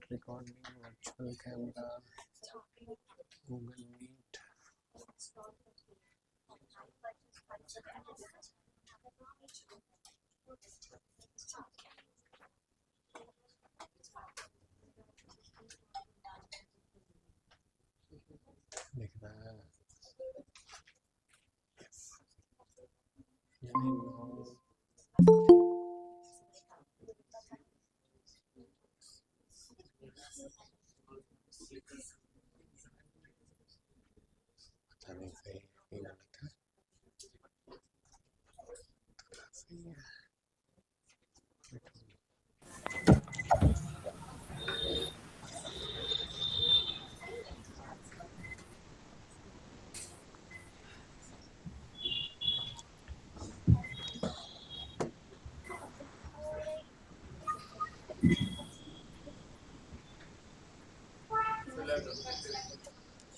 recording, virtual camera, Google Meet. दिख रहा है? पता नहीं सही नहीं गलत है। सही है।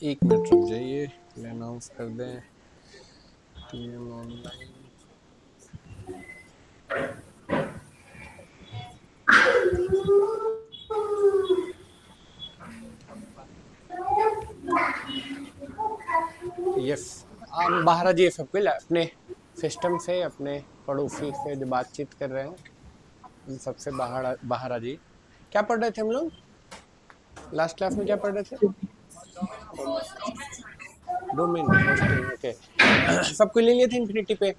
एक मिनट रुक जाइए, अनाउंस कर दें टीएम ऑनलाइन। यस, आप बाहर आ जाइए सबके लिए, अपने सिस्टम से, अपने पड़ोसी से जो बातचीत कर रहे हैं उन सबसे बाहर बाहर आ जाइए। क्या पढ़ रहे थे हम लोग लास्ट क्लास में? क्या पढ़ रहे थे? Domain hosting. ओके, सबको ले लिए थे इन्फिनिटी पे,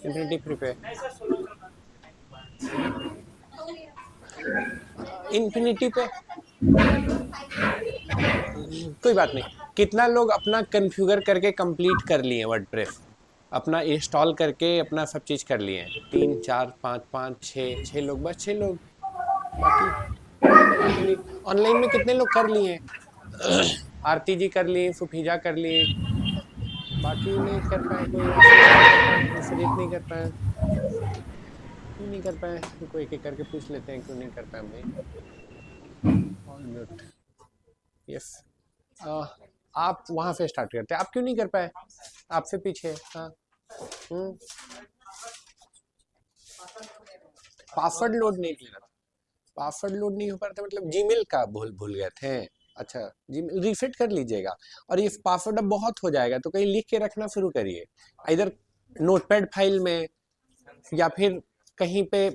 इन्फिनिटी फ्री पे। इन्फिनिटी पे कोई बात नहीं। कितना लोग अपना कॉन्फ़िगर करके कंप्लीट कर लिए वर्डप्रेस, अपना इंस्टॉल करके अपना सब चीज़ कर लिए? 3 4 5 5 6 लोग, बस 6 लोग। बाकी ऑनलाइन में कितने लोग कर लिए? आरती जी कर लिए, सुफीजा कर लिए, बाकी नहीं कर पाए। कोई आशीष नहीं कर पाए, क्यों नहीं कर पाए? इनको एक एक करके पूछ लेते हैं क्यों नहीं कर पाए भाई। All good. यस, आप वहाँ से स्टार्ट करते हैं। आप क्यों नहीं कर पाए? आपसे पीछे। हाँ, पासवर्ड लोड नहीं किया, पासवर्ड लोड नहीं हो पा रहा था, मतलब जीमेल का भूल भूल गए थे। अच्छा, जीमेल रीसेट कर लीजिएगा, और ये पासवर्ड अब बहुत हो जाएगा तो कहीं लिख के रखना शुरू करिए, इधर नोटपैड फाइल में या फिर कहीं पे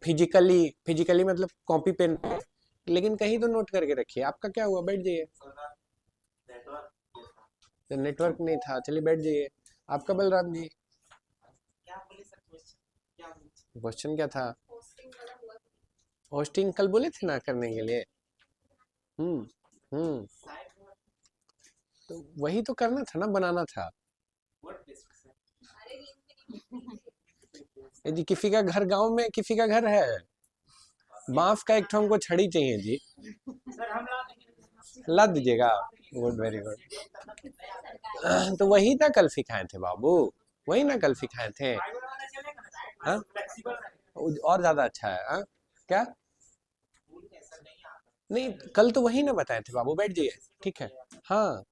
फिजिकली, फिजिकली मतलब कॉपी पेन, लेकिन कहीं तो नोट करके रखिए। आपका क्या हुआ? बैठ जाइए। नेटवर्क नहीं था, चलिए बैठ जाइए। आपका बलराम जी क्वेश्चन क्या था? होस्टिंग कल बोले थे ना करने के लिए। हम्म तो वही तो करना था ना, बनाना था। जी, किसी का घर गांव में, किसी का घर है, बांस का एक ठो हमको छड़ी चाहिए जी, ला दीजिएगा। Good, very good. तो वही ना कल सिखाए थे बाबू, वही ना कल सिखाए थे। हाँ, और ज्यादा अच्छा है। हाँ, क्या? नहीं, कल तो वही ना बताए थे बाबू। बैठ जाइए, ठीक है। हाँ,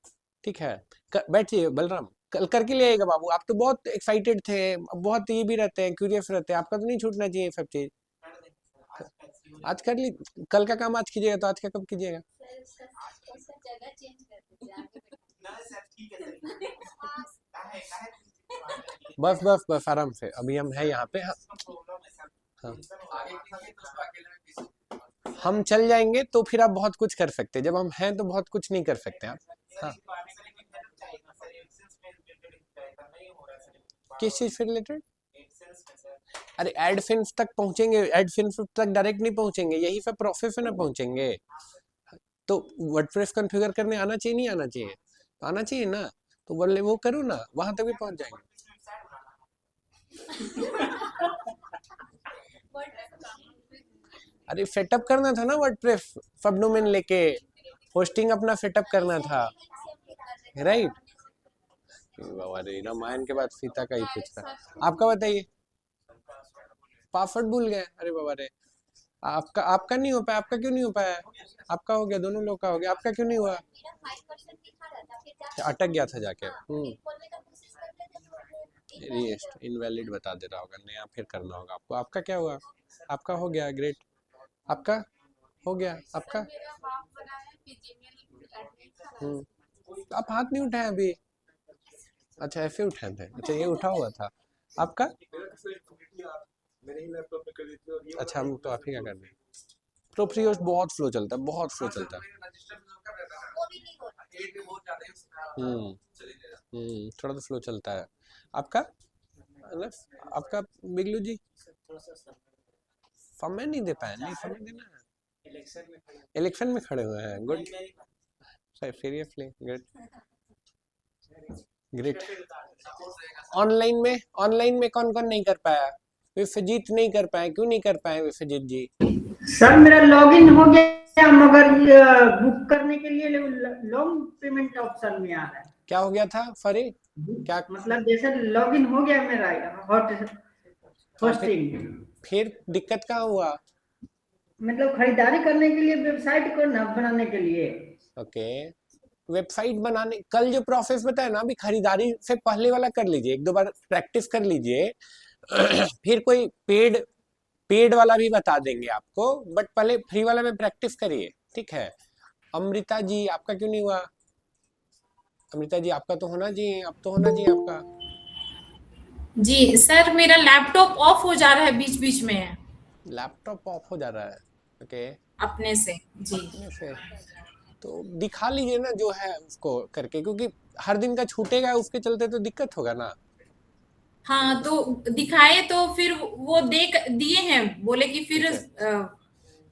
ठीक है, बैठ जाइए बलराम, कल करके ले आएगा बाबू। आप तो बहुत एक्साइटेड थे, बहुत ये भी रहते हैं, क्यूरियस रहते हैं, आपका तो नहीं छूटना चाहिए सब चीज। आज कर ली, कल का काम आज कीजिएगा तो आज का कब कीजिएगा? बस बस बस, आराम से, अभी हम है यहाँ पे। हाँ, हाँ, हम चल जाएंगे तो फिर आप बहुत कुछ कर सकते हैं, जब हम हैं तो बहुत कुछ नहीं कर सकते आप। हाँ, किस चीज से रिलेटेड? अरे एडसेंस तक पहुंचेंगे, एडसेंस तक डायरेक्ट नहीं पहुंचेंगे, यही सब प्रोसेस है ना पहुंचेंगे। तो वर्डप्रेस कॉन्फ़िगर करने आना चाहिए नहीं आना चाहिए? आना चाहिए ना, तो बोले वो करो ना, वहां तक भी पहुंच जाएंगे। अरे सेटअप करना था ना वर्डप्रेस, सब डोमेन लेके होस्टिंग अपना सेटअप करना था, राइट? अरे रामायण के बाद सीता का ही पूछता। आपका बताइए, पासवर्ड भूल गए? अरे बाबा रे, आपका आपका नहीं हो पाया? आपका क्यों नहीं हो पाया? आपका हो गया, दोनों लोग का हो गया, आपका क्यों नहीं हुआ? अटक गया था जाके। इनवैलिड बता दे रहा होगा, नया फिर करना होगा आपको। आपका क्या हुआ? आपका हो गया, ग्रेट। आपका हो गया आपका। मेरा हाफ बना है, फिर जीमेल ऐड नहीं था ना। तो आप हाथ नहीं उठाए अभी? अच्छा ऐसे उठाए थे, अच्छा ये उठा हुआ था आपका। अच्छा हम तो आप ही का कर रहे हैं। प्रोप्रियोस बहुत स्लो चलता है, बहुत स्लो चलता है। वो भी नहीं हो रहा। थोड़ा तो स्लो चलता है आपका है ना। आपका बिगलू जी समय नहीं दे पाए, नहीं समय देना है, इलेक्शन में खड़े हुए हैं। Good, seriously great great. Online में कौन कौन नहीं कर पाया? विश्वजीत नहीं कर पाए, क्यों नहीं कर पाए विश्वजीत जी? सर मेरा लॉगिन हो गया, मगर बुक करने के लिए लॉन्ग पेमेंट ऑप्शन में आ रहा है। क्या हो गया था फरी? क्या मतलब जैसे लॉगिन हो गया मेरा हॉट हाँ, होस्टिंग, फिर दिक्कत कहाँ हुआ? मतलब खरीदारी करने के लिए वेबसाइट को ना बनाने के लिए। ओके, वेबसाइट बनाने कल जो प्रोसेस बताया ना, अभी खरीदारी से पहले वाला कर लीजिए, एक दो बार प्रैक्टिस कर लीजिए। फिर कोई पेड वाला भी बता देंगे आपको, बट पहले फ्री वाला में प्रैक्टिस करिए, ठीक है। अमृता जी आपका क्यों नहीं हुआ? अमृता जी आपका तो होना चाहिए, अब तो होना चाहिए आपका। जी सर, मेरा लैपटॉप ऑफ हो जा रहा है बीच बीच में लैपटॉप ऑफ हो जा रहा है? ओके, अपने से। जी अपने से तो दिखा लीजिए ना जो है उसको करके, क्योंकि हर दिन का छूटेगा उसके चलते तो दिक्कत होगा ना। हाँ, तो दिखाए तो फिर वो देख दिए हैं, बोले कि फिर ठीक है,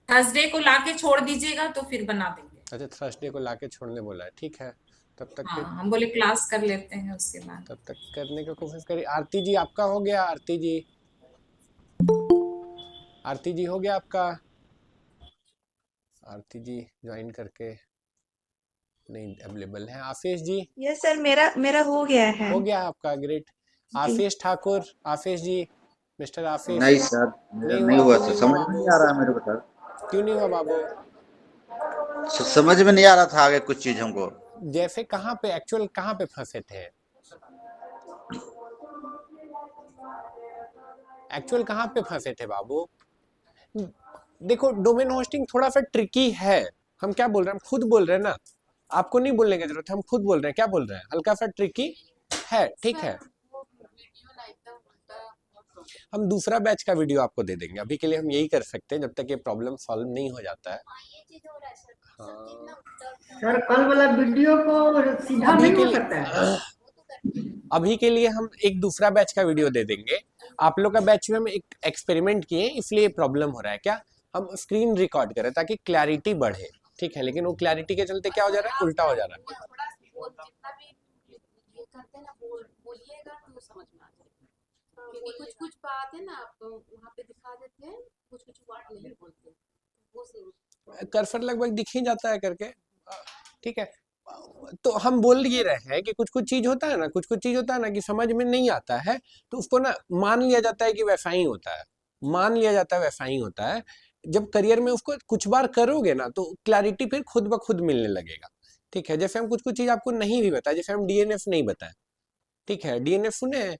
थर्सडे को लाके छोड़ दीजिएगा तो फिर बना देंगे। अच्छा थर्सडे को लाके छोड़ने बोला है, ठीक है। तब तक हाँ, फिर हम बोले क्लास कर लेते हैं उसके बाद। तब तक करने का कोशिश करिए। आरती जी आपका हो गया? आरती जी, आरती जी हो गया आपका? आरती जी ज्वाइन करके नहीं अवेलेबल है। आशीष जी? यस सर, मेरा मेरा हो गया है हो गया आपका, ग्रेट। जी। आशीष ठाकुर, आशीष जी, मिस्टर आशीष। नहीं सर, मेरा नहीं नहीं हुआ, हुआ क्यों सर, नहीं हुआ समझ में बाबू? नहीं आ रहा है मेरे को सर। क्यों नहीं हुआ बाबू? समझ में नहीं आ रहा था आगे कुछ चीज हमको। जैसे कहाँ पे एक्चुअल कहाँ पे फंसे थे? एक्चुअल कहाँ पे फंसे थे बाबू? देखो डोमेन होस्टिंग थोड़ा सा ट्रिकी है। हम क्या बोल रहे हैं, हम खुद बोल रहे हैं ना, आपको नहीं बोलने की जरूरत है, हम खुद बोल रहे हैं। क्या बोल रहे हैं? हल्का सा ट्रिकी है, ठीक है। वो वीडियो ना एकदम उल्टा। हम दूसरा बैच का वीडियो आपको दे देंगे, अभी के लिए हम यही कर सकते हैं जब तक ये प्रॉब्लम सॉल्व नहीं हो जाता है। हाँ, ये चीज हो रहा है सर, हाँ, सब चीज ना उल्टा सर कल वाला वीडियो को सीधा अभी नहीं के हो लिए सकता है। वो तो करते हैं। अभी के लिए हम एक दूसरा बैच का वीडियो दे देंगे। आप लोग का बैच में हम एक एक्सपेरिमेंट किए, इसलिए प्रॉब्लम हो रहा है। क्या हम स्क्रीन रिकॉर्ड करें ताकि क्लैरिटी बढ़े, ठीक है, लेकिन वो क्लैरिटी के चलते क्या हो जा रहा है, उल्टा हो जा रहा है। थोड़ा वो जितना भी ये करते हैं ना, बोलिएगा तो समझ में आ जाएगा। क्योंकि कुछ कुछ बात है ना, आप वहाँ पे दिखा देते हैं, कुछ कुछ वर्ड नहीं बोलते, वो सही। कर्सर लगभग दिख ही जाता है करके, ठीक है। तो हम बोल ये रहे हैं कि कुछ कुछ चीज होता है ना, कुछ कुछ चीज होता है ना कि समझ में नहीं आता है, तो उसको ना मान लिया जाता है कि वैसा ही होता है, मान लिया जाता है वैसा ही होता है। जब करियर में उसको कुछ बार करोगे ना तो क्लैरिटी फिर खुद ब खुद मिलने लगेगा, ठीक है। जैसे हम कुछ कुछ चीज आपको नहीं भी बताए, जैसे हम डीएनएफ नहीं बताए, ठीक है। डीएनएफ सुने हैं?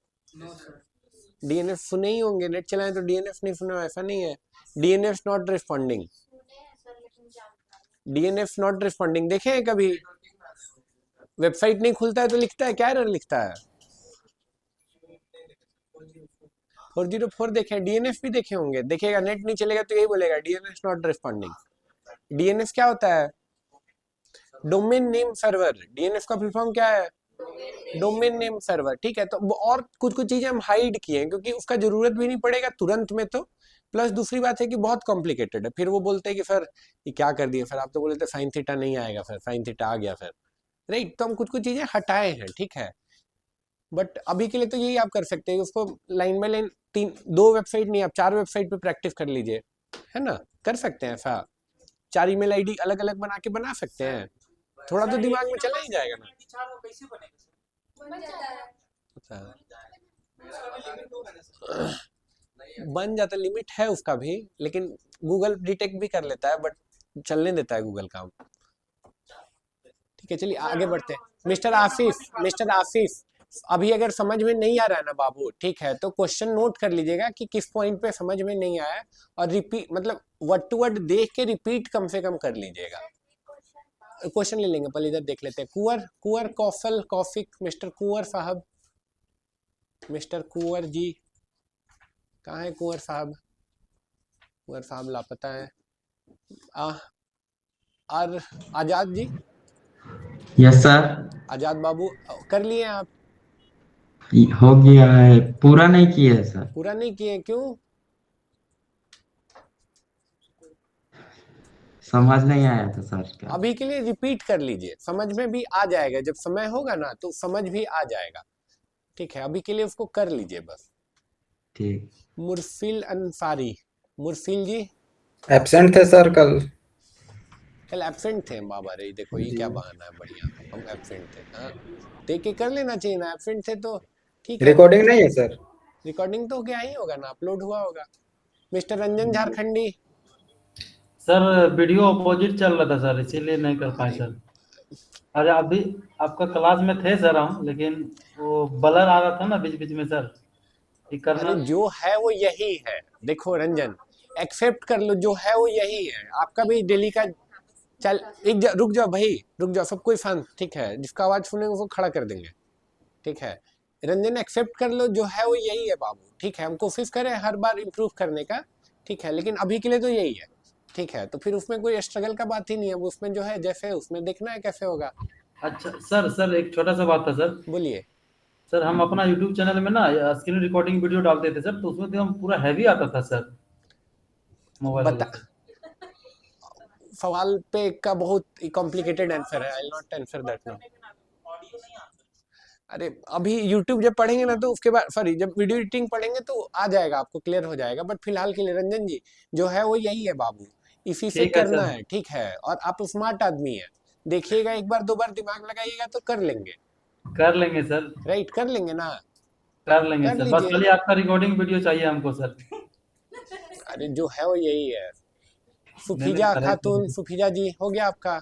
डीएनएफ सुने ही होंगे, नेट चलाएं तो डीएनएफ नहीं सुने, ऐसा नहीं है। डीएनएफ नॉट रिस्पॉन्डिंग, सुने हैं सर, लेकिन जानकारी डीएनएफ नॉट रिस्पॉन्डिंग देखे हैं कभी? वेबसाइट नहीं खुलता है तो लिखता है क्या, एरर लिखता है? 404 देखे, डीएनएफ भी देखे होंगे, देखेगा नेट नहीं चलेगा तो यही बोलेगा डीएनएफ नॉट रिस्पॉन्डिंग। डीएनएफ क्या होता है? Domain name server. डीएनएफ का फुल फॉर्म क्या है? डोमेन नेम सर्वर, ठीक है। तो और कुछ कुछ चीजें हम हाइड किए हैं क्योंकि उसका जरूरत भी नहीं पड़ेगा तुरंत में, तो प्लस दूसरी बात है कि बहुत कॉम्प्लिकेटेड है, फिर वो बोलते हैं कि सर ये क्या कर दिए, फिर आप तो बोलते साइन थीटा नहीं आएगा, फिर साइन थीटा आ गया, फिर राइट। तो हम कुछ कुछ चीजें हटाए हैं, ठीक है। बट अभी के लिए तो यही आप कर सकते हैं, उसको लाइन बाय लाइन दो वेबसाइट नहीं, आप 4 वेबसाइट पे प्रैक्टिस कर लीजिए, है ना, कर सकते हैं ऐसा। 4 ईमेल आईडी अलग अलग बना के बना सकते हैं, थोड़ा तो दिमाग में चला ही जाएगा ना। बन जाता है। अच्छा, बन जाता, लिमिट है उसका भी, लेकिन गूगल डिटेक्ट भी कर लेता है, बट चलने देता है गूगल काम, ठीक है। चलिए आगे बढ़ते हैं। मिस्टर आसिफ, मिस्टर आसिफ, अभी अगर समझ में नहीं आ रहा है ना बाबू, ठीक है, तो क्वेश्चन नोट कर लीजिएगा कि किस पॉइंट पे समझ में नहीं आया, और रिपीट मतलब वर्ड टू वर्ड देख के रिपीट कम से कम कर लीजिएगा। क्वेश्चन ले लेंगे, पहले इधर देख लेते हैं। कुंवर, कुंवर कौफल कौफिक, मिस्टर कुंवर साहब, मिस्टर कुंवर जी कहाँ है? कुंवर साहब, कुंवर साहब लापता है। और आजाद जी, यस सर। आजाद बाबू कर लिए आप? हो गया है, पूरा नहीं किया है सर। पूरा नहीं किए, क्यों? समझ नहीं आया था सर क्या। अभी के लिए रिपीट कर लीजिए, समझ में भी आ जाएगा, जब समय होगा ना तो समझ भी आ जाएगा, ठीक है। अभी के लिए उसको कर लीजिए बस। ठीक। मुरसिल अंसारी, मुरसिल जी एब्सेंट थे सर कल। कल एब्सेंट थे? बाबा रे, देखो ये क्या बहाना है, बढ़िया हम एब्सेंट थे। हाँ, देख के कर लेना चाहिए ना, एब्सेंट थे तो ठीक है। रिकॉर्डिंग नहीं है सर। रिकॉर्डिंग तो क्या ही होगा ना, अपलोड हुआ होगा। मिस्टर रंजन झारखंडी, सर वीडियो अपोजिट चल रहा था सर, इसीलिए नहीं कर पाए सर। अरे अभी आपका क्लास में थे सर हम, लेकिन वो ब्लर आ रहा था ना बीच बीच में सर, ये करना। अरे जो है वो यही है, देखो रंजन, एक्सेप्ट कर लो, जो है वो यही है। आपका भी डेली का चल, रुक जाओ भाई, रुक जाओ, सब कोई शांत, ठीक है। जिसका आवाज सुनेंगे उसको खड़ा कर देंगे, ठीक है। रंजन एक्सेप्ट कर लो, जो है वो यही है बाबू, ठीक है। हम कोशिश करें हर बार इम्प्रूव करने का, ठीक है, लेकिन अभी के लिए तो यही है, ठीक है। तो फिर उसमें कोई स्ट्रगल का बात ही नहीं है, उसमें जो है जैसे उसमें देखना है कैसे होगा। अच्छा सर एक छोटा सा बात था सर। बोलिए। सर हम अपना यूट्यूब चैनल में ना स्क्रीन रिकॉर्डिंग वीडियो डालते थे सर, तो उसमें तो हम पूरा हैवी आता था सर मोबाइल वाले बता, से। सवाल पे का बहुत कॉम्प्लिकेटेड आंसर है, I will not answer that now. अरे अभी YouTube जब पढ़ेंगे ना तो उसके बाद, सॉरी, जब वीडियो एडिटिंग पढ़ेंगे तो आ जाएगा, आपको क्लियर हो जाएगा। बट फिलहाल के लिए रंजन जी जो है वो यही है बाबू, इसी से ठीक है करना सर। है, ठीक है। और आप स्मार्ट आदमी है, देखिएगा, एक बार दो बार दिमाग लगाइएगा तो कर लेंगे, कर लेंगे सर। राइट, कर लेंगे ना, कर लेंगे कर सर, बस लीजिए। खाली आपका रिकॉर्डिंग वीडियो चाहिए हमको सर। अरे जो है वो यही है। नहीं सुफिजा सर, खातून, सुफिजा जी हो गया आपका?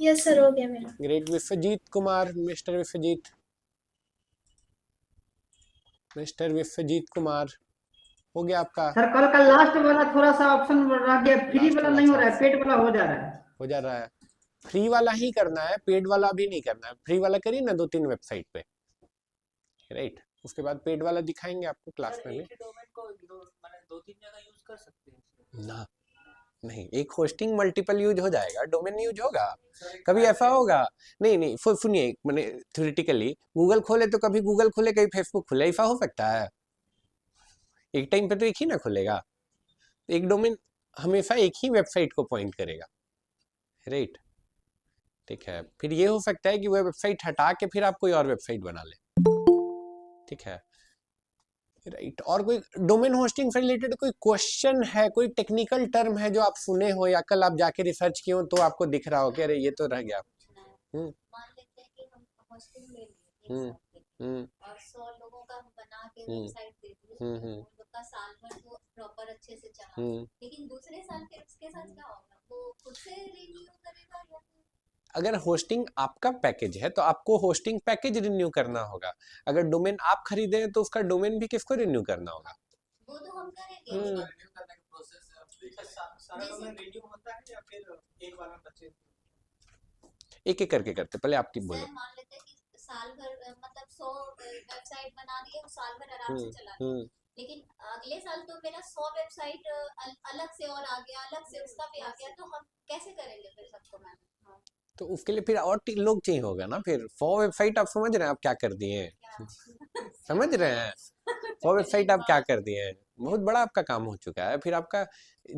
यस सर, हो गया मेरा। Great. Vishwajeet Kumar, Mister Vishwajeet, Mister Vishwajeet Kumar हो गया आपका? सर कल का लास्ट वाला थोड़ा सा ऑप्शन रह गया, फ्री लास्ट वाला वाला नहीं हो अच्छा रहा है, पेड वाला हो जा रहा है। हो जा रहा है। फ्री वाला ही करना है, पेड वाला भी नहीं करना है। फ्री वाला करिए ना 2-3 वेबसाइट पे, राइट, उसके बाद पेड वाला दिखाएंगे आपको क्लास में भी। दो-तीन जगह यूज कर सकते हैं ना, नहीं, एक होस्टिंग मल्टीपल यूज हो जाएगा, डोमेन यूज होगा। कभी ऐसा होगा, नहीं नहीं, सुनिए, मैंने थ्योरेटिकली गूगल खोले तो कभी गूगल खुले कभी फेसबुक खुले, ऐसा हो सकता है? एक टाइम पे तो एक ही ना खुलेगा, एक डोमेन हमेशा एक ही वेबसाइट को पॉइंट करेगा, राइट, ठीक है। फिर ये हो सकता है कि वह वेबसाइट हटा के फिर आप कोई और वेबसाइट बना ले, ठीक है, राइट। और कोई डोमेन होस्टिंग से रिलेटेड कोई क्वेश्चन है, कोई टेक्निकल टर्म है जो आप सुने हो या कल आप जाके रिसर्च किए हो तो आपको दिख रहा हो कि अरे ये तो रह गया। मान लेते हैं कि हम हॉस्टिंग ले लिए और 100 लोगों का हम बना के वेबसाइट दे दिए, उन लोग का साल भर तो प्रॉपर अच्छे से चला, लेकिन दूसरे साल के उसके साथ क्या होगा, वो खुद से रिन्यू करेगा या अगर होस्टिंग आपका पैकेज है तो आपको होस्टिंग पैकेज रिन्यू करना होगा। अगर डोमेन आप खरीदे हैं तो उसका डोमेन भी किसको रिन्यू करना होगा? वो तो हम करेंगे। एक एक करके करते, पहले आपकी बोलो। मान लेते हैं कि साल भर मतलब 100 वेबसाइट बना दिए, साल भर आराम से चला गया, लेकिन अगले साल तो मेरा 100 वेबसाइट अलग से और आ गया, अलग से उसका भी आ गया, तो हम कैसे करेंगे फिर सबको मैनेज? तो उसके लिए फिर और लोग चाहिए होगा ना। फिर 100 वेबसाइट आप समझ रहे हैं आप क्या कर दिए हैं? समझ रहे हैं 100 वेबसाइट आप क्या कर दिए हैं? बहुत बड़ा आपका काम हो चुका है। फिर आपका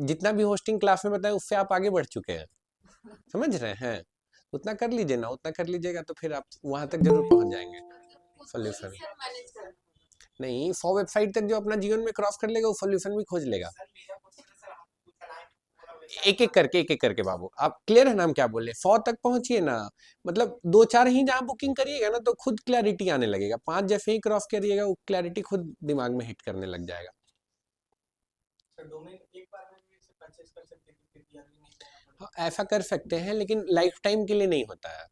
जितना भी होस्टिंग क्लास में बताया उससे आप आगे बढ़ चुके हैं, समझ रहे हैं? उतना कर लीजिए ना, उतना कर लीजिएगा तो फिर आप वहां तक जरूर पहुंच जाएंगे। सोल्यूशन नहीं, 100 वेबसाइट तक जो अपना जीवन में क्रॉस कर लेगा वो सोल्यूशन भी खोज लेगा। एक एक करके बाबू, आप क्लियर है ना हम क्या बोल रहे? 100 तक पहुंचिए ना, मतलब 2-4 ही जहां बुकिंग करिएगा ना तो खुद क्लैरिटी आने लगेगा। 5 जैसे ही क्रॉस करिएगा वो क्लैरिटी खुद दिमाग में हिट करने लग जाएगा। हाँ, ऐसा कर सकते हैं लेकिन लाइफ टाइम के लिए नहीं होता है।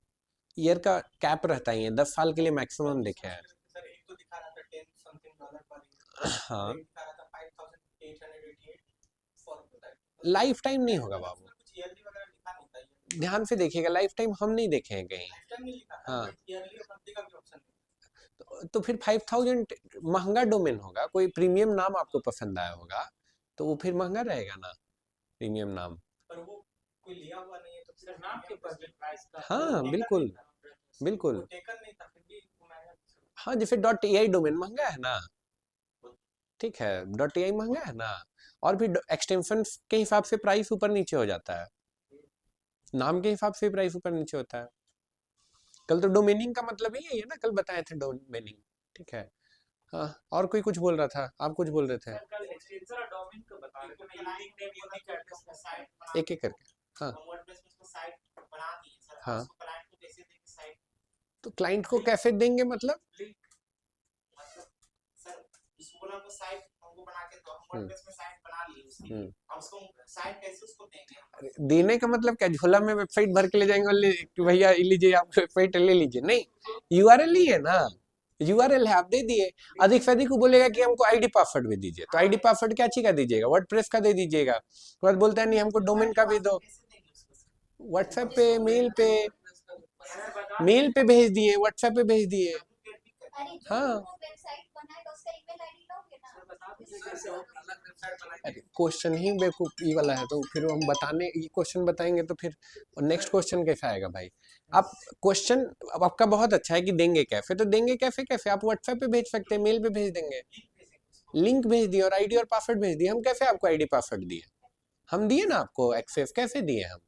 ईयर का कैप रहता ही है, 10 साल के लिए मैक्सिमम देखे हैं। सर एक तो दिखा रहा था $10 पर ईयर, हाँ, एक दिखा रहा था 5888 फॉर दैट। लाइफ टाइम नहीं होगा बाबू, कुछ ईयरली वगैरह लिखा नहीं था, ये ध्यान से देखिएगा, लाइफ टाइम हम नहीं देखे हैं कहीं। लाइफ टाइम नहीं लिखा था, हाँ, ईयरली और मंथली का भी ऑप्शन है। तो फिर 5000 महंगा डोमेन होगा, कोई प्रीमियम नाम आपको पसंद आया होगा तो वो फिर महंगा रहेगा ना, प्रीमियम नाम। पर वो कोई लिया हुआ नहीं है, तो सर नाम के ऊपर भी प्राइस का हाँ बिल्कुल बिल्कुल। टेकन नहीं था, फिर भी महंगा। हाँ, जैसे .ai डोमेन महंगा है ना, ठीक है, .ai महंगा है ना, और भी एक्सटेंशन के हिसाब से प्राइस ऊपर नीचे हो जाता है, नाम के हिसाब से प्राइस ऊपर नीचे होता है। कल तो डोमेनिंग का मतलब ही है ना, कल बताए थे डोमेनिंग, ठीक है। हाँ, और कोई कुछ बोल रहा था, आप कुछ बोल रहे थे। सर कल एक्सटेंशन और डोमेन को बता रहे थे, यूनिक नेम यूनिक एड्रेस का साइट बना, एक एक करके। हाँ हम वर्डप्रेस में उसको साइट बना दिए सर। हाँ, उसको क्लाइंट को कैसे देंगे साइट? तो क्लाइंट को कैसे देंगे मतलब? लिंक, मतलब सर उसको बोला हमको साइट हमको बना के दो, हम वर्डप्रेस में साइट बना लिए उसकी, हम उसको साइट कैसे उसको देंगे? अरे, देने का मतलब क्या, झोला में वेबसाइट भर के ले जाएंगे और भैया ये लीजिए आप वेबसाइट ले लीजिए? नहीं, यूआरएल ही है ना, यूआरएल है, आप दे दिए। अधिक से अधिक को बोलेगा कि हमको आईडी पासवर्ड भी दीजिए, तो आईडी पासवर्ड क्या चीज का दीजिएगा, वर्डप्रेस का दे दीजिएगा। उसके बाद बोलता है नहीं हमको डोमेन का भी दो, व्हाट्सएप पे मेल पे भेज दिए, व्हाट्सएप पे भेज दिए। अरे जो हाँ, वेबसाइट बनाएगा उसका ईमेल आईडी लोगे ना। अरे क्वेश्चन ही बेवकूफ़ी वाला है, तो फिर हम बताने ये क्वेश्चन बताएंगे तो फिर नेक्स्ट क्वेश्चन कैसे आएगा भाई? आप क्वेश्चन अब आपका बहुत अच्छा है कि देंगे कैसे, तो देंगे कैसे कैसे? आप व्हाट्सएप पे भेज सकते हैं, मेल पे भेज देंगे, लिंक भेज दिए और आईडी और पासवर्ड भेज दिए। हम कैसे आपको आईडी पासवर्ड दिए? हम दिए ना आपको एक्सेस, कैसे दिए हम?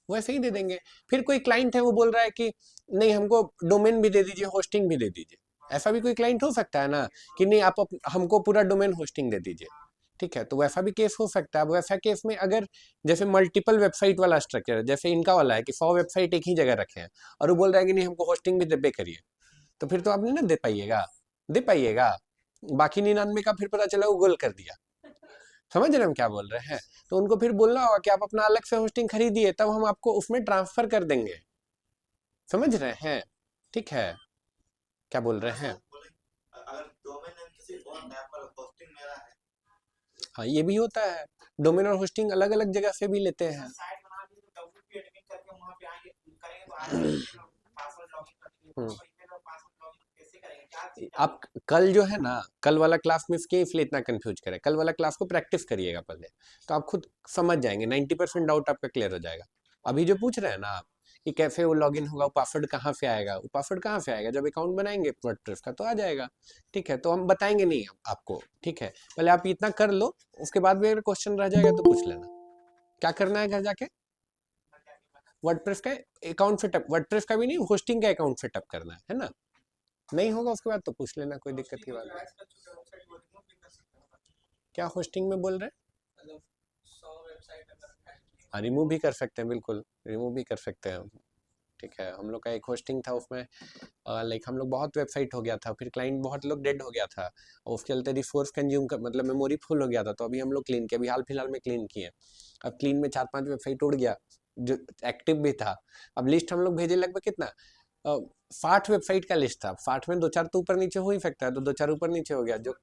वैसे ही दे देंगे। फिर कोई क्लाइंट है वो बोल रहा है कि नहीं हमको डोमेन भी दे दीजिए, होस्टिंग भी दे दीजिए। ऐसा भी कोई क्लाइंट हो सकता है ना कि नहीं आप हमको पूरा डोमेन होस्टिंग दे दीजिए, ठीक है, तो वैसा भी केस हो सकता है। अब वैसा केस में अगर जैसे मल्टीपल वेबसाइट वाला स्ट्रक्चर है, जैसे इनका वाला है कि 100 वेबसाइट एक ही जगह रखे हैं और वो बोल रहा है कि नहीं हमको होस्टिंग भी दे करिए, तो फिर तो आप नहीं ना दे पाइएगा। बाकी 99 का फिर पता चला वो गोल कर दिया। समझ रहे हम क्या बोल रहे हैं? तो उनको फिर बोलना होगा कि आप अपना अलग से होस्टिंग खरीदिए, तब हम आपको उसमें ट्रांसफर कर देंगे। समझ रहे हैं? ठीक है, क्या बोल रहे हैं? अगर डोमेन नेम किसी और मैप पर होस्टिंग मेरा है, हाँ ये भी होता है, डोमेन और होस्टिंग अलग अलग जगह से भी लेते हैं। साइट बना दी तो डब्ल्यूपी एडमिन करके वहां पे आएंगे करेंगे, तो आएंगे पासवर्ड लॉगिन करेंगे, ईमेल और पासवर्ड लॉगिन कैसे करेंगे, क्या चीज? आप कल जो है ना, कल वाला क्लास में इसके इसलिए इतना कंफ्यूज करें, कल वाला क्लास को प्रैक्टिस करिएगा पहले, तो आप खुद समझ जाएंगे, 90% डाउट आपका क्लियर हो जाएगा। अभी जो पूछ रहे हैं ना आप कि कैसे वो लॉगिन होगा, वो पासवर्ड कहाँ से आएगा, वो पासवर्ड कहाँ से आएगा, जब अकाउंट बनाएंगे वर्डप्रेस का तो आ जाएगा, ठीक है। तो हम बताएंगे नहीं आपको, ठीक है, पहले आप इतना कर लो, उसके बाद भी अगर क्वेश्चन रह जाएगा तो पूछ लेना। क्या करना है घर जाके? वर्डप्रेस का अकाउंट सेटअप, वर्डप्रेस का भी नहीं, होस्टिंग का अकाउंट सेटअप करना है ना। नहीं होगा उसके बाद तो पूछ लेना, कोई दिक्कत की बात नहीं। क्या होस्टिंग में बोल रहे हैं? हाँ, रिमूव भी कर सकते हैं, बिल्कुल रिमूव भी कर सकते हैं, ठीक है। हम लोग का एक होस्टिंग था, उसमें लाइक हम लोग बहुत वेबसाइट हो गया था, फिर क्लाइंट बहुत लोग डेड हो गया था और उसके चलते रिसोर्स कंज्यूम कर मतलब मेमोरी फुल हो गया था, तो अभी हम लोग क्लीन किए, अभी हाल फिलहाल में क्लीन किए। अब क्लीन में 4-5 वेबसाइट उड़ गया जो एक्टिव भी था। अब लिस्ट हम लोग भेजे लगभग कितना 60 वेबसाइट का लिस्ट था, 60 में 2-4 तो ऊपर नीचे हो ही सकता है, तो 2-4 ऊपर नीचे हो गया, जो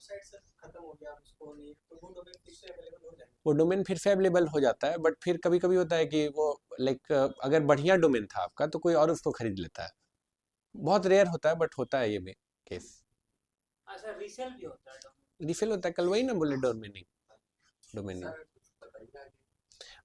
वो डोमेन फिर से अवेलेबल हो जाता है। बट फिर कभी कभी होता है कि वो लाइक अगर बढ़िया डोमेन था आपका तो कोई और उसको खरीद लेता है, बहुत रेयर होता है बट होता है ये भी केस। अच्छा, रीसेल भी होता है? रिफिल होता है, कल वही ना बोले डोमेनिंग।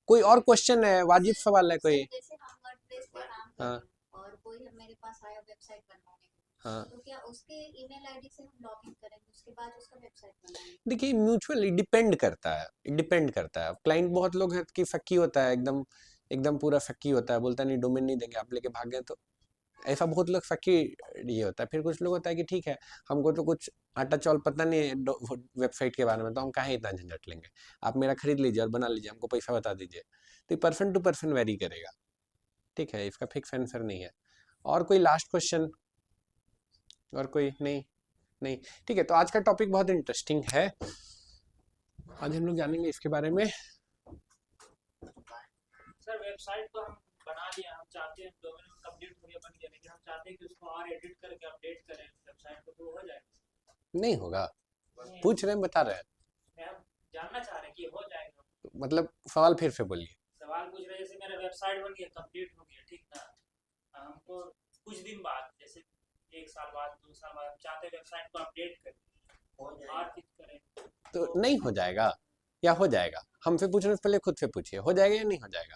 कोई और क्वेश्चन है, वाजिब सवाल है कोई? जैसे हम वर्डप्रेस पे काम कर हाँ। रहे हैं और कोई मेरे पास आया वेबसाइट बनवाने के लिए, हाँ, तो क्या उसके ईमेल आईडी से हम लॉगिन करेंगे, उसके बाद उसका वेबसाइट बनाएंगे? देखिए म्यूचुअली डिपेंड करता है, डिपेंड करता है। क्लाइंट बहुत लोग हैं कि फक्की होता है, एकदम एकदम पूरा फक्की होता है, बोलता है नहीं डोमेन नहीं देंगे, आप लेके भाग गए, तो ऐसा बहुत लोग फक्की ये होता है। फिर कुछ लोग होता है कि ठीक है हमको तो कुछ आटा चावल पता नहीं है वेबसाइट के बारे में, तो हम काहे इतना झंझट लेंगे, आप मेरा खरीद लीजिए और बना लीजिए, हमको पैसा बता दीजिए। तो पर्सन टू पर्सन वेरी करेगा, ठीक है, इसका फिक्स आंसर नहीं है। और कोई लास्ट क्वेश्चन? और कोई? नहीं, ठीक है। तो आज का टॉपिक बहुत इंटरेस्टिंग है, आज हम लोग जानेंगे इसके बारे में। सर वेबसाइट तो हम बना लिया, हम चाहते हैं डोमेन कंप्लीट हो गया, बन गया, लेकिन हम चाहते हैं कि उसको और एडिट करके अपडेट करें वेबसाइट को, तो हो जाएगा? नहीं होगा, पूछ रहे हैं, बता रहे हैं, मैं जानना चाह रहे हैं कि हो जाएगा। मतलब सवाल फिर से बोलिए। सवाल पूछ रहे हैं, जैसे मेरा वेबसाइट बन गया, कंप्लीट हो गया, ठीक ना, हमको कुछ दिन बाद, जैसे 1 साल बाद, 2 साल बाद, चाहते हैं वेबसाइट को अपडेट करें और कुछ करें, तो नहीं हो जाएगा या हो जाएगा? हमसे पूछने से पहले खुद से पूछिए, हो जाएगा या नहीं हो जाएगा?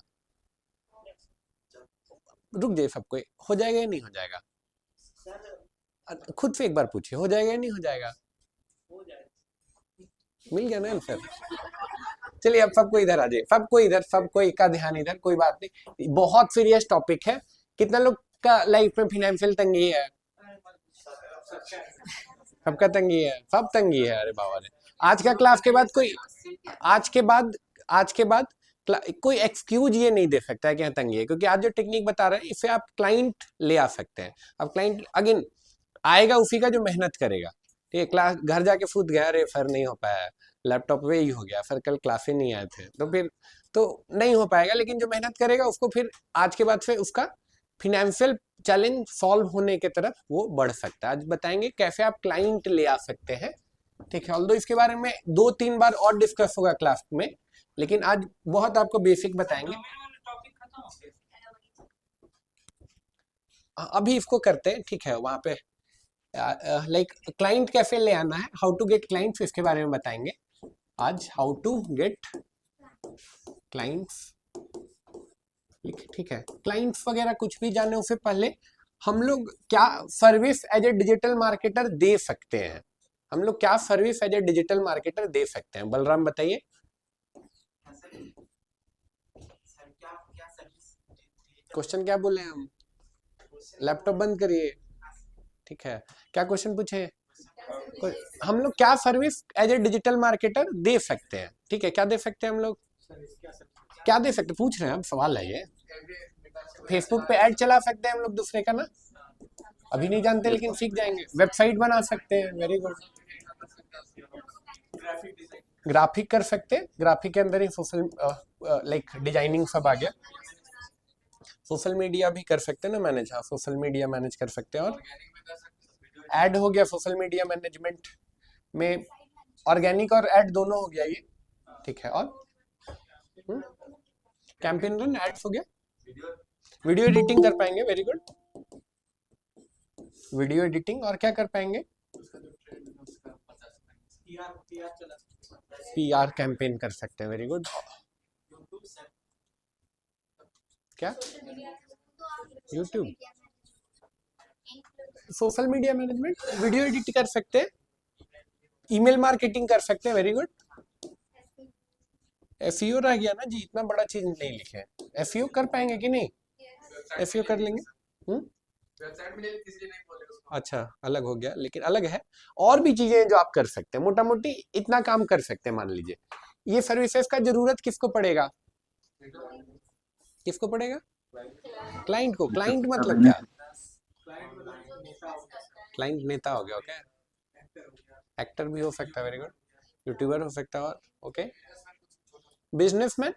रुक जाइए सब कोई, हो जाएगा या नहीं हो जाएगा? खुद से एक बार पूछिए, हो जाएगा या नहीं हो जाएगा? हो जाएगा। मिल गया ना आंसर? चलिए अब सबको इधर आ जाइए, सबको इधर, सबको एक का ध्यान इधर, कोई बात नहीं, बहुत सीरियस टॉपिक है। कितना लोग का लाइफ में फाइनेंशियल तंगी है? सबका तंगी है, सब तंगी है। अरे बाबा रे, आज का क्लास के बाद कोई, आज के बाद कोई एक्सक्यूज ये नहीं दे सकता है कि यहाँ तंगी है, क्योंकि आज जो टेक्निक बता रहे हैं इससे आप क्लाइंट ले आ सकते हैं। अब क्लाइंट अगेन आएगा उसी का जो मेहनत करेगा, ठीक है। क्लास घर जाके फूट गया, अरे सर नहीं हो पाया, लैपटॉप पे ही हो गया, सर कल क्लासे नहीं आए थे, तो फिर तो नहीं हो पाएगा। लेकिन जो मेहनत करेगा उसको फिर आज के बाद से उसका फिनेंशियल चैलेंज सॉल्व होने की तरफ वो बढ़ सकता है। आज बताएंगे कैसे आप क्लाइंट ले आ सकते हैं, ठीक है। ऑल्दो इसके बारे में 2-3 बार और डिस्कस होगा क्लास में, लेकिन आज बहुत आपको बेसिक बताएंगे। अभी इसको करते हैं, ठीक है। वहां पे लाइक क्लाइंट कैसे ले आना है, हाउ टू गेट क्लाइंट्स, इसके बारे में बताएंगे आज। हाउ टू गेट क्लाइंट्स, ठीक है। क्लाइंट्स वगैरह कुछ भी जाने उससे पहले हम लोग क्या service as a digital marketer दे सकते हैं, हम लोग क्या service as a digital marketer दे सकते हैं, बलराम बताइए। क्वेश्चन क्या बोले हम? लैपटॉप बंद करिए, ठीक है। क्या क्वेश्चन पूछे? हम लोग क्या service as a digital marketer दे सकते हैं, ठीक है। क्या दे सकते हैं हम लोग, क्या दे सकते, पूछ रहे हैं हम, सवाल है ये। फेसबुक पे ऐड चला सकते हैं हम लोग दूसरे का ना, अभी नहीं जानते लेकिन सीख जाएंगे। वेबसाइट बना सकते हैं, वेरी गुड। ग्राफिक कर सकते हैं, ग्राफिक के अंदर ही सोशल लाइक डिजाइनिंग सब आ गया। सोशल मीडिया भी कर सकते हैं ना मैनेज, हाँ सोशल मीडिया मैनेज कर सकते हैं। और ऐड हो गया सोशल मीडिया मैनेजमेंट में, ऑर्गेनिक और ऐड दोनों हो गया ये, ठीक है। और कैंपेन रन एड्स हो गया। वीडियो एडिटिंग कर पाएंगे, वेरी गुड। वीडियो एडिटिंग और क्या कर पाएंगे? PR कैंपेन कर सकते हैं, वेरी गुड। क्या YouTube, social media management, video edit कर सकते हैं, ईमेल मार्केटिंग कर सकते हैं, वेरी गुड। SEO रह गया ना जी, इतना बड़ा चीज नहीं लिखे। SEO कर पाएंगे कि नहीं? SEO कर लेंगे। वेबसाइट में किसी नहीं बोले उसको, अच्छा अलग हो गया, लेकिन अलग है। और भी चीजें जो आप कर सकते हैं, मोटा मोटी इतना काम कर सकते हैं। मान लीजिए ये सर्विसेज का जरूरत किसको पड़ेगा, किसको पड़ेगा? क्लाइंट को। क्लाइंट मतलब क्या? क्लाइंट नेता हो गया, ओके। एक्टर भी हो सकता है, वेरी गुड। यूट्यूबर हो सकता है, और ओके। बिजनेसमैन,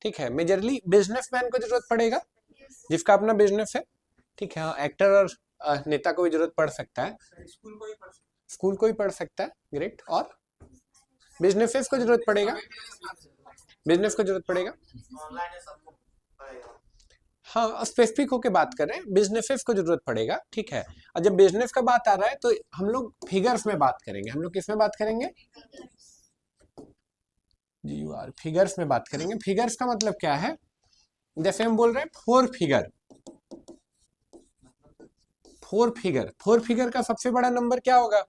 ठीक है। मेजरली बिजनेसमैन को जरूरत पड़ेगा जिसका अपना बिजनेस है, ठीक है। हाँ, एक्टर और नेता को भी जरूरत पड़ सकता है, स्कूल को भी पड़ सकता है, ग्रेट। और बिजनेसेस को जरूरत पड़ेगा, बिजनेस को जरूरत पड़ेगा। हाँ स्पेसिफिक होके बात कर रहे हैं, बिजनेसेस को जरूरत पड़ेगा, ठीक है। और जब बिजनेस का बात आ रहा है तो हम लोग फिगर्स में बात करेंगे। हम लोग किस में बात करेंगे? फिगर्स में बात करेंगे। फिगर्स का मतलब क्या है? जैसे हम बोल रहे हैं 4 फिगर, 4 फिगर, 4 फिगर का सबसे बड़ा नंबर क्या होगा?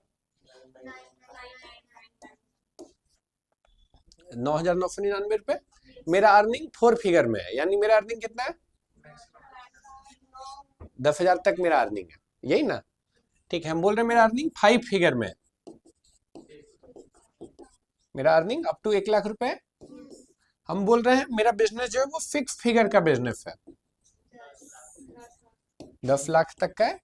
9,999 रुपए। मेरा अर्निंग 4 फिगर में है, यानी मेरा अर्निंग कितना है? 10,000 तक मेरा अर्निंग है, यही ना, ठीक है। हम बोल रहे हैं मेरा अर्निंग 5 फिगर में है, मेरा अर्निंग अप टू 1 लाख रुपए। हम बोल रहे हैं मेरा बिजनेस जो है वो 6 फिगर का बिजनेस है, 10 लाख तक का है,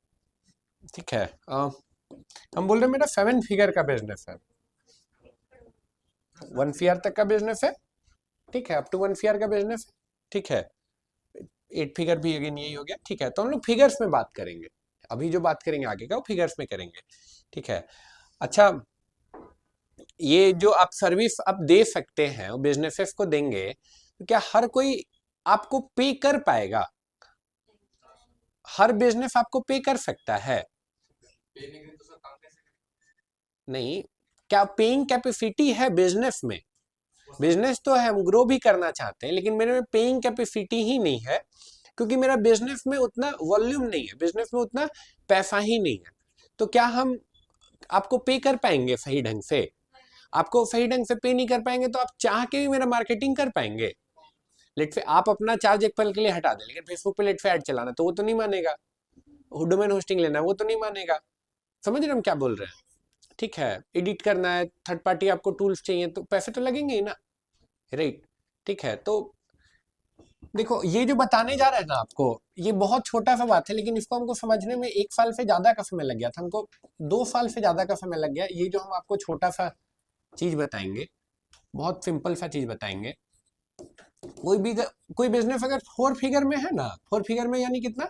ठीक है। हम बोल रहे हैं मेरा 7 फिगर का बिजनेस है, 1 CR तक का बिजनेस है, ठीक है। अप टू 1 CR का बिजनेस है, ठीक है। 8 फिगर भी अगेन यही हो गया, ठीक है। तो हम लोग फिगर्स में बात करेंगे, अभी जो बात करेंगे आगे का वो फिगर्स में करेंगे, ठीक है। अच्छा, ये जो आप सर्विस आप दे सकते हैं वो बिजनेसेस को देंगे, तो क्या हर कोई आपको पे कर पाएगा? हर बिजनेस आपको पे कर सकता है? नहीं, क्या पेइंग कैपेसिटी है बिजनेस में? बिजनेस तो है, हम ग्रो भी करना चाहते हैं, लेकिन मेरे में पेइंग कैपेसिटी ही नहीं है, क्योंकि मेरा बिजनेस में उतना वॉल्यूम नहीं है, बिजनेस में उतना पैसा ही नहीं है। तो क्या हम आपको पे कर पाएंगे सही ढंग से? आपको सही ढंग से पे नहीं कर पाएंगे तो आप चाह के भी मेरा मार्केटिंग कर पाएंगे? लेट पे आप अपना चार्ज एक पल के लिए हटा दें, लेकिन फेसबुक पे लेट पे ऐड चलाना तो वो तो नहीं मानेगा, डोमेन होस्टिंग लेना वो तो नहीं मानेगा। समझ रहे हम क्या बोल रहे हैं? ठीक है, एडिट करना है, थर्ड पार्टी आपको टूल्स चाहिए तो पैसे तो लगेंगे ही ना, राइट? ठीक है, तो देखो ये जो बताने जा रहे हैं ना आपको, ये बहुत छोटा सा बात है, लेकिन इसको हमको समझने में 1 साल से ज्यादा का समय लग गया था, हमको 2 साल से ज्यादा का समय लग गया। ये जो हम आपको छोटा सा चीज बताएंगे, बहुत सिंपल सा चीज बताएंगे। कोई बिजनेस अगर 4 फिगर में है ना, 4 फिगर में यानी कितना,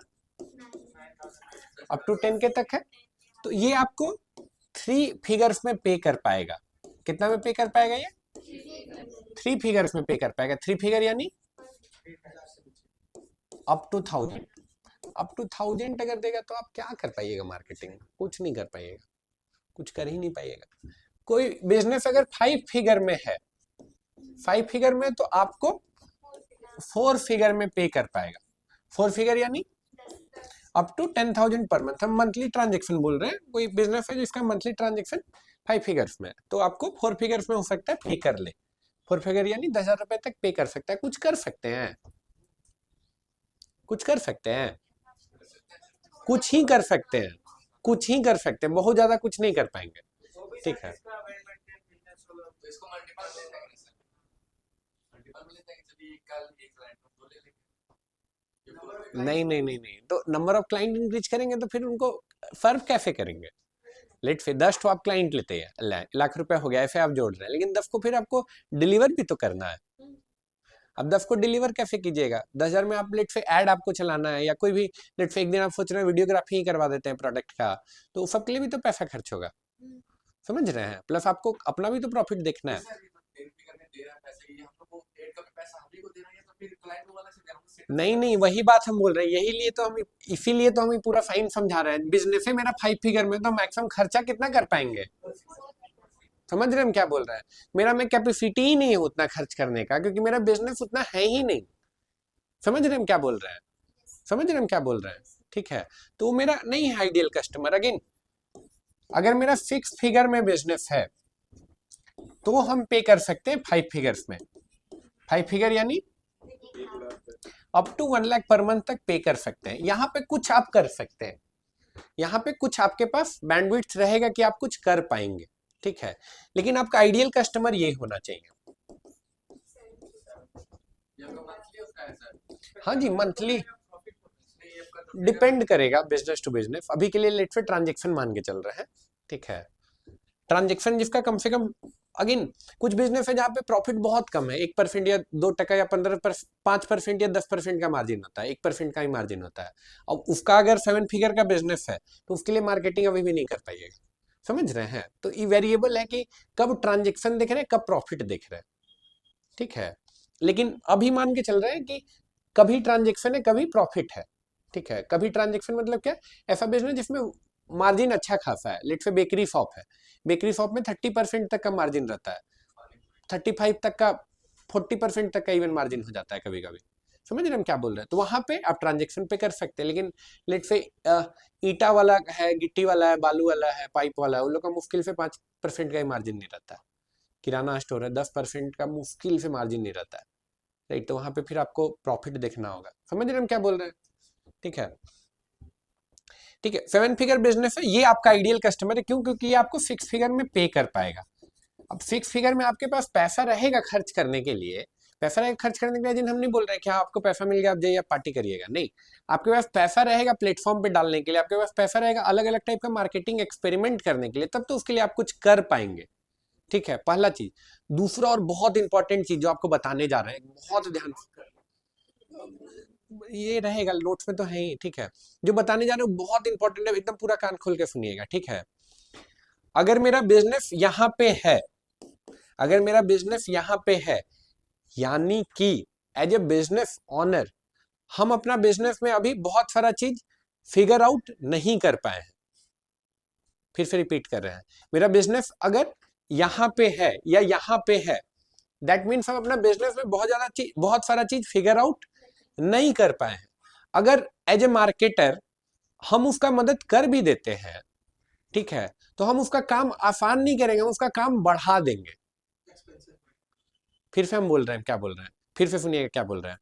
अप टू 10 के तक है, तो ये आपको 3 फिगर्स में पे कर पाएगा। कितना में पे कर पाएगा? ये 3 फिगर्स में पे कर पाएगा। 3 फिगर यानी अप टू 1000। अप टू 1000 अगर देगा तो आप क्या कर पाइएगा मार्केटिंग? कुछ नहीं कर पाइएगा, कुछ कर ही नहीं पाइएगा। कोई बिजनेस अगर 5 फिगर में है, 5 फिगर में, तो आपको 4 फिगर में पे कर पाएगा। 4 फिगर यानी अप टू 10,000 पर मंथ। हम मंथली ट्रांजेक्शन बोल रहे हैं, कोई बिजनेस है जिसका मंथली ट्रांजेक्शन 5 फिगर्स में, तो आपको 4 फिगर्स में हो सकता है पे कर ले। 4 फिगर यानी 10,000 रुपए तक पे कर सकता है। कुछ कर सकते हैं, कुछ कर सकते हैं, कुछ ही कर सकते हैं, कुछ ही कर सकते हैं, बहुत ज्यादा कुछ नहीं कर पाएंगे, ठीक है। नहीं नहीं नहीं नहीं, तो नंबर ऑफ क्लाइंट इंक्रीज करेंगे तो फिर उनको सर्व कैसे करेंगे? लेट से 10 तो आप क्लाइंट लेते हैं, लाख रुपए हो गया, ऐसे आप जोड़ रहे हैं, लेकिन 10 को फिर आपको डिलीवर भी तो करना है। अब 10 को डिलीवर कैसे कीजिएगा? 10,000 में आप लेट से ऐड आपको चलाना है, या कोई भी लेट से एक दिन आप सोच रहे हैं वीडियोग्राफी ही करवा देते हैं प्रोडक्ट का, तो सबके लिए भी तो पैसा खर्च होगा, समझ रहे हैं? प्लस आपको अपना भी तो प्रॉफिट देखना है। नहीं नहीं, वही बात हम बोल रहे हैं, यही लिए तो हम, इसीलिए तो हम पूरा फाइन समझा रहे हैं। बिजनेस है मेरा 5 फिगर में, तो मैक्सिमम खर्चा कितना कर पाएंगे? समझ रहे हैं हम क्या बोल रहे हैं? मेरा में कैपेसिटी ही नहीं है उतना खर्च करने का, क्योंकि मेरा बिजनेस उतना है ही नहीं। समझ रहे हैं हम क्या बोल रहे हैं? समझ रहे हैं हम क्या बोल रहे हैं? ठीक है, तो मेरा नहीं है आइडियल कस्टमर। अगेन, अगर मेरा 6 फिगर में बिजनेस है तो हम पे कर सकते हैं 5 फिगर्स में। 5 फिगर यानी up to 1 lakh per month तक पे कर सकते हैं। यहाँ पे कुछ आप कर सकते हैं, यहाँ पे कुछ आपके पास बैंडविड्थ रहेगा कि आप कुछ कर पाएंगे, ठीक है। लेकिन आपका आइडियल कस्टमर ये होना चाहिए। हाँ जी, मंथली डिपेंड करेगा बिजनेस टू बिजनेस। अभी के लिए लेट से ट्रांजेक्शन मान के चल रहे हैं, ठीक है। ट्रांजेक्शन जिसका कम से कम, अगेन कुछ बिजनेस है जहाँ पे प्रॉफिट बहुत कम है, 1% या 2% या 5% या 10% का मार्जिन होता है, 1% का ही मार्जिन होता है। अब उसका अगर 7 फिगर का बिजनेस है तो उसके लिए मार्केटिंग अभी भी नहीं कर पाइएगा। समझ रहे हैं? तो ये वेरिएबल है कि कब ट्रांजेक्शन देख रहे हैं, कब प्रॉफिट देख रहे हैं, ठीक है। लेकिन अभी मान के चल रहे हैं कि कभी ट्रांजेक्शन है, कभी प्रॉफिट है, ठीक है। कभी ट्रांजेक्शन मतलब क्या? ऐसा बिजनेस जिसमें मार्जिन अच्छा खासा है। लेट से बेकरी शॉप है, बेकरी शॉप में 30% तक का मार्जिन रहता है, 35 तक का, 40% तक का इवन मार्जिन हो जाता है कभी कभी। समझ रहे हैं हम क्या बोल रहे हैं? तो वहां पे आप ट्रांजेक्शन पे कर सकते हैं। लेकिन लेट से ईटा वाला है, गिट्टी वाला है, बालू वाला है, पाइप वाला है, उन लोग का मुश्किल से 5% का ही मार्जिन नहीं रहता है। किराना स्टोर है, 10% का मुश्किल से मार्जिन नहीं रहता है, राइट। तो वहां पे फिर आपको प्रॉफिट देखना होगा। समझ रहे हैं हम क्या बोल रहे हैं? ठीक है, ठीक है। 7 फिगर बिजनेस है, ये आपका आइडियल कस्टमर है। क्यों? क्योंकि ये आपको 6 फिगर में पे कर पाएगा। अब 6 फिगर में आपके पास पैसा रहेगा खर्च करने के लिए, पैसा रहेगा खर्च करने के लिए। जिन हम नहीं बोल रहे कि हाँ आपको पैसा मिल गया आप जाइए आप पार्टी करिएगा, नहीं। आपके पास पैसा रहेगा प्लेटफॉर्म पे डालने के लिए, आपके पास पैसा रहेगा अलग अलग टाइप का मार्केटिंग एक्सपेरिमेंट करने के लिए, तब तो उसके लिए आप कुछ कर पाएंगे, ठीक है। पहला चीज। दूसरा और बहुत इंपॉर्टेंट चीज जो आपको बताने जा रहे हैं, बहुत ध्यान, ये रहेगा, नोट्स में तो है ही, ठीक है। जो बताने जा रहे हो बहुत इंपॉर्टेंट है, एकदम पूरा कान खोल के सुनिएगा, ठीक है। अगर मेरा बिजनेस यहाँ पे है, अगर मेरा बिजनेस यहाँ पे है, यानी कि एज ए बिजनेस ऑनर हम अपना बिजनेस में अभी बहुत सारा चीज फिगर आउट नहीं कर पाए हैं। फिर से रिपीट कर रहे हैं, मेरा बिजनेस अगर यहाँ पे है या यहाँ पे है, दैट मीन्स हम अपना बिजनेस में बहुत सारा चीज फिगर आउट नहीं कर पाए हैं। अगर एज ए मार्केटर हम उसका मदद कर भी देते हैं, ठीक है, तो हम उसका काम आसान नहीं करेंगे, हम उसका काम बढ़ा देंगे। फिर से हम बोल रहे हैं, क्या बोल रहे हैं, फिर से सुनिएगा क्या बोल रहे हैं।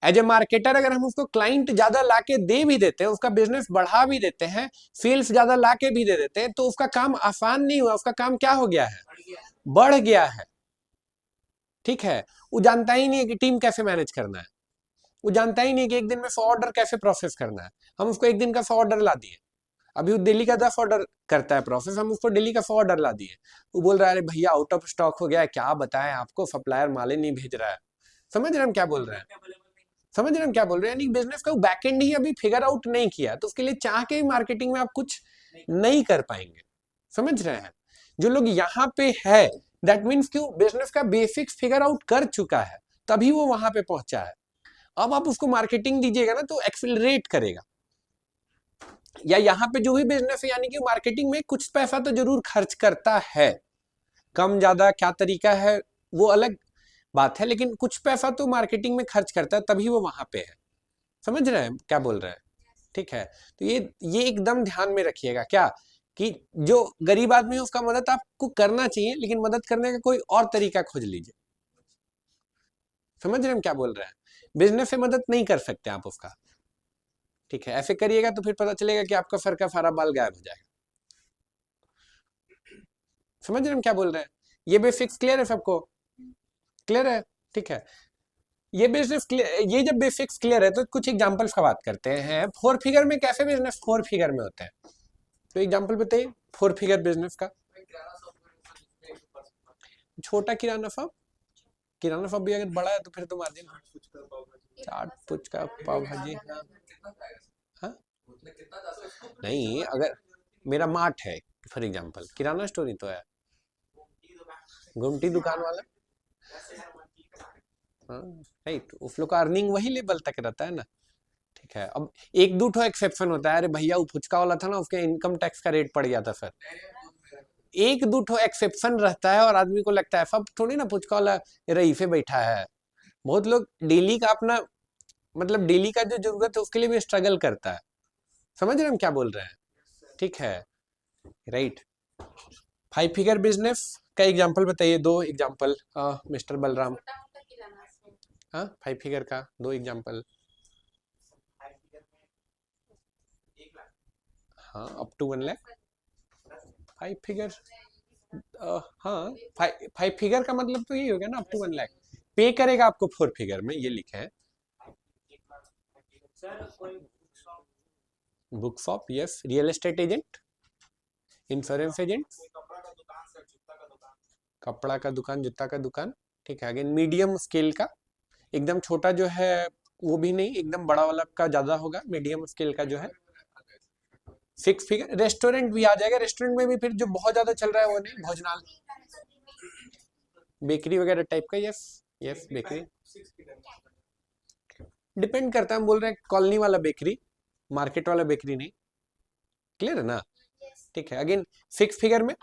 एज ए मार्केटर अगर हम उसको क्लाइंट ज्यादा लाके दे भी देते हैं, उसका बिजनेस बढ़ा भी देते हैं, सेल्स ज्यादा लाके भी दे देते हैं, तो उसका काम आसान नहीं हुआ, उसका काम क्या हो गया है, बढ़ गया है, ठीक है। वो जानता ही नहीं है कि टीम कैसे मैनेज करना है, वो जानता ही नहीं कि एक दिन में 100 ऑर्डर कैसे प्रोसेस करना है। हम उसको एक दिन का 100 ऑर्डर ला दिए, अभी वो दिल्ली का 10 ऑर्डर करता है प्रोसेस, हम उसको दिल्ली का 100 ऑर्डर ला दिए। वो बोल रहा है अरे भैया आउट ऑफ स्टॉक हो गया है, क्या बताएं आपको, सप्लायर माल ही नहीं भेज रहा है। समझ रहे हम क्या बोल रहे हैं, समझ रहे हम क्या बोल रहे हैं, यानी बिजनेस का बैकएंड ही अभी फिगर आउट नहीं किया, तो उसके लिए चाह के मार्केटिंग में आप कुछ नहीं कर पाएंगे। समझ रहे हैं, जो लोग यहाँ पे है दैट मीन्स कि बिजनेस का बेसिक्स फिगर आउट कर चुका है, तभी वो वहां पे पहुंचा है। अब आप उसको मार्केटिंग दीजिएगा ना तो एक्सेलरेट करेगा। या यहाँ पे जो भी बिजनेस है, यानी कि मार्केटिंग में कुछ पैसा तो जरूर खर्च करता है, कम ज्यादा क्या तरीका है वो अलग बात है, लेकिन कुछ पैसा तो मार्केटिंग में खर्च करता है, तभी वो वहां पे है। समझ रहे हैं क्या बोल रहे हैं, ठीक है। तो ये एकदम ध्यान में रखिएगा क्या, कि जो गरीब आदमी है उसका मदद आपको करना चाहिए, लेकिन मदद करने का कोई और तरीका खोज लीजिए। समझ रहे हैं क्या बोल रहे हैं, बिजनेस से मदद नहीं कर सकते आप उसका, ठीक है। ऐसे करिएगा तो फिर पता चलेगा कि आपका सर का सारा बाल गायब हो जाएगा। समझ रहे हैं क्या बोल रहे हैं, ये बेसिक्स क्लियर है सबको, क्लियर है, ठीक है। ये बिजनेस ये जब बेसिक्स क्लियर है तो कुछ एग्जांपल्स का बात करते हैं। 4 फिगर में कैसे बिजनेस 4 फिगर में होते हैं, तो एग्जांपल बताइए 4 फिगर बिजनेस का। छोटा किराना शॉप भी अगर बड़ा है तो फिर तो मार्जिन, चाट पुचका पाव भाजी, हाँ नहीं, अगर मेरा मार्ट है फॉर एग्जांपल, किराना स्टोर ही तो है, गुमटी दुकान वाला, हाँ राइट, उस लोग का अर्निंग वही लेवल तक रहता है ना, ठीक है। अब एक दो ठो एक्सेप्शन होता है, अरे भैया वो फुचका वाला था ना, उसके इनकम टैक्स का रेट पड़ गया था सर, एक दो ठो एक्सेप्शन रहता है, और आदमी को लगता है सब थोड़ी ना फुचका वाला रईफे बैठा है। बहुत लोग डेली का अपना मतलब डेली का जो जरूरत है उसके लिए भी स्ट्रगल करता है। समझ रहे हैं हम क्या बोल रहे हैं, ठीक है, राइट। 5 फिगर बिजनेस का एग्जांपल बताइए, 2 एग्जांपल मिस्टर बलराम। हाँ 5 फिगर का 2 एग्जांपल, हाँ अप टू 1 लाख 5 फिगर, हाँ 5 फिगर का मतलब तो यही हो गया ना, अप टू 1 लाख पे करेगा आपको 4 फिगर में, ये लिखा है book shop, yes, real estate agent, insurance agent, कपड़ा का दुकान, जूता का दुकान, ठीक है। अगेन मीडियम स्केल का, एकदम छोटा जो है वो भी नहीं, एकदम बड़ा वाला का ज्यादा होगा, मीडियम स्केल का जो है 6 फिगर। रेस्टोरेंट भी आ जाएगा, रेस्टोरेंट में भी फिर जो बहुत ज्यादा चल रहा है वो नहीं, भोजनालय, बेकरी वगैरह टाइप का, यस यस बेकरी, डिपेंड करता है, हम बोल रहे हैं कॉलोनी वाला बेकरी, मार्केट वाला बेकरी नहीं, क्लियर है ना, ठीक है। अगेन 6 फिगर में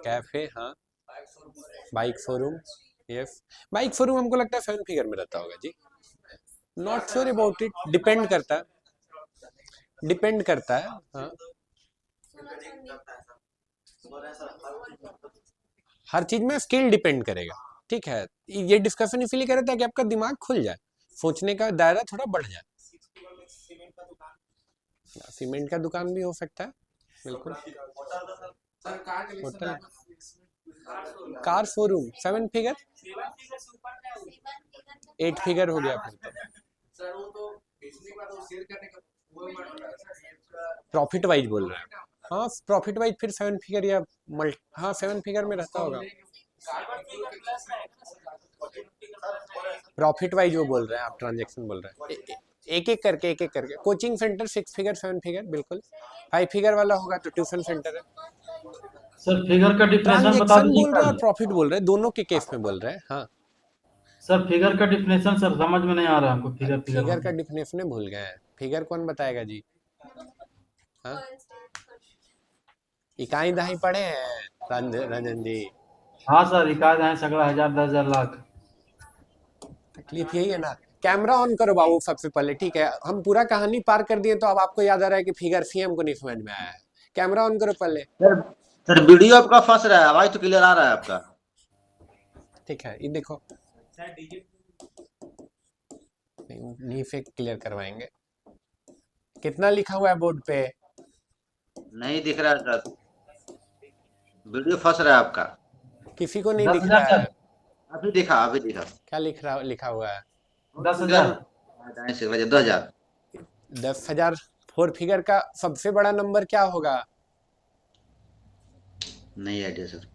कैफे, हाँ bike showroom, yes, bike showroom हमको लगता है 7 फिगर में रहता होगा जी, not sure about it, depend करता है, डिपेंड करता है, हाँ हर चीज में स्किल डिपेंड करेगा, ठीक है। ये डिस्कशन इसीलिए कर रहे थे कि आपका दिमाग खुल जाए, सोचने का दायरा थोड़ा बढ़ जाए। सीमेंट का दुकान भी हो सकता है, बिल्कुल। Hotel, car showroom 7 figure, 8 figure हो गया फिर तो, प्रॉफिट वाइज बोल रहे हैं, हाँ प्रॉफिट वाइज फिर 7 फिगर या हाँ 7 फिगर में रहता होगा, प्रॉफिट वाइज वो बोल रहे हैं, आप ट्रांजेक्शन बोल रहे हैं, एक एक करके कोचिंग सेंटर 6 फिगर 7 फिगर बिल्कुल, 5 फिगर वाला होगा तो ट्यूशन सेंटर है। सर फिगर का डिफिनेशन बता ट्रांजेक्शन दीजिए बोल रहे हैं और कल। प्रॉफिट बोल रहे हैं, दोनों के केस में बोल रहे हैं। हाँ, सर फिगर का डिफिनेशन सर समझ में नहीं आ रहा हमको, फिगर फिगर का मतलब। डिफिनेशन भूल गए हैं, फिगर कौन बताएगा जी? हाँ, इकाई दहाई पढ़े हैं रंजन जी? हाँ सर, इकाई है सगड़ा, 1000 10,000 लाख। तकलीफ यही है ना। कैमरा ऑन करो बाबू सबसे पहले, ठीक है? हम पूरा कहानी पार कर दिए तो अब आपको याद आ रहा है कि फिगर सी हमको नहीं समझ में आया है। कैमरा ऑन करो पहले। सर सर वीडियो आपका फंस रहा है, आवाज तो क्लियर आ रहा है आपका। ठीक है, ये देखो, नहीं से क्लियर करवाएंगे। कितना लिखा हुआ है बोर्ड पे? नहीं दिख रहा है सर, वीडियो फंस रहा है आपका। किसी को नहीं दिख 10,000 रहा है। सर, अभी दिखा। क्या लिखा हुआ है? 10,000। 10,000। 10,000। 4 फिगर का सबसे बड़ा नंबर क्या होगा? नहीं आइडिया सर।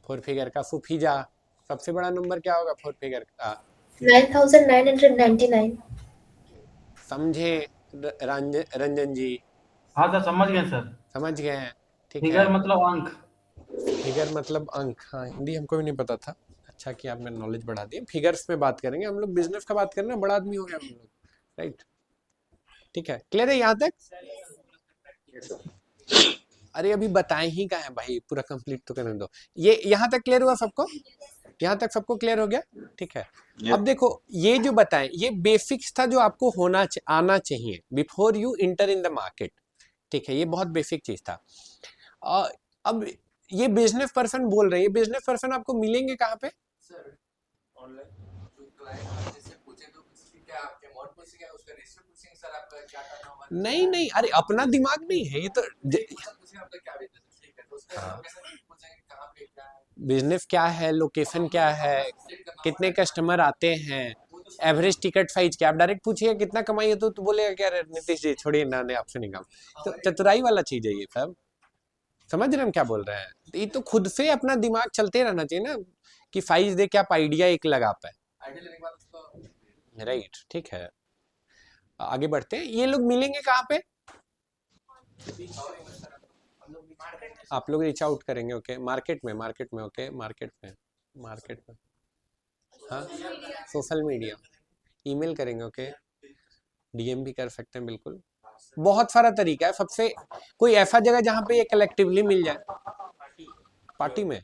4 फिगर का सुफीजा सबसे बड़ा नंबर क्या होगा 4 फिगर का? 9,999। समझे रंजन जी? हाँ सर समझ गए सर। समझ गए हैं, ठीक है। फिगर मतलब अंक। फिगर मतलब अंक, हाँ हिंदी हमको भी नहीं पता था, अच्छा कि आपने नॉलेज बढ़ा दी। फिगर्स में बात करेंगे हम लोग, बिजनेस का बात कर रहे हैं, बड़ा आदमी हो गया हम लोग, राइट? ठीक है, क्लियर है यहाँ तक? अरे अभी बताएं ही का है भाई, पूरा कंप्लीट तो करने दो। ये यहाँ तक क्लियर हुआ सबको? यहाँ तक सबको क्लियर हो गया? ठीक है। अब देखो, ये जो बताएं ये बेसिक्स था जो आपको आना चाहिए before you inter in the market, ठीक है? ये बहुत बेसिक चीज था। अब ये बिजनेस पर्सन बोल रहे हैं, ये बिजनेस पर्सन आपको मिलेंगे कहाँ पे? सर ऑनलाइन जो क्लाइंट आने से पूछे तो क्या आपके अमाउंट पूछेंगे, उसका रेशियो पूछेंगे सर, आपका क्या करना होगा? नहीं, अरे अपना दिमाग नहीं है ये तो। पूछेंगे आपका क्या बिजनेस है, ठीक है, तो उसका लोकेशन पूछेंगे कहाँ पे क्या है, बिजनेस क्या है, लोकेशन क्या है, कितने कस्टमर आते हैं, एवरेज टिकट साइज क्या। आप डायरेक्ट पूछिए कितना कमाई है तो बोलेगा क्या नीतीश जी छोड़िए ना, नहीं आपसे नहीं काम। तो चतुराई वाला चीज है ये सब, समझ रहे हम क्या बोल रहे हैं? तो ये तो खुद से अपना दिमाग चलते रहना चाहिए ना, कि साइज दे के आप आइडिया एक लगा पाए, आइडिया लेने के बाद उसको राइट? ठीक है, आगे बढ़ते हैं। ये लोग मिलेंगे कहाँ पे? आप लोग रीच आउट करेंगे, ओके? मार्केट में, ओके, मार्केट में, हाँ, सोशल मीडिया, ईमेल करेंगे, ओके? डीएम भी कर सकते हैं, बिल्कुल। बहुत सारा तरीका है। सबसे कोई ऐसा जगह जहाँ पे ये कलेक्टिवली मिल जाए, पार्टी में,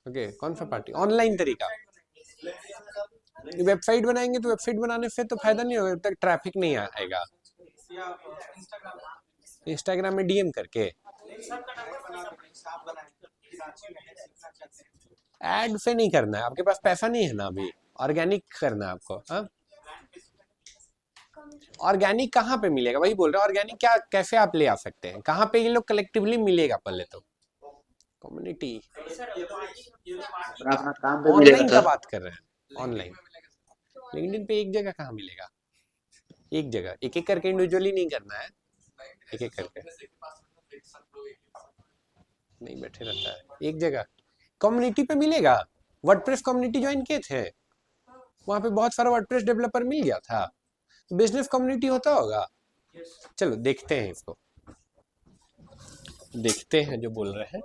ओके? कौन सा पार्टी? ऑनलाइन तरीका। वेबसाइट बनाएंगे तो वेबसाइट बनाने से तो फायदा नहीं होगा जब तक ट्रैफिक नहीं आएगा। इंस्टाग्राम में डीएम करके ऐड से नहीं करना है, आपके पास पैसा नहीं है ना अभी, ऑर्गेनिक करना है आपको। हाँ, ऑर्गेनिक कहाँ पे मिलेगा? वही बोल रहे हैं, ऑर्गेनिक क्या, कैसे आप ले आ सकते हैं, कहाँ पे ये लोग कलेक्टिवली मिलेगा? पहले तो कम्युनिटी, अपना काम पे मिलेगा ऑनलाइन का सर। बात कर रहे हैं, ऑनलाइन। लिंक्डइन पे एक जगह कहाँ मिलेगा? एक जगह, एक एक करके इंडिविजुअली नहीं करना है, एक एक करके नहीं बैठे रहता है, एक जगह कम्युनिटी पे मिलेगा। वर्डप्रेस कम्युनिटी ज्वाइन किए थे, वहां पे बहुत सारा वर्डप्रेस डेवलपर मिल गया था, बिजनेस कम्युनिटी होता होगा। चलो देखते हैं इसको, देखते हैं जो बोल रहे हैं।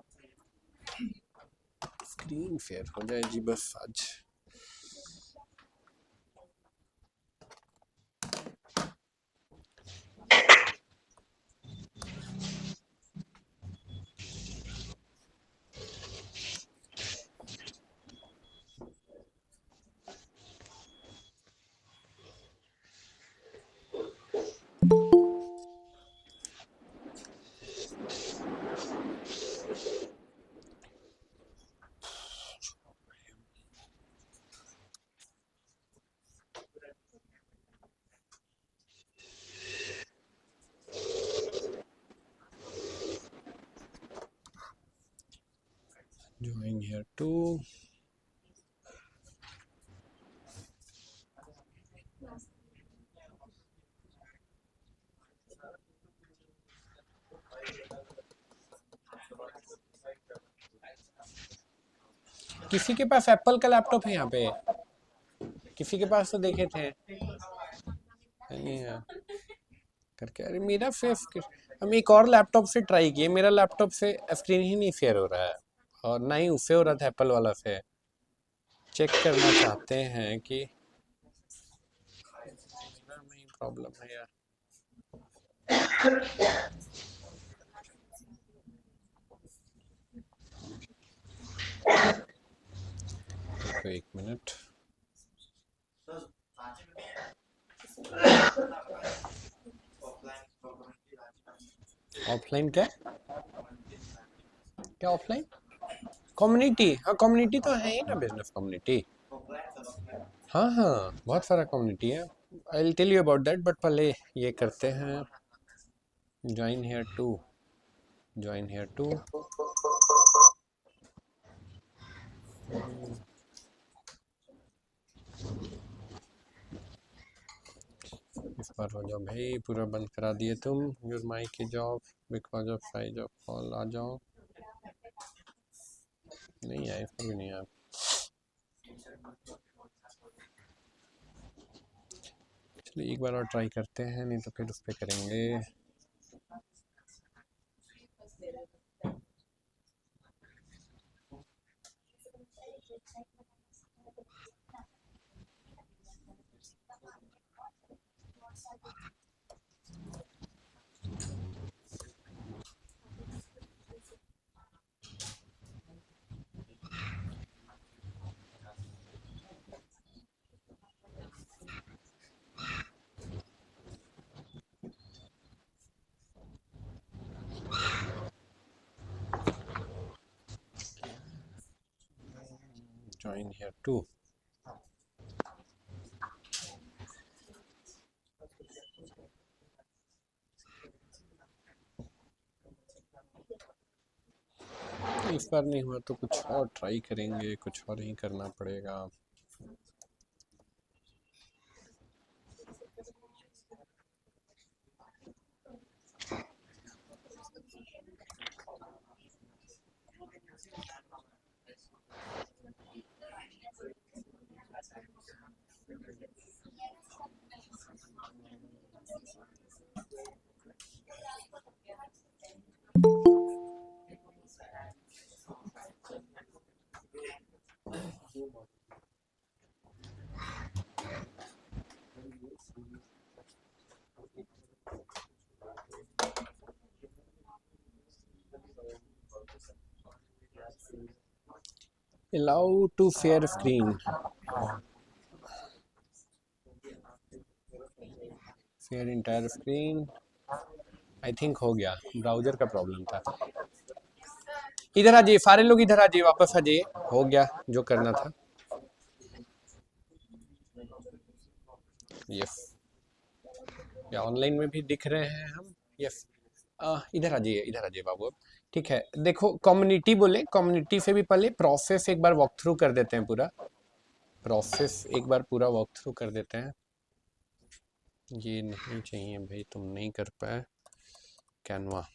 स्क्रीन शेयर हो जाए जी बस आज। किसी के पास एप्पल का लैपटॉप है यहाँ पे? किसी के पास तो देखे थे नहीं है करके। अरे मेरा फेस, हम एक और लैपटॉप से ट्राई किए, मेरा लैपटॉप से स्क्रीन ही नहीं शेयर हो रहा है और ना ही उससे हो रहा था एप्पल वाला से। चेक करना चाहते हैं कि प्रॉब्लम है यार। तो एक मिनट, ऑफलाइन क्या क्या ऑफलाइन? कम्युनिटी, हाँ कम्युनिटी तो है ही ना, बिजनेस कम्युनिटी। हाँ हाँ बहुत सारा कम्युनिटी है, I will tell you about that, but पहले ये करते हैं join here to, join here to. इस बार हो जाओ भाई, पूरा बंद करा दिए तुम। योर माइक की job because of size of call, आ जाओ। नहीं आए, फिर भी नहीं आए। चलिए एक बार और ट्राई करते हैं, नहीं तो फिर उस पर करेंगे। Join here too. इस बार नहीं हुआ तो कुछ और ट्राई करेंगे, कुछ और ही करना पड़ेगा। Allow to share screen. Share entire screen. I think हो गया, ब्राउजर का प्रॉब्लम था। इधर आ जाइए सारे लोग, इधर आ जाइए, वापस आ जाइए। हो गया जो करना था। यस, या ऑनलाइन में भी दिख रहे हैं हम। यस, इधर आ जाइए, इधर आ जाइए बाबू। ठीक है, देखो कम्युनिटी बोले, कम्युनिटी से भी पहले प्रोसेस एक बार वॉक थ्रू कर देते हैं। पूरा प्रोसेस एक बार पूरा वॉक थ्रू कर देते हैं। ये नहीं चाहिए भाई, तुम नहीं कर पाए। कैनवा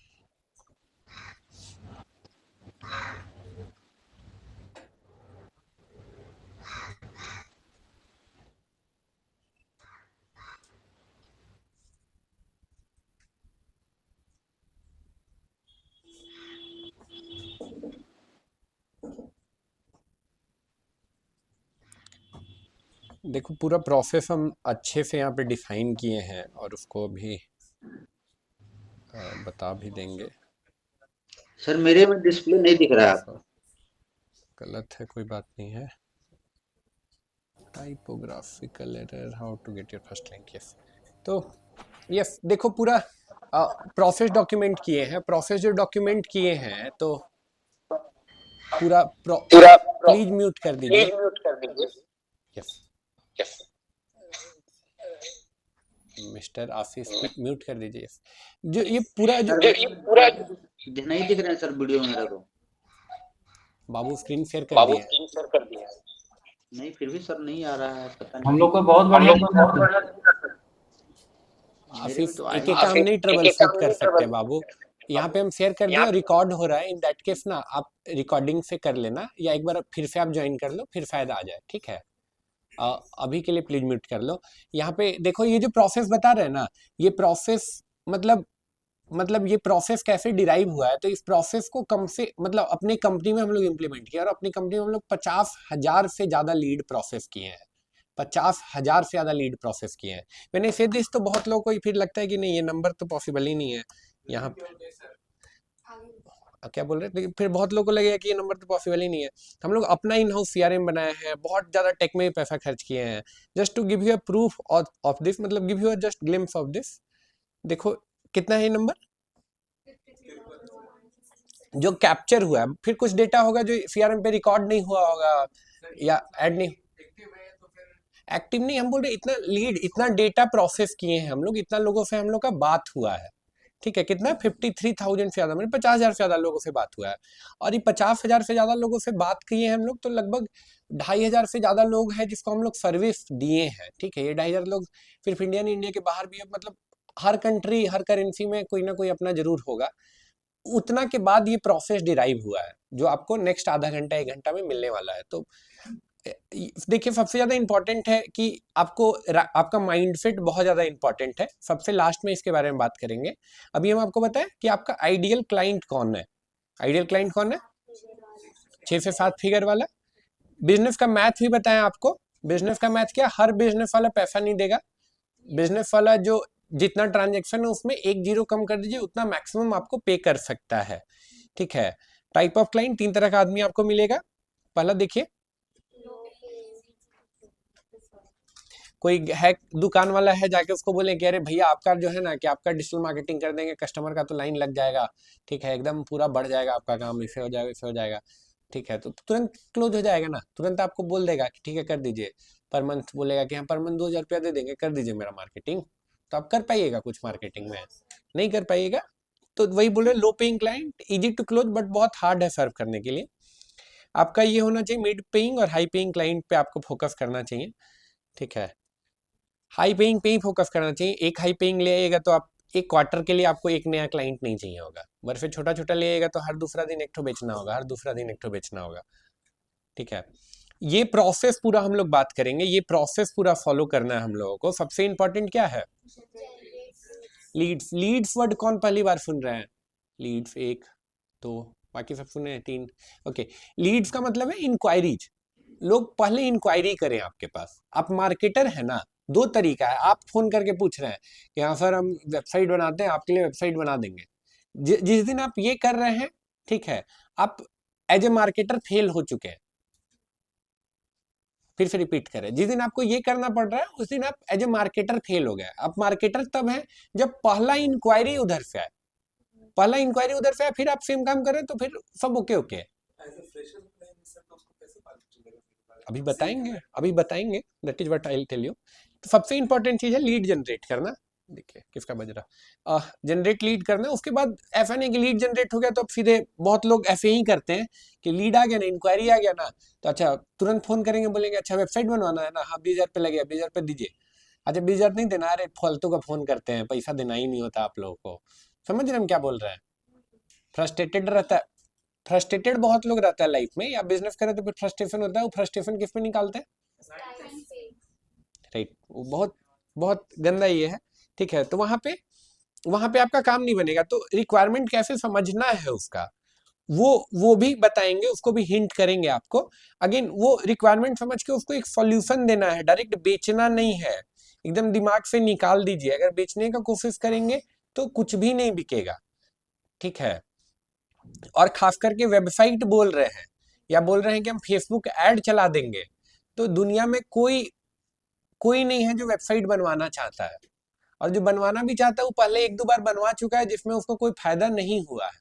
देखो, पूरा प्रोसेस हम अच्छे से यहाँ पे डिफाइन किए हैं और उसको भी बता भी देंगे। सर मेरे में डिस्प्ले नहीं दिख रहा है। गलत है, कोई बात नहीं है। Typographical error, how to get your first link. Yes, तो यस देखो पूरा प्रोसेस डॉक्यूमेंट किए हैं। प्रोसेस जो डॉक्यूमेंट किए हैं तो पूरा प्लीज म्यूट कर दीजिए। यस, मिस्टर आशीष म्यूट कर दीजिए। जो ये पूरा नहीं दिख रहा है सर वीडियो में मेरा को। बाबू स्क्रीन शेयर कर दिया। नहीं फिर भी सर नहीं आ रहा है, पता नहीं। हम लोग को बहुत बढ़िया आशीष एक एक काम नहीं ट्रबल शूट कर सकते बाबू। यहाँ पे हम शेयर कर दिए और रिकॉर्ड हो रहा है। इन दैट केस ना आप रिकॉर्डिंग से कर लेना या एक बार फिर से आप ज्वाइन कर लो, फिर फायदा आ जाए, ठीक है। अभी के लिए प्लीज म्यूट कर लो। यहाँ पे देखो ये जो प्रोसेस बता रहे हैं ना, ये प्रोसेस मतलब ये प्रोसेस कैसे डिराइव हुआ है, तो इस प्रोसेस को कम से मतलब अपनी कंपनी में हम लोग इम्प्लीमेंट किया और अपनी कंपनी में हम लोग 50,000 से ज़्यादा लीड प्रोसेस किए हैं। 50,000 से ज़्यादा लीड प्रोसेस किए हैं। मैंने से दिस तो बहुत लोगों को फिर लगता है कि नहीं ये नंबर तो पॉसिबल ही नहीं है यहाँ क्या बोल रहे हैं, लेकिन फिर बहुत लोगों को लगेगा कि ये नंबर तो पॉसिबल ही नहीं है। हम लोग अपना इन हाउस सीआरएम बनाया है, बहुत ज़्यादा टेक में पैसा खर्च किए हैं। Just to give you a proof of this, मतलब give you a just glimpse of this. देखो कितना है ये नंबर जो कैप्चर हुआ है, फिर कुछ डेटा होगा जो सीआरएम पे रिकॉर्ड नहीं हुआ होगा या ऐड नहीं एक्टिव नहीं। हम बोल रहे इतना लीड, इतना डेटा प्रोसेस किए हैं हम लोग, इतना लोगों से हम लोग का बात हुआ है, ठीक है। कितना 53,000 से ज़्यादा, मतलब 50,000 से ज़्यादा लोगों से बात हुआ है। और ये 50,000 से ज़्यादा लोगों से बात किए हैं हम लोग, तो लगभग 2,500 से ज़्यादा लोग हैं जिसको हम लोग सर्विस दिए हैं, ठीक है। ये 2,500 लोग सिर्फ इंडिया के बाहर भी है, मतलब हर कंट्री हर करेंसी में कोई ना कोई अपना जरूर होगा। उतना के बाद ये प्रोसेस डिराइव हुआ है जो आपको नेक्स्ट आधा घंटा 1 घंटा में मिलने वाला है। तो देखिए सबसे ज़्यादा इंपॉर्टेंट है कि आपका माइंडसेट बहुत ज़्यादा इंपॉर्टेंट है। सबसे लास्ट में इसके बारे में बात करेंगे। अभी हम आपको बताएं कि आपका आइडियल क्लाइंट कौन है। आइडियल क्लाइंट कौन है? 6 से 7 फिगर वाला। बिजनेस का मैथ भी बताएं आपको। बिजनेस का मैथ क्या, हर बिजनेस वाला पैसा नहीं देगा। बिजनेस वाला जो जितना ट्रांजेक्शन है उसमें 1 जीरो कम कर दीजिए, उतना मैक्सिमम आपको पे कर सकता है, ठीक है। टाइप ऑफ क्लाइंट 3 तरह का आदमी आपको मिलेगा। पहला देखिए, कोई है दुकान वाला है, जाके उसको बोले कि अरे भैया आपका जो है ना कि आपका डिजिटल मार्केटिंग कर देंगे, कस्टमर का तो लाइन लग जाएगा, ठीक है, एकदम पूरा बढ़ जाएगा आपका काम, इसे हो जाएगा इसे हो जाएगा, ठीक है। तो तुरंत क्लोज हो जाएगा ना, तुरंत आपको बोल देगा कि ठीक है कर दीजिए। पर मंथ बोलेगा कि हाँ पर मंथ 2,000 रुपया दे देंगे, कर दीजिए मेरा मार्केटिंग। तो आप कर पाइएगा कुछ मार्केटिंग में? नहीं कर पाइएगा। तो वही बोल रहे low paying client, easy to close but बहुत हार्ड है सर्व करने के लिए। आपका ये होना चाहिए मिड पेइंग और हाई पेइंग क्लाइंट पे आपको फोकस करना चाहिए, ठीक है। हाई पेइंग पे ही फोकस करना चाहिए। एक हाई पेइंग ले आइएगा तो आप एक क्वार्टर के लिए आपको एक नया क्लाइंट नहीं चाहिए होगा। बर्फे छोटा छोटा ले आइएगा तो हर दूसरा दिन एक ठो बेचना होगा, हर दूसरा दिन एक ठो बेचना होगा, ठीक है। ये प्रोसेस पूरा हम लोग बात करेंगे, ये प्रोसेस पूरा फॉलो करना है हम लोगों को। सबसे इंपॉर्टेंट क्या है? लीड्स। लीड्स वर्ड कौन पहली बार सुन रहे हैं? लीड्स 1 2, बाकी सब सुने हैं 3, ओके। लीड्स का मतलब है इंक्वायरीज। लोग पहले इंक्वायरी करें आपके पास। आप मार्केटर है ना, 2 तरीका है। आप फोन करके पूछ रहे हैं कि हाँ सर हम वेबसाइट बनाते हैं, आपके लिए वेबसाइट बना देंगे। जिस दिन आप ये कर रहे हैं, ठीक है, आप एज ए मार्केटर फेल हो चुके हैं। फिर से रिपीट करें, जिस दिन आपको ये करना पड़ रहा है उस दिन आप एज ए मार्केटर फेल हो गए। आप मार्केटर तब है जब पहला इंक्वायरी उधर से आए, पहला इंक्वायरी उधर से आए, फिर आप सेम काम करें तो फिर सब ओके ओके है। अभी बताएंगे that is what I will tell you. तो सबसे इंपॉर्टेंट चीज है लीड जनरेट करना। देखिए किसका बज रहा, जनरेट लीड करना। उसके बाद ऐसा नहीं कि लीड जनरेट हो गया तो अब सीधे, बहुत लोग ऐसे ही करते हैं कि लीड आ गया ना, इंक्वायरी आ गया ना, तो अच्छा तुरंत फोन करेंगे, बोलेंगे अच्छा वेबसाइट बनवाना है ना, हाँ 20,000 रुपये लगेगा, 20,000 रुपये दीजिए। अच्छा 20,000 नहीं देना, अरे फालतू का फोन करते हैं, पैसा देना ही नहीं होता आप लोगों को। समझ रहे हम क्या बोल रहे हैं? फ्रस्ट्रेटेड रहता है, फ्रस्ट्रेटेड बहुत लोग रहता है लाइफ में, या बिजनेस करे तो फिर फ्रस्ट्रेशन होता है। वो फ्रस्ट्रेशन किस पे निकालते हैं? राइट, वो बहुत बहुत गंदा ये है, ठीक है। तो वहां पे आपका काम नहीं बनेगा। तो रिक्वायरमेंट कैसे समझना है उसका, वो भी बताएंगे, उसको भी हिंट करेंगे आपको। अगेन वो रिक्वायरमेंट समझ के उसको एक सॉल्यूशन देना है, डायरेक्ट बेचना नहीं है। एकदम दिमाग से निकाल दीजिए। अगर बेचने का कोशिश करेंगे तो कुछ भी नहीं बिकेगा, ठीक है। और खास करके वेबसाइट बोल रहे हैं या बोल रहे हैं कि हम फेसबुक ऐड चला देंगे, तो दुनिया में कोई नहीं है जो वेबसाइट बनवाना चाहता है। और जो बनवाना भी चाहता है वो पहले 1-2 बार बनवा चुका है जिसमें उसको कोई फायदा नहीं हुआ है,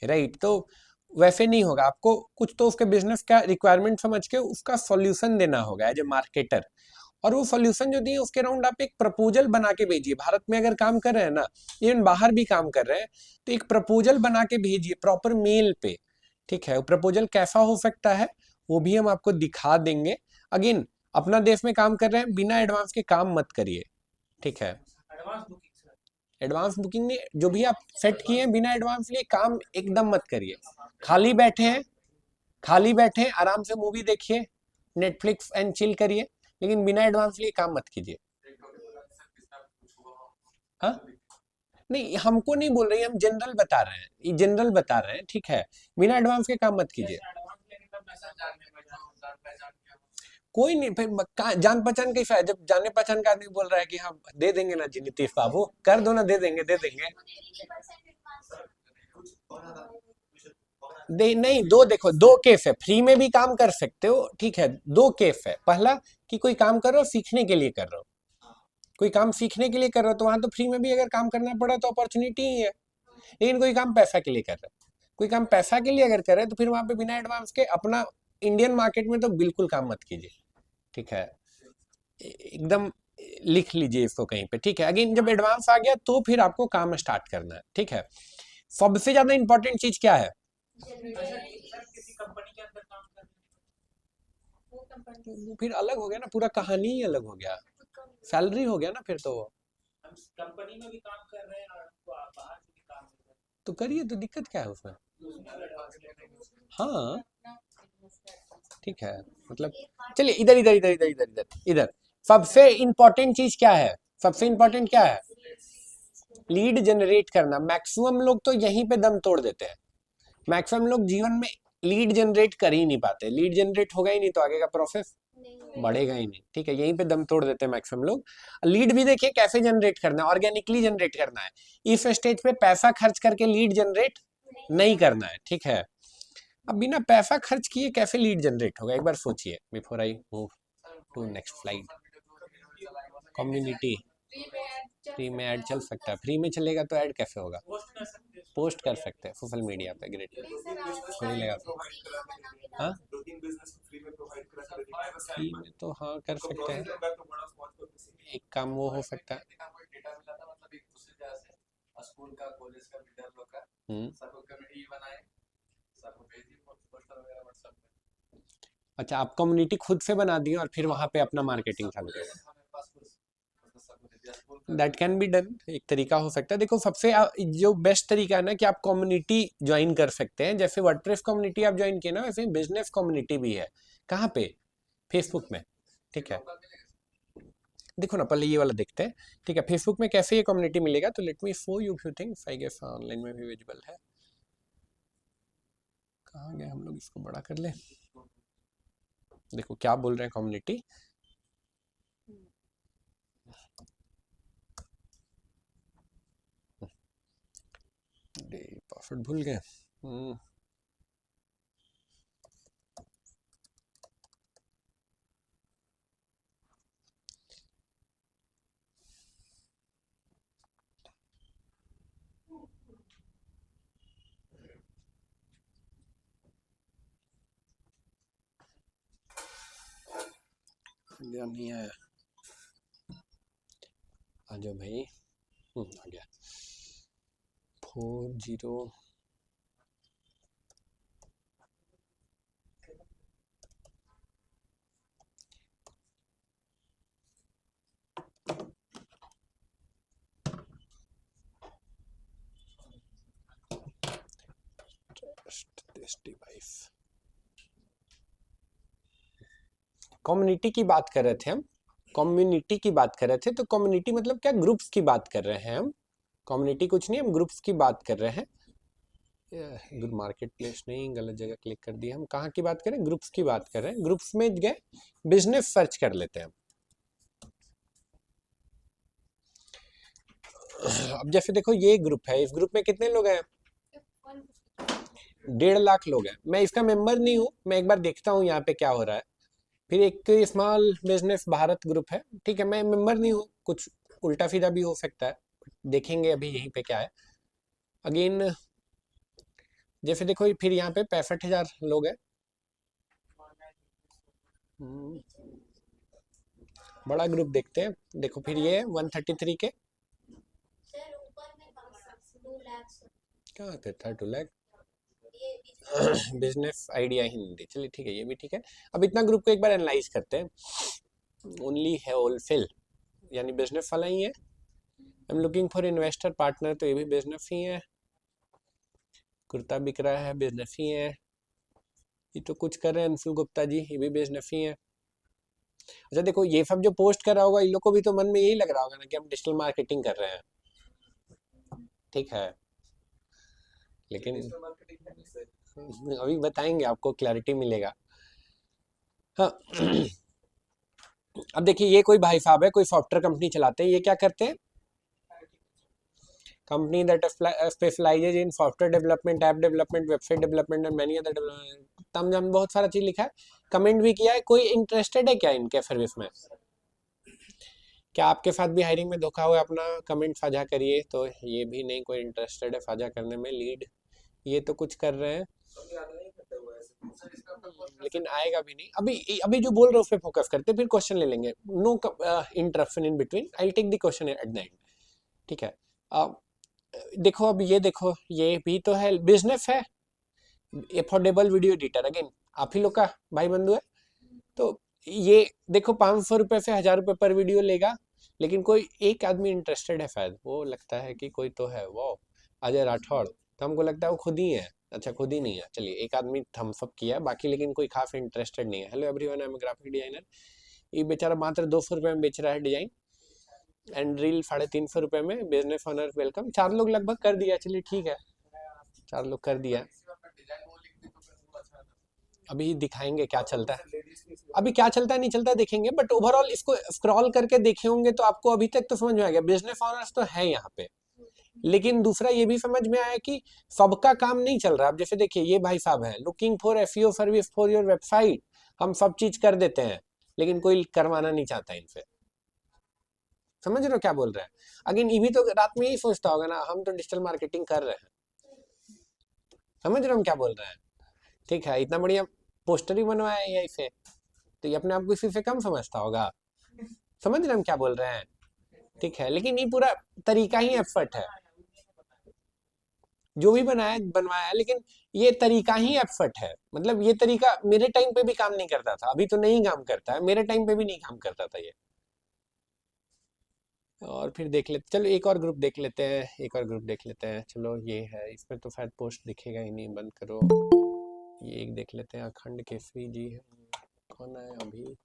राइट। तो वैसे नहीं होगा। आपको कुछ तो उसके बिजनेस का रिक्वायरमेंट समझ के उसका सॉल्यूशन देना होगा एज ए मार्केटर। और वो सॉल्यूशन जो दिए उसके अराउंड आप एक प्रपोजल बना के भेजिए। भारत में अगर काम कर रहे हैं ना, इवन बाहर भी काम कर रहे हैं, तो एक प्रपोजल बना के भेजिए प्रॉपर मेल पे, ठीक है। वो प्रपोजल कैसा हो सकता है वो भी हम आपको दिखा देंगे। अगेन अपना देश में काम कर रहे हैं, बिना एडवांस के काम मत करिए, ठीक है। एडवांस बुकिंग में जो भी आप सेट किए हैं बिना एडवांस लिए काम एकदम मत करिए। खाली बैठे हैं आराम से मूवी देखिए, नेटफ्लिक्स एंड चिल करिए, लेकिन बिना एडवांस लिए काम मत कीजिए। हाँ नहीं, हमको नहीं बोल रहे, हम जनरल बता रहे हैं, ये जनरल बता रहे हैं, ठीक है। बिना एडवांस के काम मत कीजिए। कोई नहीं, फिर जान पहचान कैसा है, जब जाने पहचान का आदमी बोल रहा है कि हाँ दे देंगे ना जी नीतीश बाबू, कर दो ना, दे देंगे नहीं, देखो दो केस है, फ्री में भी काम कर सकते हो, ठीक है। दो केस है, पहला कि कोई काम कर रहे हो सीखने के लिए कर रहे हो, कोई काम सीखने के लिए कर रहे हो तो वहां तो फ्री में भी अगर काम करना पड़ा तो अपॉर्चुनिटी ही है। लेकिन कोई काम पैसा के लिए कर रहे हो, कोई काम पैसा के लिए अगर कर रहे हैं तो फिर वहां पे बिना एडवांस के अपना इंडियन मार्केट में तो बिल्कुल काम मत कीजिए, ठीक है। एकदम लिख लीजिए इसको कहीं पे, ठीक है। अगेन जब एडवांस आ गया तो फिर आपको काम स्टार्ट करना है, ठीक है। सबसे ज्यादा इंपॉर्टेंट चीज क्या है? किसी कंपनी के अंदर काम कर रहे हैं, फिर अलग हो गया ना, पूरा कहानी ही अलग हो गया, सैलरी हो गया ना फिर तो। हम कंपनी में भी काम कर रहे हैं और बाहर से भी काम कर रहे हैं, तो करिए, तो दिक्कत क्या है उसमें? हाँ ठीक है, मतलब चलिए इधर सबसे इंपॉर्टेंट चीज क्या है? सबसे इंपॉर्टेंट क्या है? लीड जनरेट करना। मैक्सिमम लोग तो यहीं पे दम तोड़ देते हैं, मैक्सिमम लोग जीवन में लीड जनरेट कर ही नहीं पाते। लीड जनरेट होगा ही नहीं तो आगे का प्रोसेस बढ़ेगा ही नहीं, ठीक है। यहीं पे दम तोड़ देते हैं मैक्सिमम लोग। लीड भी देखिए कैसे जनरेट करना है, ऑर्गेनिकली जनरेट करना है। इस स्टेज पे पैसा खर्च करके लीड जनरेट नहीं करना है, ठीक है। अब बिना पैसा खर्च किए कैसे लीड जनरेट होगा, एक बार सोचिए before I move to next slide. Community free में ऐड चल सकता है, फ्री में चलेगा तो ऐड कैसे होगा? पोस्ट कर सकते हैं सोशल मीडिया पे, ग्रेट नहीं लगा। हाँ फ्री में तो हाँ कर सकते हैं, एक काम वो हो सकता है। स्कूल का, कॉलेज का, लीडर लोग का सबको कम्युनिटी बनाए, सबको भेजिए पोस्टर वगैरह व्हाट्सएप पे। अच्छा, आप कम्युनिटी खुद से बना दिए और फिर वहां पे अपना मार्केटिंग चालू करें, दैट कैन बी डन, एक तरीका हो सकता है। देखो सबसे जो बेस्ट तरीका है ना कि आप कम्युनिटी ज्वाइन कर सकते हैं। जैसे वर्डप्रेस कम्युनिटी आप ज्वाइन किए ना, वैसे बिजनेस कम्युनिटी भी है। कहाँ पे? फेसबुक में, ठीक है। देखो ना, पहले ये वाला देखते हैं, ठीक है। फेसबुक में कैसे ये कम्युनिटी मिलेगा, तो let me show you few things, I guess online में भी विजिबल है। कहाँ गए हम लोग, इसको बड़ा कर ले। देखो क्या बोल रहे हैं कम्युनिटी, पासवर्ड भूल गए। नहीं आया, आ जाओ भाई। आ गया 40 दिस डिवाइस। कम्युनिटी की बात कर रहे थे हम, कम्युनिटी की बात कर रहे थे। तो कम्युनिटी मतलब क्या? ग्रुप्स की बात कर रहे हैं हम। कम्युनिटी कुछ नहीं, हम ग्रुप्स की बात कर रहे हैं। गुड मार्केट प्लेस नहीं, गलत जगह क्लिक कर दिया। हम कहाँ की बात करें? ग्रुप्स की बात कर रहे हैं। ग्रुप्स में गए, बिजनेस सर्च कर लेते हैं। अब जैसे देखो ये ग्रुप है, इस ग्रुप में कितने लोग हैं? 1.5 लाख लोग हैं। मैं इसका मेंबर नहीं हूँ, मैं एक बार देखता हूँ यहाँ पे क्या हो रहा है। फिर एक स्मॉल बिजनेस भारत ग्रुप है, ठीक है। मैं मेंबर नहीं हूँ, कुछ उल्टा सीधा भी हो सकता है, देखेंगे अभी यहीं पे क्या है। अगेन जैसे देखो फिर यहाँ पे 65,000 लोग हैं। बड़ा ग्रुप देखते हैं। देखो फिर ये 133 के कहाँ थे? 2 लाख बिजनेस आइडिया हिंदी, चलिए ठीक है, ये भी ठीक है। अब इतना ग्रुप को एक बार एनालाइज करते हैं। ओनली है होलसेल यानी बिजनेस वाला ही है, am looking for investor partner, तो ये भी बिजनेस ही है। कुर्ता बिक रहा है, बिजनेस ही है। ये तो कुछ कर रहे हैं अंशुल गुप्ता जी, ये भी बिजनेस ही है। अच्छा देखो, ये सब जो पोस्ट कर रहा होगा, इन लोग को भी तो मन में यही लग रहा होगा ना कि हम डिजिटल मार्केटिंग कर रहे हैं, ठीक है, लेकिन डिजिटल मार्केटिंग करने से अभी बताएंगे, आपको क्लैरिटी मिलेगा। हाँ अब देखिए, ये कोई भाई साहब है, कोई सॉफ्टवेयर कंपनी चलाते हैं। ये क्या करते हैं? Company that specialises in software development, app development, website development and many other development. तमाम बहुत सारा चीज लिखा है, कमेंट भी किया है। कोई इंटरेस्टेड है क्या इनके सर्विस में? क्या आपके साथ भी हायरिंग में धोखा हुआ? अपना कमेंट साझा करिए। तो ये भी नहीं कोई इंटरेस्टेड है साझा करने में। लीड ये तो कुछ कर रहे हैं, कभी आना नहीं करता हुआ ऐसे सर, इसका अपना post लेकिन आएगा भी नहीं। अभी अभी जो बोल रहे हो उस पर फोकस करते, फिर क्वेश्चन ले लेंगे। No interruption in between, I will take the question at the end, ठीक है। देखो, अब ये देखो, ये भी तो है बिजनेस है। अफोर्डेबल वीडियो एडिटर, अगेन आप ही लोग का भाई बंधु है। तो ये देखो, 500 रुपये से 1000 रुपये पर वीडियो लेगा, लेकिन कोई एक आदमी इंटरेस्टेड है शायद, वो लगता है कि कोई तो है, वो अजय राठौड़। तो हमको लगता है वो खुद ही है। अच्छा, खुद ही नहीं है, चलिए एक आदमी थम्स अप किया, बाकी लेकिन कोई खास इंटरेस्टेड नहीं है। Hello everyone, I am graphic designer. ये बेचारा मात्र 200 रुपये में बेच रहा है डिजाइन एंड रील 350 रुपये में। Business honour welcome. 4 लोग लगभग कर दिया, चलिए ठीक है, 4 लोग कर दिया। डिजाइन वो लिख दे तो फिर वो अच्छा था। अभी दिखाएंगे क्या चलता है, अभी क्या चलता है नहीं चलता है देखेंगे, बट ओवरऑल इसको स्क्रॉल करके देखे होंगे तो आपको अभी तक तो समझ में आ गया, बिजनेस ऑनर्स तो है यहाँ पे। लेकिन दूसरा ये भी समझ में आया कि सबका काम नहीं चल रहा। अब जैसे देखिए, ये भाई साहब हैं, looking for SEO service for your website. हम सब चीज कर देते हैं, लेकिन कोई करवाना नहीं चाहता इनसे। समझ रहे हो क्या बोल रहे हैं? अगेन ये भी तो रात में यही सोचता होगा ना, हम तो डिजिटल मार्केटिंग कर रहे हैं। समझ रहे हो हम क्या बोल रहे हैं? ठीक है, इतना बढ़िया पोस्टर ही बनवाया है यही से, तो ये अपने आप को इसी से कम समझता होगा। समझ रहे हम क्या बोल रहे हैं? ठीक है, लेकिन ये पूरा तरीका ही एफर्ट है, जो भी बनवाया, लेकिन ये तरीका ही एफर्ट है। मतलब ये तरीका मेरे टाइम पे भी काम नहीं करता था, अभी तो नहीं काम करता है, मेरे टाइम पे भी नहीं काम करता था ये। और फिर देख लेते, चलो एक और ग्रुप देख लेते हैं, एक और ग्रुप देख लेते हैं। चलो ये है, इसमें तो शायद पोस्ट दिखेगा ही नहीं, बंद करो। ये एक देख लेते हैं, अखंड केसरी जी कौन है अभी?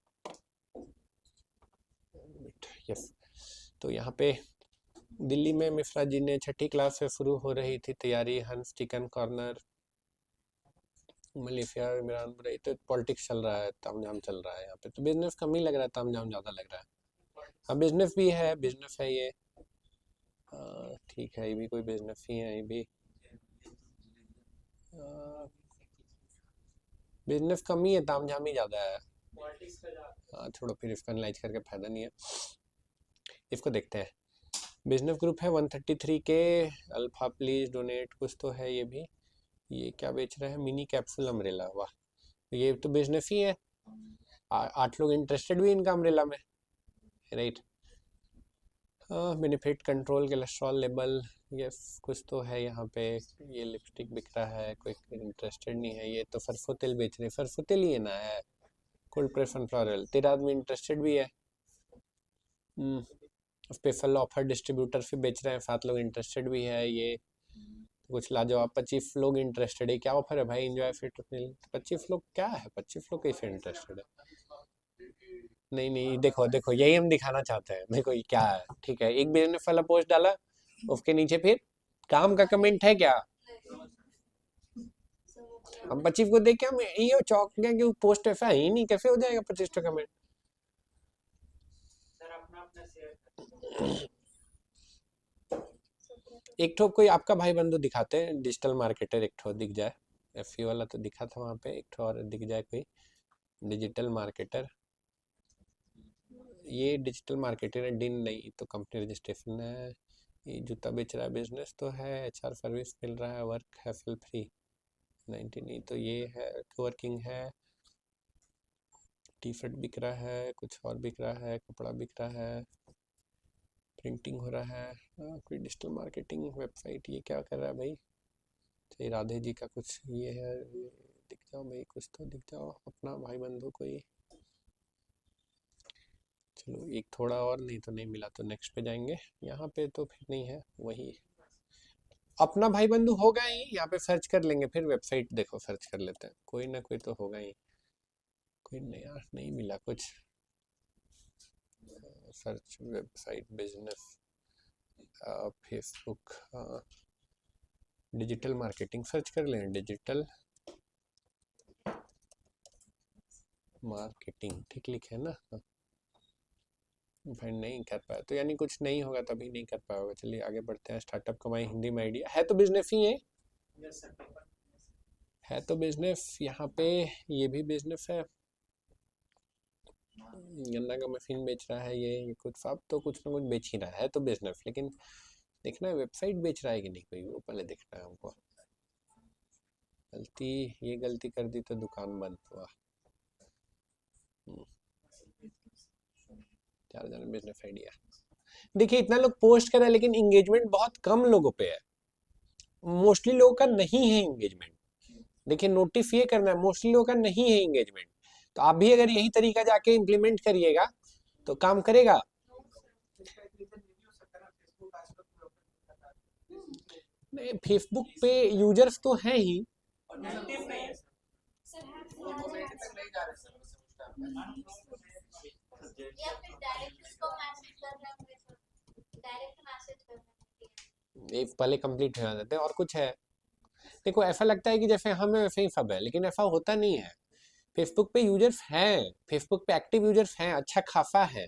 यस, तो यहाँ पे दिल्ली में मिश्रा जी ने 6ठी क्लास से शुरू हो रही थी तैयारी। हंस चिकन कॉर्नर, मलेशिया, इमरान बुराई। तो पॉलिटिक्स चल रहा है, तामझाम चल रहा है यहाँ पे, तो बिजनेस कम ही लग रहा है, तामझाम ज़्यादा लग रहा है। हाँ बिजनेस भी है, बिजनेस है ये, ठीक है, ये भी कोई बिजनेस ही है, ये भी बिजनेस कम ही है, तामझाम ही ज़्यादा है। हाँ छोड़ो, फिर इसको एनालाइज करके फायदा नहीं है। इसको देखते हैं, बिजनेस ग्रुप है 133 के। अल्फा प्लीज डोनेट, कुछ तो है ये भी। ये क्या बेच रहे हैं? मिनी कैप्सूल अम्ब्रेला, वाह, ये तो बिजनेस ही है। 8 लोग इंटरेस्टेड भी इनका अम्ब्रेला में, right. Benefit control, cholesterol level, yes कुछ तो है यहाँ पे। ये लिपस्टिक बिक रहा है, कोई इंटरेस्टेड नहीं है। ये तो सरसों तेल बेच रहे हैं, सरसों तेल ही है ना, है कोल्ड प्रेस सनफ्लावर ऑयल। 13 आदमी इंटरेस्टेड भी है। स्पेशल ऑफर डिस्ट्रीब्यूटरशिप बेच रहे हैं, 7 लोग इंटरेस्टेड भी है। ये कुछ लाजवाब, 25 लोग इंटरेस्टेड है। क्या ऑफर है भाई? एंजॉय फिट 25 लोग, क्या है 25 लोग कैसे इंटरेस्टेड है? नहीं नहीं, देखो देखो, यही हम दिखाना चाहते हैं। देखो ये क्या है, ठीक है, एक बिजनेस वाला पोस्ट डाला, उसके नीचे फिर काम का कमेंट है क्या? हम 25 को देख के हम ये चौक गए कि पोस्ट ऐसा ही नहीं, कैसे हो जाएगा 25 का कमेंट? एक ठो कोई आपका भाई बंधु दिखाते हैं, डिजिटल मार्केटर, एक ठो दिख जाए। एफई वाला तो दिखा था वहाँ पे, एक ठो और दिख जाए कोई डिजिटल मार्केटर। ये डिजिटल मार्केटर है, डिन नहीं तो कंपनी रजिस्ट्रेशन है। ये जूता बेच रहा है, बिजनेस तो है। HR सर्विस मिल रहा है, वर्क हैसल फ्री 90 नहीं तो ये है, वर्किंग है। टी शर्ट बिक रहा है, कुछ और बिक रहा है, कपड़ा बिक रहा है, प्रिंटिंग हो रहा है। कोई डिजिटल मार्केटिंग वेबसाइट, ये क्या कर रहा है भाई? तो राधे जी का कुछ ये है, दिख जाओ भाई, कुछ तो दिख जाओ अपना भाई बंधु कोई। चलो एक थोड़ा और, नहीं तो नहीं मिला तो नेक्स्ट पे जाएंगे। यहाँ पे तो फिर नहीं है, वही अपना भाई बंधु होगा ही। यहाँ पे सर्च कर लेंगे, फिर वेबसाइट देखो सर्च कर लेते हैं, कोई ना कोई तो होगा ही। कोई नहीं यार, नहीं मिला कुछ। Search website business Facebook digital marketing search कर लें, डिजिटल मार्केटिंग ठीक लिखे है ना। फाइंड नहीं कर पाया तो यानी कुछ नहीं होगा, तभी नहीं कर पाया होगा। चलिए आगे बढ़ते हैं। स्टार्टअप कमाई हिंदी में आइडिया है तो बिजनेस ही है तो बिजनेस। यहाँ पे ये भी बिजनेस है, गन्ना का मशीन बेच रहा है ये कुछ, अब तो कुछ ना कुछ बेच ही रहा है तो बिजनेस। लेकिन देखना है वेबसाइट बेच रहा है कि नहीं कोई, वो पहले देखना है हमको। ये गलती कर दी तो दुकान बंद हुआ। 4 जन बिजनेस आइडिया। देखिए इतना लोग पोस्ट कर रहे हैं लेकिन एंगेजमेंट बहुत कम लोगों पे है, मोस्टली लोगों का नहीं है एंगेजमेंट। देखिए नोटिस ये करना है, मोस्टली लोगों का नहीं है एंगेजमेंट। तो आप भी अगर यही तरीका जाके इम्प्लीमेंट करिएगा तो काम करेगा। नहीं फेसबुक पे यूजर्स तो हैं ही, या फिर डायरेक्ट उसको मैसेज करना है, डायरेक्ट मैसेज करना है। पहले कंप्लीट हो जाते हैं। और कुछ है, देखो ऐसा लगता है कि जैसे हमें वैसे ही सब है, लेकिन ऐसा होता नहीं है। फेसबुक पे यूजर्स हैं, फेसबुक पे एक्टिव यूजर्स हैं, अच्छा खासा है,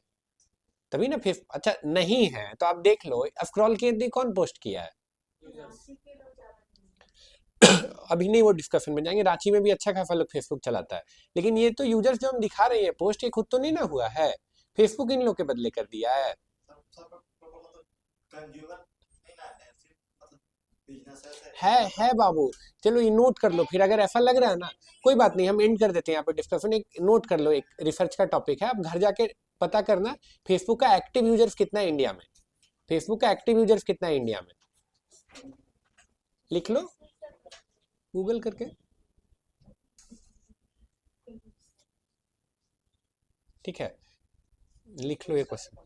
तभी ना फेस अच्छा नहीं है तो आप देख लो। स्क्रॉल किए कौन पोस्ट किया है अभी नहीं वो डिस्कशन में जाएंगे। रांची में भी अच्छा खासा लोग फेसबुक चलाता है, लेकिन ये तो यूजर्स जो हम दिखा रहे हैं पोस्ट, ये खुद तो नहीं ना हुआ है, फेसबुक इन लोग के बदले कर दिया है। है बाबू, चलो ये नोट कर लो। फिर अगर ऐसा लग रहा है ना, कोई बात नहीं, हम एंड कर देते हैं यहाँ पे डिस्कशन। एक नोट कर लो, एक रिसर्च का टॉपिक है, आप घर जाके पता करना फेसबुक का एक्टिव यूजर्स कितना है इंडिया में। फेसबुक का एक्टिव यूजर्स कितना है इंडिया में, लिख लो गूगल करके, ठीक है लिख लो ये क्वेश्चन।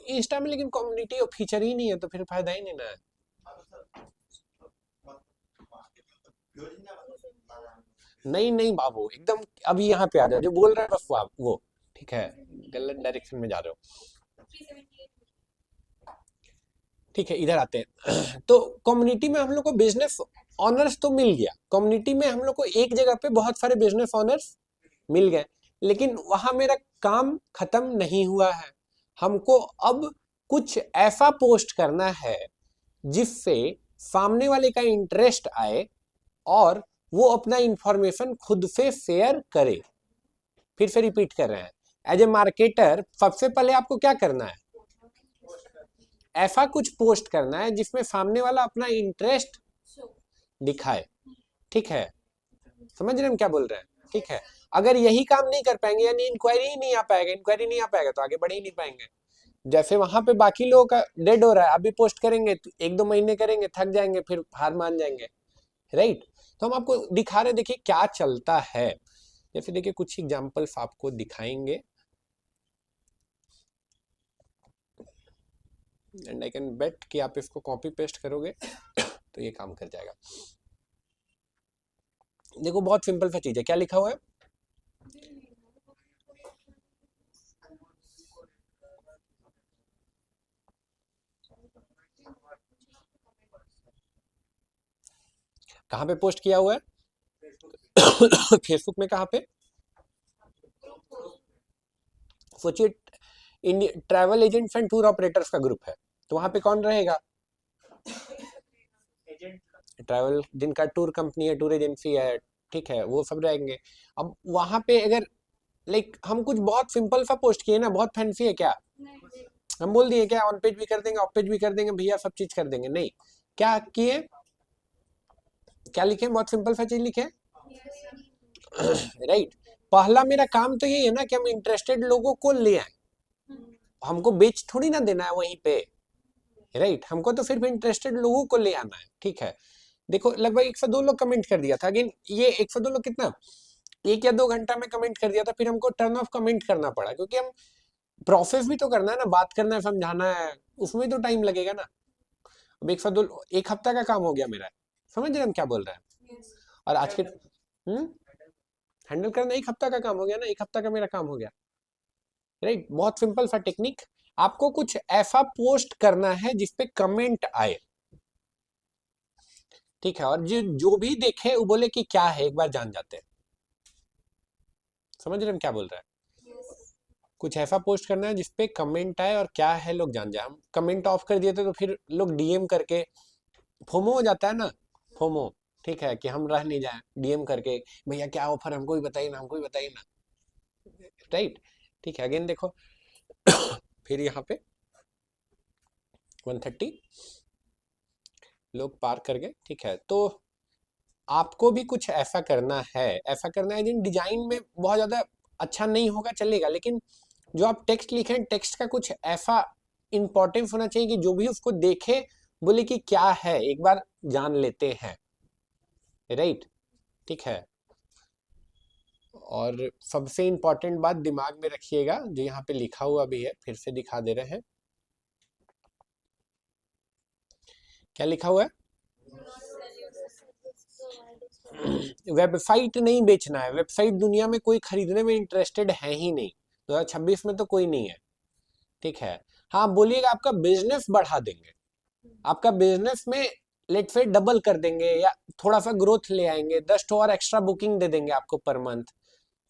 इंस्टा में लेकिन कम्युनिटी और फीचर ही नहीं है तो फिर फायदा ही नहीं ना है। नहीं बाबू एकदम अभी यहाँ पे आ जाओ, जो बोल रहा है बस वो ठीक है, गलत डायरेक्शन में जा रहे हो। ठीक है इधर आते हैं। तो कम्युनिटी में हम लोग को बिजनेस ऑनर्स तो मिल गया, कम्युनिटी में हम लोग को एक जगह पे बहुत सारे बिजनेस ऑनर्स मिल गए, लेकिन वहां मेरा काम खत्म नहीं हुआ है। हमको अब कुछ ऐसा पोस्ट करना है जिससे सामने वाले का इंटरेस्ट आए और वो अपना इंफॉर्मेशन खुद से शेयर करे। फिर से रिपीट कर रहे हैं, एज ए मार्केटर सबसे पहले आपको क्या करना है, ऐसा कुछ पोस्ट करना है जिसमें सामने वाला अपना इंटरेस्ट दिखाए। ठीक है, समझ रहे हैं हम क्या बोल रहे हैं? ठीक है, अगर यही काम नहीं कर पाएंगे यानी इंक्वायरी ही नहीं आ पाएगा, इंक्वायरी नहीं आ पाएगा तो आगे बढ़ ही नहीं पाएंगे। जैसे वहां पे बाकी लोगों का डेड हो रहा है, अभी पोस्ट करेंगे 1-2 महीने करेंगे, थक जाएंगे, फिर हार मान जाएंगे, राइट। तो हम आपको दिखा रहे, देखिए क्या चलता है। जैसे देखिए कुछ एग्जांपल्स आपको दिखाएंगे एंड आई कैन बेट कि आप इसको कॉपी पेस्ट करोगे तो ये काम कर जाएगा। देखो बहुत सिंपल सा चीज है, क्या लिखा हुआ है, कहां पे पोस्ट किया हुआ है फेसबुक में, कहां पे, सोचिए India travel agents and tour operators का ग्रुप है, तो वहां पे कौन रहेगा, ट्रैवल जिनका टूर कंपनी है, टूर एजेंसी है, ठीक है, वो सब रहेंगे। अब वहां पे अगर लाइक हम कुछ बहुत सिंपल सा पोस्ट किए ना, बहुत फैंसी है क्या, हम बोल दिए क्या ऑन पेज भी कर देंगे, ऑफ पेज भी कर देंगे, भैया सब चीज कर देंगे, नहीं, क्या किए, क्या लिखे, बहुत सिंपल सा चीज लिखे, राइट। पहला मेरा काम तो यही है ना कि हम इंटरेस्टेड लोगों को ले आए, हमको बेच थोड़ी ना देना है वहीं पे, राइट, हमको तो सिर्फ इंटरेस्टेड लोगों को ले आना है। ठीक है, देखो लगभग 102 लोग कमेंट कर दिया था, अगेन ये 102 लोग कितना 1 या 2 घंटा में कमेंट कर दिया था, फिर हमको टर्न ऑफ कमेंट करना पड़ा, क्योंकि हम प्रोसेस भी तो करना है ना, बात करना है, समझाना है, उसमें तो टाइम लगेगा ना। अब एक हफ्ता का काम हो गया मेरा, समझ रहे हम क्या बोल रहे हैं। और आज के हैंडल करना 1 हफ्ता का काम हो गया ना, 1 हफ्ता का मेरा काम हो गया, राइट। बहुत सिंपल सा टेक्निक, आपको कुछ ऐसा पोस्ट करना है जिसपे कमेंट आए, ठीक है, और जो भी देखे वो बोले कि क्या है, एक बार जान जाते हैं। समझ रहे हम क्या बोल रहे हैं। कुछ ऐसा पोस्ट करना है जिसपे कमेंट आए और क्या है लोग जान जाए। हम कमेंट ऑफ कर दिए थे तो फिर लोग डीएम करके, फोमो हो जाता है ना, फोमो, ठीक है, कि हम रह नहीं जाए, डीएम करके भैया क्या ऑफर, हमको भी बताइए ना, हमको भी बताइए ना, राइट, ठीक है। अगेन देखो फिर यहाँ पे 130 लोग पार कर गए, ठीक है। तो आपको भी कुछ ऐसा करना है, ऐसा करना है जिन डिजाइन में बहुत ज्यादा अच्छा नहीं होगा चलेगा, लेकिन जो आप टेक्स्ट लिखें, टेक्स्ट का कुछ ऐसा इंपॉर्टेंस होना चाहिए कि जो भी उसको देखे बोले कि क्या है, एक बार जान लेते हैं, राइट, ठीक है। और सबसे इंपॉर्टेंट बात दिमाग में रखिएगा, जो यहाँ पे लिखा हुआ भी है, फिर से दिखा दे रहे हैं, क्या लिखा हुआ है। वेबसाइट नहीं बेचना है, वेबसाइट दुनिया में कोई खरीदने में इंटरेस्टेड है ही नहीं, 2026 में तो कोई नहीं है, ठीक है। हाँ बोलिएगा आपका बिजनेस बढ़ा देंगे, आपका बिजनेस में लेट से डबल कर देंगे या थोड़ा सा ग्रोथ ले आएंगे, 10 और एक्स्ट्रा बुकिंग दे देंगे आपको पर मंथ,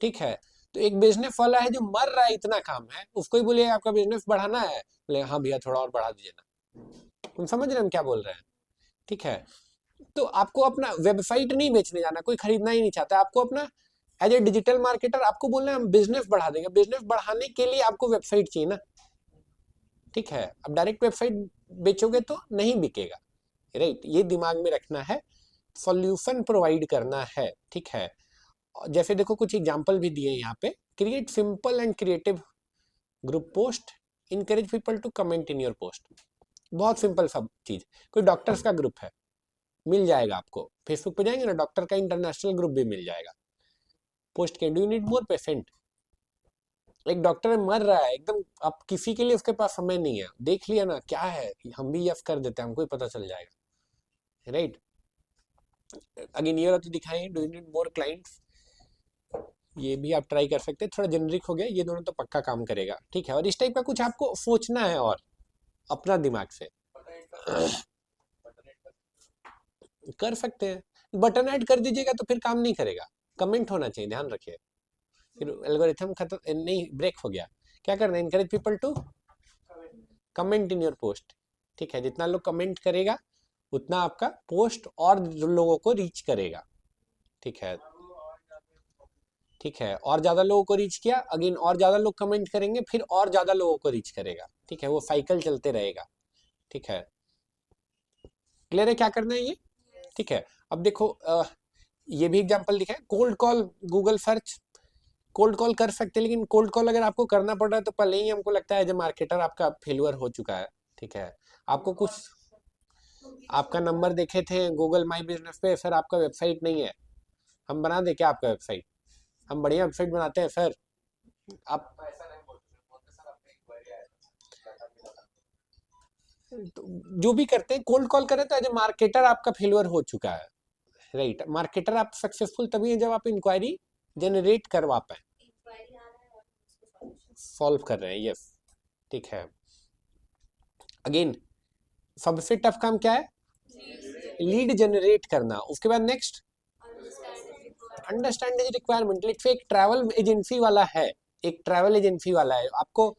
ठीक है। तो एक बिजनेस वाला है जो मर रहा है, इतना काम है, उसको ही बोलिए आपका बिजनेस बढ़ाना है, बोले हाँ भैया थोड़ा और बढ़ा दीजिए ना। तुम समझ रहे हैं हम क्या बोल रहे हैं, ठीक है। तो आपको अपना वेबसाइट नहीं बेचने जाना, कोई खरीदना ही नहीं चाहता, आपको अपना एज ए डिजिटल मार्केटर आपको बोलना है हम बिजनेस बढ़ा देंगे। बिजनेस बढ़ाने के लिए आपको वेबसाइट चाहिए ना, ठीक है। अब डायरेक्ट वेबसाइट बेचोगे तो नहीं बिकेगा, राइट, ये दिमाग में रखना है, सॉल्यूशन प्रोवाइड करना है, ठीक है। जैसे देखो कुछ एग्जांपल भी दिए यहाँ पे, create simple and creative group post, encourage people to comment in your post, बहुत सिंपल सब चीज। कोई डॉक्टर्स का ग्रुप है, मिल जाएगा आपको, फेसबुक पे जाएंगे ना, डॉक्टर का इंटरनेशनल ग्रुप भी मिल जाएगा, पोस्ट के do you need more patient, एक डॉक्टर मर रहा है एकदम, अब किसी के लिए उसके पास समय नहीं है, देख लिया ना क्या है, हम भी यस कर देते हैं, हमको ही पता चल जाएगा, राइट। अगेन ये तो दिखाएं, do you need more clients, ये भी आप ट्राई कर सकते हैं, थोड़ा जेनरिक हो गया, ये दोनों तो पक्का काम करेगा, ठीक है। और इस टाइप का कुछ आपको सोचना है और अपना दिमाग से कर सकते हैं। बटन ऐड कर दीजिएगा तो फिर काम नहीं करेगा, कमेंट होना चाहिए, ध्यान रखिए, फिर एल्गोरिथम खत्म नहीं, ब्रेक हो गया। क्या करना है, encourage people to comment in your post, ठीक है। जितना लोग कमेंट करेगा उतना आपका पोस्ट और लोगों को रीच करेगा, ठीक है, ठीक है। और ज्यादा लोगों को रीच किया, अगेन और ज्यादा लोग कमेंट करेंगे, फिर और ज्यादा लोगों को रीच करेगा, ठीक है, वो साइकिल चलते रहेगा, ठीक है। क्लियर है क्या करना है ये, ठीक है। अब देखो ये भी एग्जांपल दिखा है, cold call, Google search, cold call कर सकते हैं, लेकिन कोल्ड कॉल अगर आपको करना पड़ रहा है तो पहले ही हमको लगता है एज ए मार्केटर आपका फेल्यूर हो चुका है, ठीक है। आपको कुछ, आपका नंबर देखे थे गूगल माई बिजनेस पे, सर आपका वेबसाइट नहीं है, हम बना दे क्या आपका वेबसाइट, हम बढ़िया वेबसाइट बनाते हैं सर, आप तो जो भी करते हैं कोल्ड कॉल करें तो एज ए मार्केटर आपका फेल्यूर हो चुका है, राइट। मार्केटर आप सक्सेसफुल तभी है जब आप इंक्वायरी जनरेट करवा पाए, सॉल्व कर रहे हैं, यस, ठीक है। अगेन सबसे टफ काम क्या है, लीड जनरेट करना। उसके बाद next understand the requirement. Let's say एक ट्रैवल एजेंसी वाला है, एक ट्रैवल एजेंसी वाला है, आपको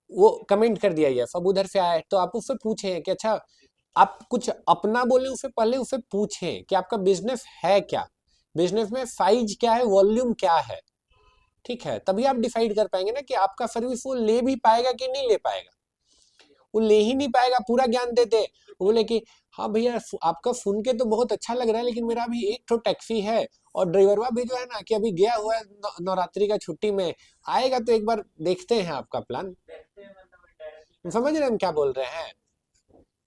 वो कमेंट कर दिया है, सब उधर से आया है, तो आप उससे पूछें कि अच्छा आप कुछ अपना बोले, उससे पहले उससे पूछें कि आपका बिजनेस है क्या, बिजनेस में साइज क्या है, वॉल्यूम क्या है, ठीक है। तभी आप डिसाइड कर पाएंगे ना कि आपका सर्विस वो ले भी पाएगा कि नहीं ले पाएगा। वो ले ही नहीं पाएगा, पूरा ज्ञान देते, वो बोले कि हाँ भैया आपका सुन के तो बहुत अच्छा लग रहा है, लेकिन मेरा भी एक तो टैक्सी है और ड्राइवरवा भी जो है ना कि अभी गया हुआ है नवरात्रि का छुट्टी में, आएगा तो एक बार देखते हैं आपका प्लान। समझ रहे हैं हम क्या बोल रहे हैं,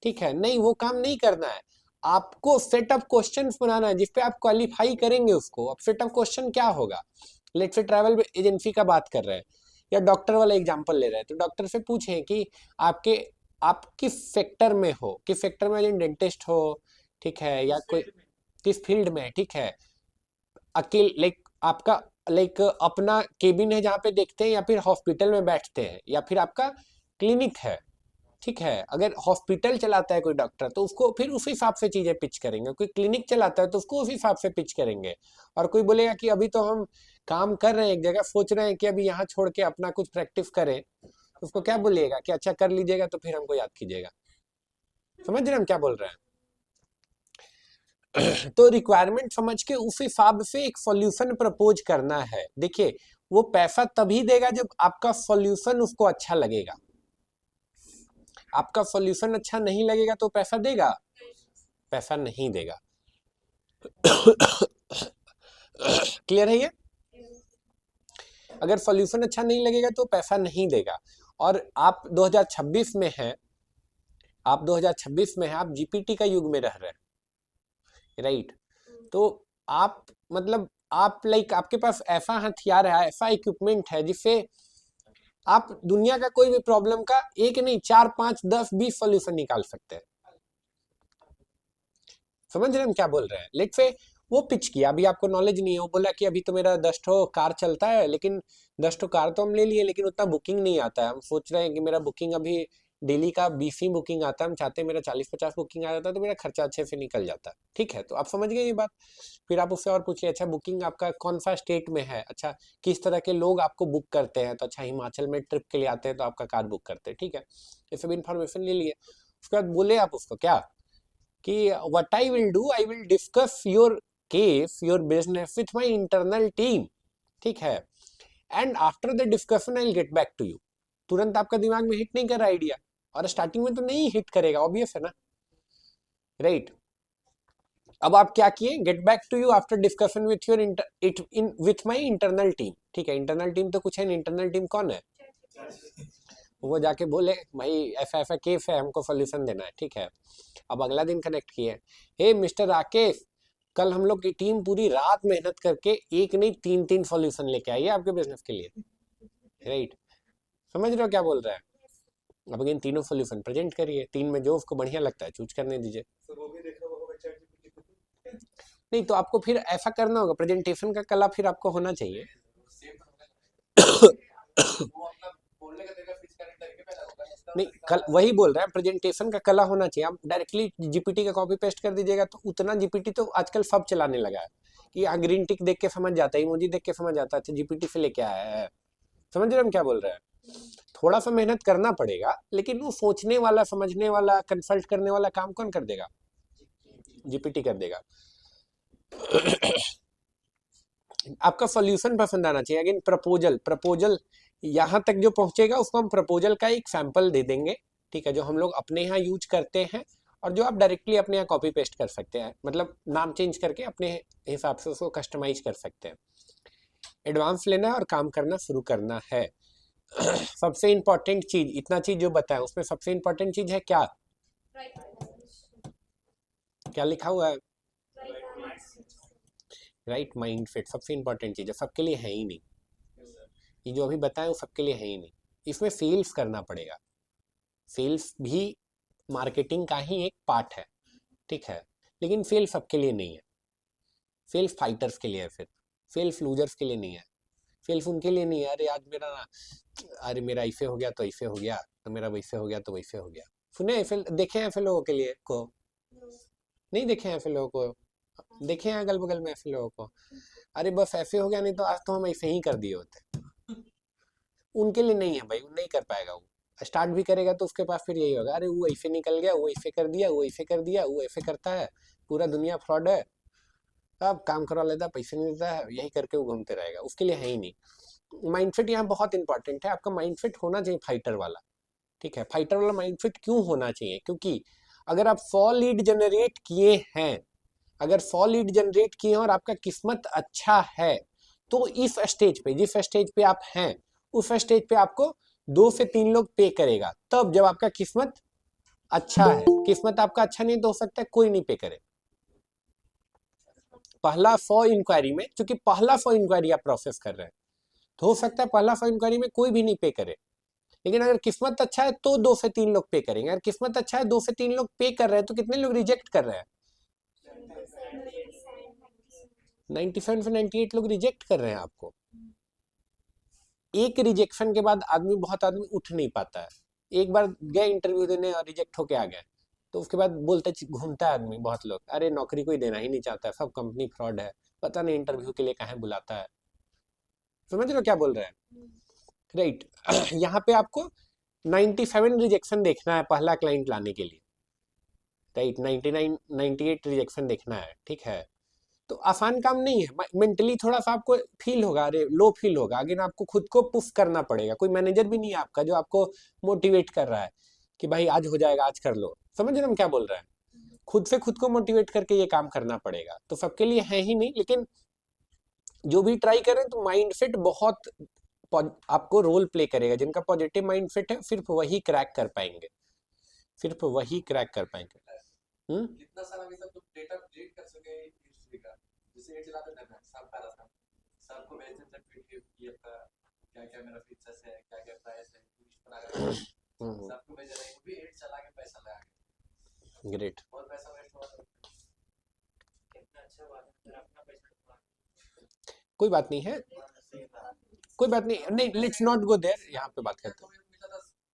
ठीक है। नहीं वो काम नहीं करना है, आपको सेट ऑफ क्वेश्चंस बनाना है जिस पे आप क्वालिफाई करेंगे उसको। अब सेट ऑफ क्वेश्चन क्या होगा, लेट्स से ट्रैवल एजेंसी का बात कर रहे हैं या डॉक्टर वाला एग्जांपल ले रहे हैं, तो डॉक्टर से पूछें कि आप किस सेक्टर में हो, किस सेक्टर में, डेंटिस्ट हो, ठीक है, या कोई किस फील्ड में, ठीक है, अकेले लाइक आपका लाइक अपना केबिन है जहाँ पे देखते हैं, या फिर हॉस्पिटल में बैठते हैं, या फिर आपका क्लिनिक है, ठीक है। अगर हॉस्पिटल चलाता है कोई डॉक्टर तो उसको फिर उस हिसाब से चीजें पिच करेंगे, कोई क्लिनिक चलाता है तो उसको उस हिसाब से पिच करेंगे। और कोई बोलेगा कि अभी तो हम काम कर रहे हैं एक जगह, सोच रहे हैं कि अभी यहाँ छोड़ के अपना कुछ प्रैक्टिस करें, तो उसको क्या बोलिएगा कि अच्छा कर लीजिएगा तो फिर हमको याद कीजिएगा। समझ रहे हैं हम क्या बोल रहे हैं? तो रिक्वायरमेंट समझ के उस हिसाब से एक सॉल्यूशन प्रपोज करना है। देखिए वो पैसा तभी देगा जब आपका सॉल्यूशन उसको अच्छा लगेगा। आपका सॉल्यूशन अच्छा नहीं लगेगा तो पैसा देगा? पैसा नहीं देगा। क्लियर है ये? अगर सॉल्यूशन अच्छा नहीं लगेगा तो पैसा नहीं देगा। और आप 2026 में हैं, आप 2026 में हैं, आप जीपीटी का युग में रह रहे हैं, राइट? तो आप मतलब आप लाइक आपके पास ऐसा हथियार है, ऐसा इक्विपमेंट है जिससे आप दुनिया का कोई भी प्रॉब्लम का एक नहीं 4, 5, 10, 20 सॉल्यूशन निकाल सकते हैं। समझ रहे हैं हम क्या बोल रहे हैं? लेट्स से वो पिच किया, अभी आपको नॉलेज नहीं है, वो बोला कि अभी तो मेरा 10 ठो कार चलता है, लेकिन 10 ठो कार तो हम ले लिए लेकिन उतना बुकिंग नहीं आता है। हम सोच रहे हैं कि मेरा बुकिंग अभी डेली का 20 ही बुकिंग आता है, हम चाहते हैं मेरा 40-50 बुकिंग आ जाता है तो मेरा खर्चा अच्छे से निकल जाता है, ठीक है। तो आप समझ गए ये बात। फिर आप उससे और पूछिए, अच्छा बुकिंग आपका कौन सा स्टेट में है, अच्छा किस तरह के लोग आपको बुक करते हैं, तो अच्छा हिमाचल में ट्रिप के लिए आते हैं तो आपका कार बुक करते हैं, ठीक है। ये सब इन्फॉर्मेशन ले लिए। उसके बाद बोले आप उसको क्या कि what I will do, I will discuss your case, your business with my internal team, ठीक है, and after the discussion I will get back to you. तुरंत आपका दिमाग में हिट नहीं कर रहा आइडिया, और स्टार्टिंग में तो नहीं हिट करेगा, ऑब्वियस है ना, राइट? अब आप क्या किए, get back to you after discussion with your with my internal team, ठीक है। इंटरनल टीम तो कुछ है, इंटरनल टीम कौन है? वो जाके बोले भाई ऐसा ऐसा केस है, हमको सोल्यूशन देना है, ठीक है। अब अगला दिन कनेक्ट किए, हे मिस्टर राकेश, कल हम लोग की टीम पूरी रात मेहनत करके एक नहीं 3-3 सॉल्यूशन लेके आई है आपके बिजनेस के लिए, राइट? समझ रहे हो क्या बोल रहा है? अब अगेन तीनों सॉल्यूशन प्रेजेंट करिए, 3 में जो उसको बढ़िया लगता है चूज करने दीजिए। नहीं तो आपको फिर ऐसा करना होगा, प्रेजेंटेशन का कला फिर आपको होना चाहिए। नहीं कल वही बोल रहा है, प्रेजेंटेशन का कला होना चाहिए। आप डायरेक्टली जीपीटी का कॉपी पेस्ट कर दीजिएगा तो उतना जीपीटी तो आजकल सब चलाने लगा है कि ग्रीन टिक देख के समझ जाता है, इमोजी देख के समझ जाता है, अच्छा जीपीटी से लेके आया है। समझ रहे हम क्या बोल रहे हैं? थोड़ा सा मेहनत करना पड़ेगा, लेकिन वो सोचने वाला, समझने वाला, कंसल्ट करने वाला काम कौन कर देगा? जीपीटी कर देगा। आपका सॉल्यूशन पसंद आना चाहिए। अगेन प्रपोजल यहाँ तक जो पहुंचेगा उसको हम प्रपोजल का एक सैंपल दे देंगे, ठीक है, जो हम लोग अपने यहाँ यूज करते हैं और जो आप डायरेक्टली अपने यहाँ कॉपी पेस्ट कर सकते हैं, मतलब नाम चेंज करके अपने हिसाब से उसको कस्टमाइज कर सकते हैं। एडवांस लेना है और काम करना शुरू करना है। सबसे इंपॉर्टेंट चीज, इतना चीज जो बताया उसमें सबसे इंपॉर्टेंट चीज है क्या? क्या लिखा हुआ है? राइट माइंड सेट सबसे इंपॉर्टेंट चीज है, सबके लिए है ही नहीं। ये जो अभी बताया वो सबके लिए है ही नहीं। इसमें सेल्स करना पड़ेगा, सेल्स भी मार्केटिंग का ही एक पार्ट है, ठीक है, लेकिन सेल्स सबके लिए नहीं है। सेल्स फाइटर्स के लिए है, फिर सेल्स लूजर्स के लिए नहीं है। सेल्स उनके लिए नहीं है, अरे आज मेरा ऐसे हो गया तो ऐसे हो गया, तो मेरा वैसे हो गया तो वैसे हो गया। सुने ऐसे, देखे हैं ऐसे लोगों के लिए को? नहीं देखे हैं ऐसे लोगों को? देखे हैं अगल बगल में ऐसे लोगों को? अरे बस ऐसे हो गया, नहीं तो आज तो हम ऐसे ही कर दिए होते। उनके लिए नहीं है भाई, वो नहीं कर पाएगा। वो स्टार्ट भी करेगा तो उसके पास फिर यही होगा, अरे वो ऐसे निकल गया, वो ऐसे कर दिया, वो ऐसे कर दिया, वो ऐसे करता है, पूरा दुनिया फ्रॉड है, अब काम करवा लेता, पैसे नहीं देता है, यही करके वो घूमते रहेगा। उसके लिए है ही नहीं। माइंडसेट यहाँ बहुत इंपॉर्टेंट है, आपका माइंडसेट होना चाहिए फाइटर वाला, ठीक है। फाइटर वाला माइंडसेट क्यों होना चाहिए? क्योंकि अगर आप 100 लीड जनरेट किए हैं, अगर 100 लीड जनरेट किए हैं और आपका किस्मत अच्छा है, तो इस स्टेज पे, जिस स्टेज पे आप हैं, उस स्टेज पे आपको 2 से 3 लोग पे करेगा, तब जब आपका किस्मत अच्छा है, किस्मत आपका अच्छा नहीं तो हो सकता है कोई नहीं पे करे। पहला फॉर इंक्वायरी में, क्योंकि पहला फॉर इंक्वायरी आप प्रोसेस कर रहे हैं, तो हो सकता है पहला फॉर इंक्वायरी में कोई भी नहीं पे करे। लेकिन अगर किस्मत अच्छा है तो 2 से 3 लोग पे करेंगे। अगर किस्मत अच्छा है 2 से 3 लोग पे कर रहे हैं तो कितने लोग रिजेक्ट कर रहे हैं? 97 से 98 लोग रिजेक्ट कर रहे हैं आपको। एक रिजेक्शन के बाद बहुत आदमी उठ नहीं पाता है। एक बार गए इंटरव्यू देने और रिजेक्ट होके आ गए, तो उसके बाद बोलते घूमता है आदमी, बहुत लोग, अरे नौकरी कोई देना ही नहीं चाहता है, सब कंपनी फ्रॉड है, पता नहीं इंटरव्यू के लिए कहाँ बुलाता है। समझ रहे हो क्या बोल रहे हैं? राइट। यहाँ पे आपको 97 रिजेक्शन देखना है पहला क्लाइंट लाने के लिए, राइट। 99 98 रिजेक्शन देखना है, ठीक है। तो आसान काम नहीं है। मेंटली थोड़ा सा आपको फील होगा, अरे लो फील होगा, लेकिन आपको खुद को पुश करना पड़ेगा। कोई मैनेजर भी नहीं है आपका जो आपको मोटिवेट कर रहा है कि भाई आज हो जाएगा, आज कर लो। समझ रहे हम क्या बोल रहे हैं? खुद से खुद को मोटिवेट करके ये काम करना पड़ेगा। तो सबके लिए है ही नहीं, लेकिन जो भी ट्राई करें तो माइंडसेट बहुत आपको रोल प्ले करेगा। जिनका पॉजिटिव माइंडसेट है सिर्फ वही क्रैक कर पाएंगे, सिर्फ वही क्रैक कर पाएंगे। कितना सारा भी सब डेटा क्रिएट कर सके हिस्ट्री का, जैसे ये चलाते थे ना सब का रास्ता सबको भेजते थे पीडीएफ ये का क्या-क्या मेरा फीचर्स है, क्या-क्या प्राइस है, लिस्ट बना के सबको भेज रहे हैं। भी एड चला के पैसा लगा। ग्रेट। और पैसा वेस्ट हुआ तो कितना अच्छा बात है, मेरा अपना पैसा कोई बात नहीं है, कोई बात नहीं, नहीं लेट्स नॉट गो देयर। यहाँ पे बात करते हैं,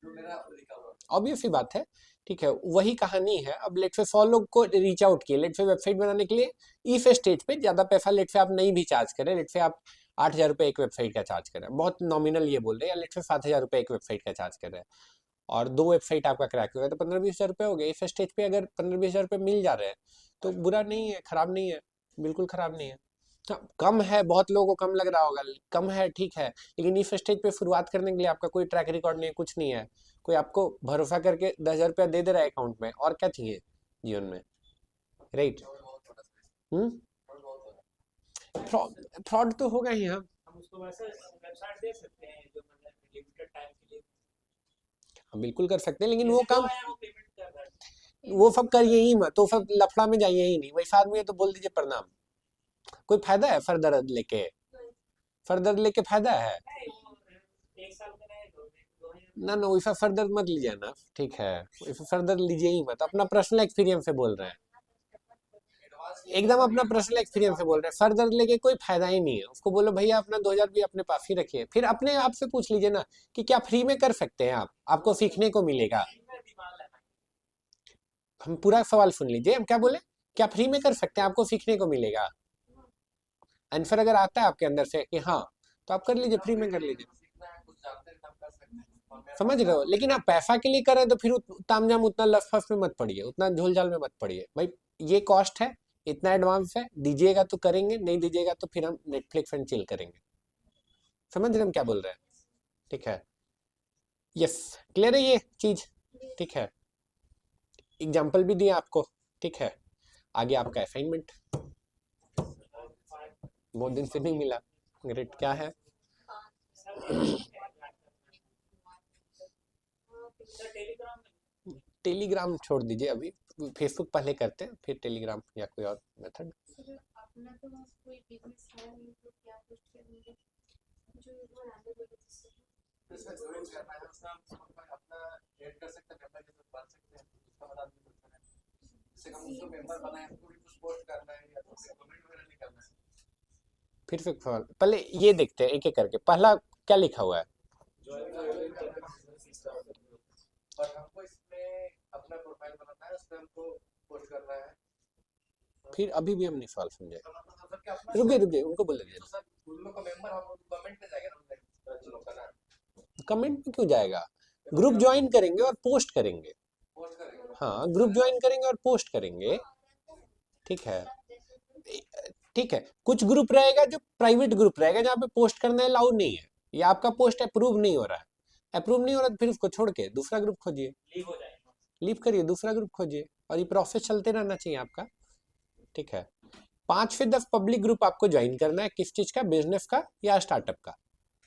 जो मेरा लिखा हुआ ऑब्वियस ही बात है, ठीक है, वही कहानी है। अब लेट से 100 लोग को रीच आउट किए, लेट से वेबसाइट बनाने के लिए इस स्टेज पे ज्यादा पैसा लेट से आप नहीं भी चार्ज करें, लेट से आप 8,000 रुपये एक वेबसाइट का चार्ज करें, बहुत नॉमिनल ये बोल रहे हैं, या लेट से 7,000 रुपये एक वेबसाइट का चार्ज करें, और 2 वेबसाइट आपका क्रैक हो गया तो 15-20 हज़ार रुपये हो गए। इस स्टेज पे अगर 15-20 हज़ार रुपये मिल जा रहे हैं तो बुरा नहीं है, खराब नहीं है, बिल्कुल खराब नहीं है। कम है, बहुत लोगों को कम लग रहा होगा, कम है ठीक है, लेकिन इस स्टेज पे शुरुआत करने के लिए आपका कोई ट्रैक रिकॉर्ड नहीं है, कुछ नहीं है, कोई आपको भरोसा करके 10,000 रुपया दे दे रहा है अकाउंट में, और क्या चाहिए जीवन में, राइट। फ्रॉड तो होगा ही। हम उसको वैसे वेबसाइट दे सकते हैं जो मतलब लिमिटेड टाइम के लिए, हम बिल्कुल कर सकते हैं, लेकिन वो काम वो पेमेंट कर रहा है, वो सब करिए ही मत, तो सब लफड़ा में जाइए ही नहीं। वैसा आदमी है तो बोल दीजिए प्रणाम। कोई फायदा है फर्दर लेके? फर्दर लेके फायदा है? एक साल में ना ना, वैसा फर्दर मत लीजिए ना, ठीक है, वैसा फर्दर लीजिए ही मत। अपना पर्सनल एक्सपीरियंस से बोल रहे हैं, एकदम अपना पर्सनल एक्सपीरियंस से बोल रहे हैं। फर्दर लेके कोई फायदा ही नहीं है। उसको बोलो भैया अपना 2,000 भी अपने पास ही रखिए, फिर अपने आप से पूछ लीजिए ना कि क्या फ्री में कर सकते हैं आप, आपको सीखने को मिलेगा। हम पूरा सवाल सुन लीजिए, हम क्या बोले, क्या फ्री में कर सकते हैं, आपको सीखने को मिलेगा। आंसर अगर आता है आपके अंदर से कि हाँ, तो आप कर लीजिए, फ्री में कर लीजिए, समझ रहे हो। लेकिन आप पैसा के लिए करें तो फिर तामझाम उतना लफड़े में मत पड़िए, उतना झोलझाल में मत पड़िए। भाई ये कॉस्ट है, इतना एडवांस है, दीजिएगा तो करेंगे, नहीं दीजिएगा तो फिर हम नेटफ्लिक्स एंड चिल करेंगे। समझ रहे हम क्या बोल रहे हैं, ठीक है। यस, क्लियर है ये चीज, ठीक है। एग्जाम्पल भी दिया आपको, ठीक है। आगे आपका असाइनमेंट बहुत दिन से नहीं मिला, ग्रेट। क्या है? टेलीग्राम छोड़ दीजिए अभी, फेसबुक पहले करते हैं, फिर टेलीग्राम या कोई और मेथड। अपना तो कोई बिजनेस है नहीं तो क्या कुछ करेंगे जो वो आगे बढ़े इसमें ज्वाइन करना है, उसका अपना ऐड कर सकते हैं, मेंबर के साथ बात सकते हैं, उसका बता सकते हैं। जैसे हम उसको मेंबर बनाए, हमको भी कुछ पोस्ट करना है या तो कमेंट वगैरह नहीं करना है। फिर से पहले ये देखते हैं एक एक करके। पहला क्या लिखा हुआ है? और हमको इसमें अपना प्रोफाइल बनाना है, उसमें हमको पोस्ट करना है। फिर अभी भी हम नहीं सवाल समझे, रुकिए उनको बोल दीजिए। सर उन लोग का मेंबर हम कमेंट में जाएगा ना, जो लोग का ना कमेंट में क्यों जाएगा? ग्रुप ज्वाइन करेंगे और पोस्ट करेंगे। हाँ, ग्रुप ज्वाइन करेंगे और पोस्ट करेंगे, ठीक है, ठीक है। कुछ ग्रुप रहेगा जो प्राइवेट ग्रुप रहेगा, जहाँ पे पोस्ट करना अलाउड नहीं है, या आपका पोस्ट अप्रूव नहीं हो रहा है। अप्रूव नहीं हो रहा तो फिर उसको छोड़ के दूसरा ग्रुप खोजिए, लीव करिए, दूसरा ग्रुप खोजिए, और ये प्रोसेस चलते रहना चाहिए आपका, ठीक है। 5 से 10 पब्लिक ग्रुप आपको ज्वाइन करना है। किस चीज का? बिजनेस का या स्टार्टअप का,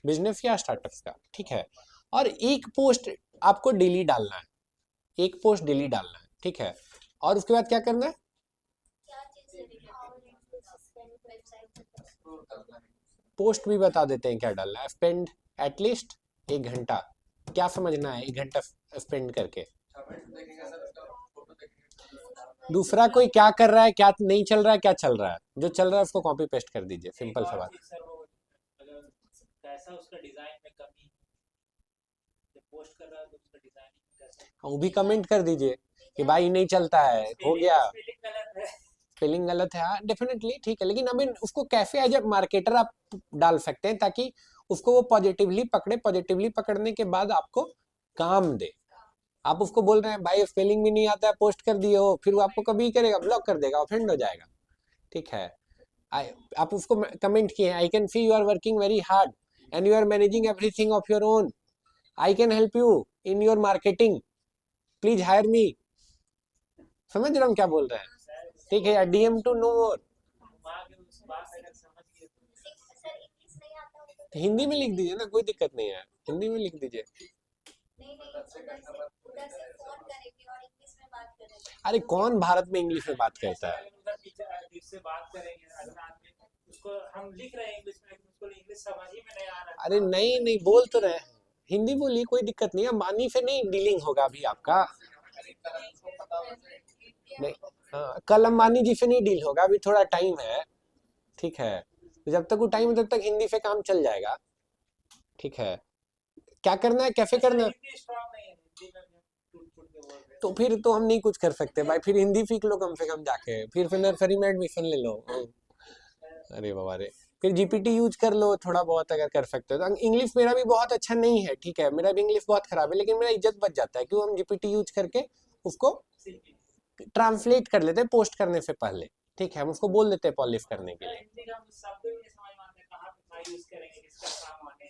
बिजनेस या स्टार्टअप का, ठीक है। और एक पोस्ट आपको डेली डालना है, एक पोस्ट डेली डालना है, ठीक है। और उसके बाद क्या करना है, क्या चीज से रिलेटेड वेबसाइट पोस्ट भी बता देते हैं क्या डालना है। स्पेंड एटलीस्ट 1 घंटा, क्या समझना है 1 घंटा स्पेंड करके। दूसरा कोई क्या कर रहा है, क्या नहीं चल रहा है, क्या चल रहा है, जो चल रहा है उसको कॉपी पेस्ट कर दीजिए, सिंपल सा बात। सर वो अगर कैसा उसका डिजाइन में कमी, जब पोस्ट कर रहा है तो उसका डिजाइन कैसा, वो भी कमेंट कर दीजिए कि भाई नहीं चलता है, हो गया, स्पेलिंग गलत है। स्पेलिंग गलत है, हाँ डेफिनेटली ठीक है, लेकिन अभी उसको कैसे एज ए मार्केटर आप डाल सकते हैं ताकि उसको वो पॉजिटिवली पकड़े, पॉजिटिवली पकड़ने के बाद आपको काम दे। आप उसको बोल रहे हैं भाई स्पेलिंग भी नहीं आता है, पोस्ट कर दिए हो, फिर वो आपको कभी करेगा, ब्लॉक कर देगा, ऑफेंड हो जाएगा, ठीक है। आप उसको कमेंट किए, I can see you are working very hard and you are managing everything of your own, I can help you in your marketing, please hire me. समझ रहे हम क्या बोल रहे हैं, ठीक है। DM to know more, sir English नहीं आता हो तो हिंदी में लिख दीजिए ना, कोई दिक्कत नहीं है, हिंदी में लिख दीजिए। नहीं उधर से फोन करेंगे और इंग्लिश में बात करेंगे। अरे कौन भारत में इंग्लिश में बात करता है, उधर टीचर से बात करेंगे, अगर आदमी उसको हम लिख रहे हैं इंग्लिश में, उसको इंग्लिश समझ ही में नहीं आ रहा। अरे नहीं नहीं बोल तो रहे हैं, हिंदी बोलिए, कोई दिक्कत नहीं है, अंबानी से नहीं डीलिंग होगा अभी आपका, नहीं हाँ, कल अंबानी जी से नहीं डील होगा, अभी थोड़ा टाइम है, ठीक है। जब तक वो टाइम है तब तक हिंदी से काम चल जाएगा, ठीक है। क्या करना है, कैसे करना है, हिंदी स्ट्रांग नहीं है, हिंदी में टूट के बोल रहे तो फिर तो हम नहीं कुछ कर सकते भाई, फिर हिंदी सीख लो कम से कम जाके, फिर नर्सरी में एडमिशन ले लो। अरे बाबा रे, फिर जीपीटी यूज कर लो थोड़ा बहुत अगर कर सकते हो तो। इंग्लिश मेरा भी बहुत अच्छा नहीं है, ठीक है, मेरा भी इंग्लिश बहुत खराब है, लेकिन मेरा इज्जत बच जाता है क्यों, हम जीपीटी यूज करके उसको ट्रांसलेट कर लेते हैं पोस्ट करने से पहले, ठीक है, हम उसको बोल देते हैं पॉलिश करने के लिए। हिंदी का शब्द भी नहीं समझ में आता, कहाँ पे क्या यूज करेंगे, किसका काम आने।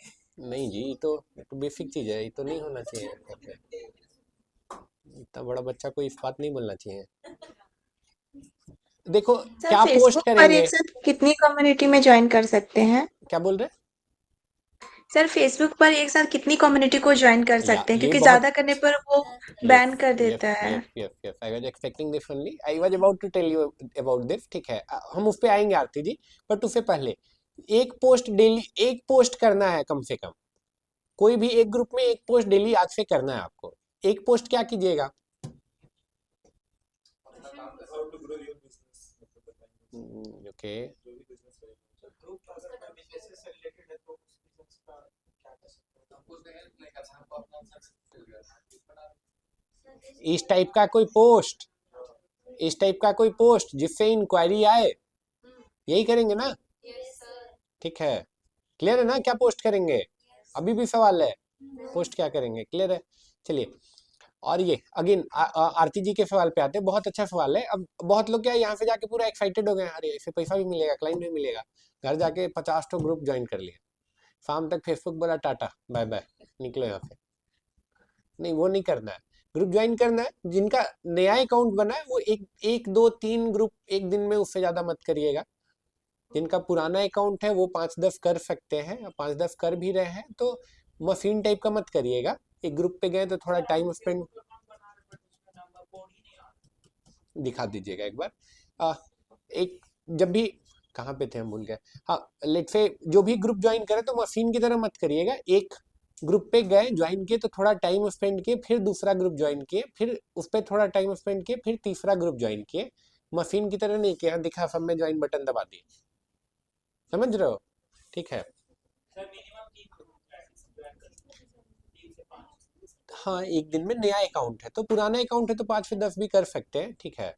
नहीं जी, ये तो बेसिक चीज है, ये तो नहीं होना चाहिए, इतना बड़ा बच्चा को इस बात नहीं बोलना चाहिए। देखो सर क्या पोस्ट फेसबुक पर करेंगे, एक साथ कितनी कम्युनिटी में ज्वाइन कर सकते हैं? क्या बोल रहे हैं, सर फेसबुक पर एक साथ कितनी कम्युनिटी को ज्वाइन कर सकते हैं, ये क्योंकि बहुत ज्यादा करने पर वो बैन कर देता है। yes, I was expecting this only, I was about to tell you about this, ठीक है, हम उस पे आएंगे आरती जी, बट उससे पहले एक पोस्ट डेली, एक पोस्ट करना है कम से कम, कोई भी एक ग्रुप में एक पोस्ट डेली आज से करना है आपको। एक पोस्ट क्या कीजिएगा, ओके, इस टाइप का कोई पोस्ट, इस टाइप का कोई पोस्ट जिससे इंक्वायरी आए, यही करेंगे ना, ठीक है, क्लियर है ना, क्या पोस्ट करेंगे, अभी भी सवाल है, पोस्ट क्या करेंगे, क्लियर है। चलिए, और ये अगेन आरती जी के सवाल पे आते हैं, बहुत अच्छा सवाल है। अब बहुत लोग क्या यहाँ से जाके पूरा एक्साइटेड हो गए, अरे इससे पैसा भी मिलेगा, क्लाइंट भी मिलेगा, घर जाके 50 तो ग्रुप ज्वाइन कर लिए, शाम तक फेसबुक बोला टाटा बाय बाय, निकलो यहाँ से। नहीं, वो नहीं करना है, ग्रुप ज्वाइन करना है। जिनका नया अकाउंट बना है वो एक 2-3 ग्रुप एक दिन में, उससे ज्यादा मत करिएगा। जिनका पुराना अकाउंट है वो 5-10 कर सकते हैं, 5-10 कर भी रहे हैं तो मशीन टाइप का मत करिएगा। एक ग्रुप पे गए तो थोड़ा टाइम स्पेंड, दिखा दीजिएगा एक बार। एक जब भी कहाँ पे थे हम, भूल गए, हाँ, लेट से जो भी ग्रुप ज्वाइन करे तो मशीन की तरह मत करिएगा। एक ग्रुप पे गए, ज्वाइन किए तो थोड़ा टाइम स्पेंड किए, फिर दूसरा ग्रुप ज्वाइन किए, फिर उस पर थोड़ा टाइम स्पेंड किए, फिर तीसरा ग्रुप ज्वाइन किए। मशीन की तरह नहीं किया, दिखा सब में ज्वाइन बटन दबा दिए, समझ रहे हो, ठीक है। हाँ, एक दिन में नया अकाउंट है तो, पुराना अकाउंट है तो 5 से 10 भी कर सकते हैं, ठीक है।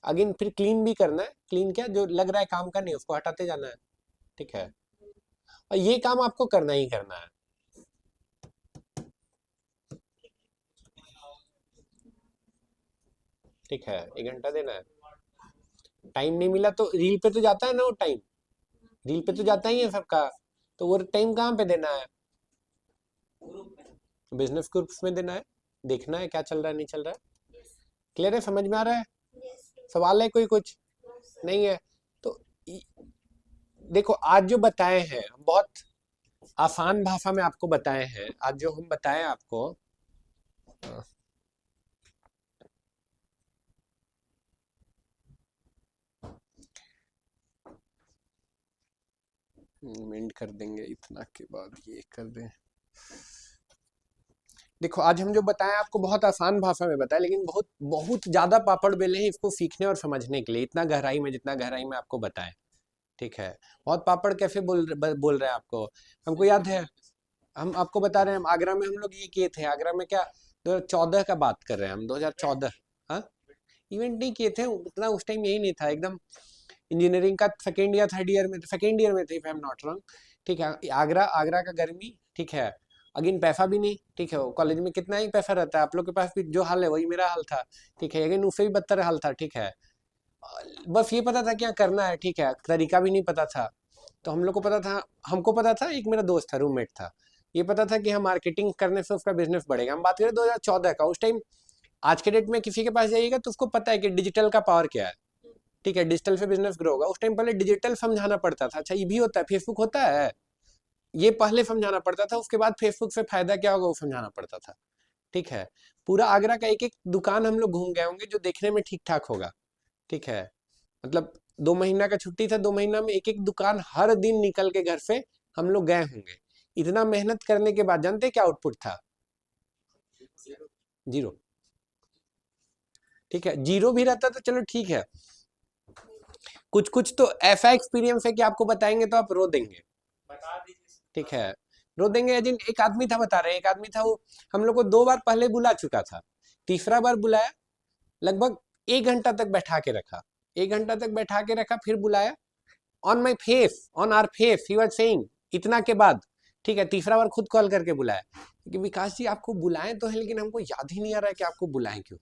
अगेन फिर क्लीन भी करना है, क्लीन क्या, जो लग रहा है काम का नहीं उसको हटाते जाना है, ठीक है। और ये काम आपको करना ही करना है, ठीक है, 1 घंटा देना है। टाइम नहीं मिला तो रील पे तो जाता है ना वो टाइम, रील पे तो जाता ही है सबका, तो वो टाइम कहाँ पे देना है, बिजनेस ग्रुप्स में देना है, देखना है क्या चल रहा है नहीं चल रहा है, क्लियर है, समझ में आ रहा है। सवाल है कोई, कुछ नहीं है तो देखो, आज जो बताए हैं बहुत आसान भाषा में आपको बताए हैं, आज जो हम बताए आपको, एंड कर देंगे इतना के बाद ये कर दें। देखो आज हम जो बताएं आपको बहुत आसान भाषा में बताएं, लेकिन बहुत बहुत ज़्यादा पापड़ बेले हैं इसको सीखने और समझने के लिए, इतना गहराई में जितना गहराई में आपको बताएं। ठीक है, बहुत पापड़ कैफे बोल रहे हैं आपको। हमको याद है, हम आपको बता रहे हैं, हम आगरा में हम लोग ये किए थे। आगरा में क्या 2014 का बात कर रहे हैं हम, 2014। हाँ, इवेंट नहीं किए थे उतना, उस टाइम यही नहीं था, एकदम इंजीनियरिंग का सेकेंड या थर्ड ईयर में, सेकेंड ईयर में थे if I am not wrong. ठीक है, आगरा का गर्मी, ठीक है, अगेन पैसा भी नहीं, ठीक है, कॉलेज में कितना ही पैसा रहता है, आप लोग के पास भी जो हाल है वही मेरा हाल था। ठीक है, अगेन उससे भी बदतर हाल था। ठीक है, बस ये पता था क्या करना है, ठीक है, तरीका भी नहीं पता था। तो हम लोग को पता था, हमको पता था, एक मेरा दोस्त था, रूममेट था, ये पता था कि हम मार्केटिंग करने से उसका बिजनेस बढ़ेगा। हम बात करें 2014 का, उस टाइम आज के डेट में किसी के पास जाइएगा तो उसको पता है कि डिजिटल का पावर क्या है। ठीक है, डिजिटल से बिजनेस ग्रो होगा। उस टाइम पहले डिजिटल समझाना पड़ता था। अच्छा ये भी होता है, फेसबुक होता है, ये पहले समझाना पड़ता था, उसके बाद फेसबुक से फायदा क्या होगा वो समझाना पड़ता था। ठीक है, पूरा आगरा का एक एक दुकान हम लोग घूम गए होंगे जो देखने में ठीक ठाक होगा। ठीक है, मतलब 2 महीना का छुट्टी था, 2 महीना में एक एक दुकान हर दिन निकल के घर से हम लोग गए होंगे। इतना मेहनत करने के बाद जानते क्या आउटपुट था? 0। ठीक है, 0 भी रहता तो चलो ठीक है, कुछ कुछ तो ऐसा एक्सपीरियंस है कि आपको बताएंगे तो आप रो देंगे। ठीक है, रो देंगे। एक आदमी था, बता रहे हैं, एक आदमी था, वो हम लोग को 2 बार पहले बुला चुका था, तीसरा बार बुलाया, लगभग 1 घंटा तक बैठा के रखा, 1 घंटा तक बैठा के रखा, फिर बुलाया, on my face, on our face he was saying, इतना के बाद। ठीक है, तीसरा बार खुद कॉल करके बुलाया कि विकास जी आपको बुलाएं तो है, लेकिन हमको याद ही नहीं आ रहा है कि आपको बुलाएं क्यों।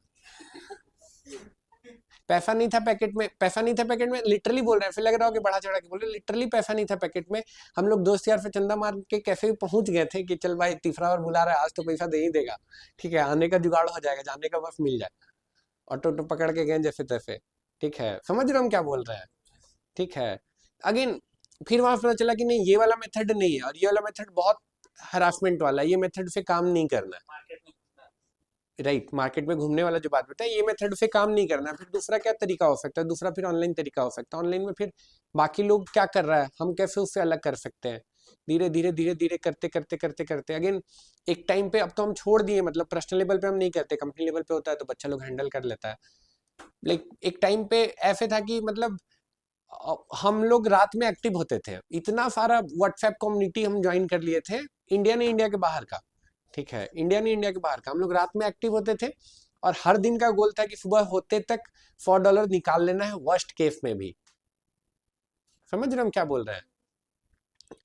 पैसा नहीं था पैकेट में, पैसा नहीं था पैकेट में, लिटरली बोल रहे हैं, फिर लग रहा हो कि बढ़ा चढ़ा के बोल रहे, लिटरली पैसा नहीं था पैकेट में। हम लोग दोस्त यार से चंदा मार के कैफे भी पहुंच गए थे कि चल भाई तीसरा बार बुला रहा है, आज तो पैसा दे ही देगा। ठीक है, आने का जुगाड़ हो जाएगा, जाने का बस मिल जाए। ऑटो पकड़ के गए जैसे तैसे। ठीक है, समझ रहे हम क्या बोल रहे हैं? ठीक है, अगेन फिर वहां पता चला कि नहीं ये वाला मेथड नहीं है, और ये वाला मेथड बहुत हरासमेंट वाला है, ये मेथड से काम नहीं करना है। राइट, मार्केट में घूमने वाला जो बात बताया, ये मेथड से काम नहीं करना है। फिर दूसरा क्या तरीका हो सकता है? दूसरा फिर ऑनलाइन तरीका हो सकता है। ऑनलाइन में फिर बाकी लोग क्या कर रहा है, हम कैसे उससे अलग कर सकते हैं? धीरे धीरे धीरे धीरे करते करते करते करते अगेन एक टाइम पे, अब तो हम छोड़ दिए, मतलब पर्सनल लेवल पे हम नहीं करते, कंपनी लेवल पे होता है तो बच्चा लोग हैंडल कर लेता है। लाइक एक टाइम पे ऐसे था कि मतलब हम लोग रात में एक्टिव होते थे, इतना सारा व्हाट्सएप कम्युनिटी हम ज्वाइन कर लिए थे, इंडिया नहीं इंडिया के बाहर का। ठीक है, इंडिया नहीं इंडिया के बाहर का, हम लोग रात में एक्टिव होते थे, और हर दिन का गोल था कि सुबह होते तक $4 निकाल लेना है, वर्स्ट केस में भी। समझ रहे हम क्या बोल रहे हैं?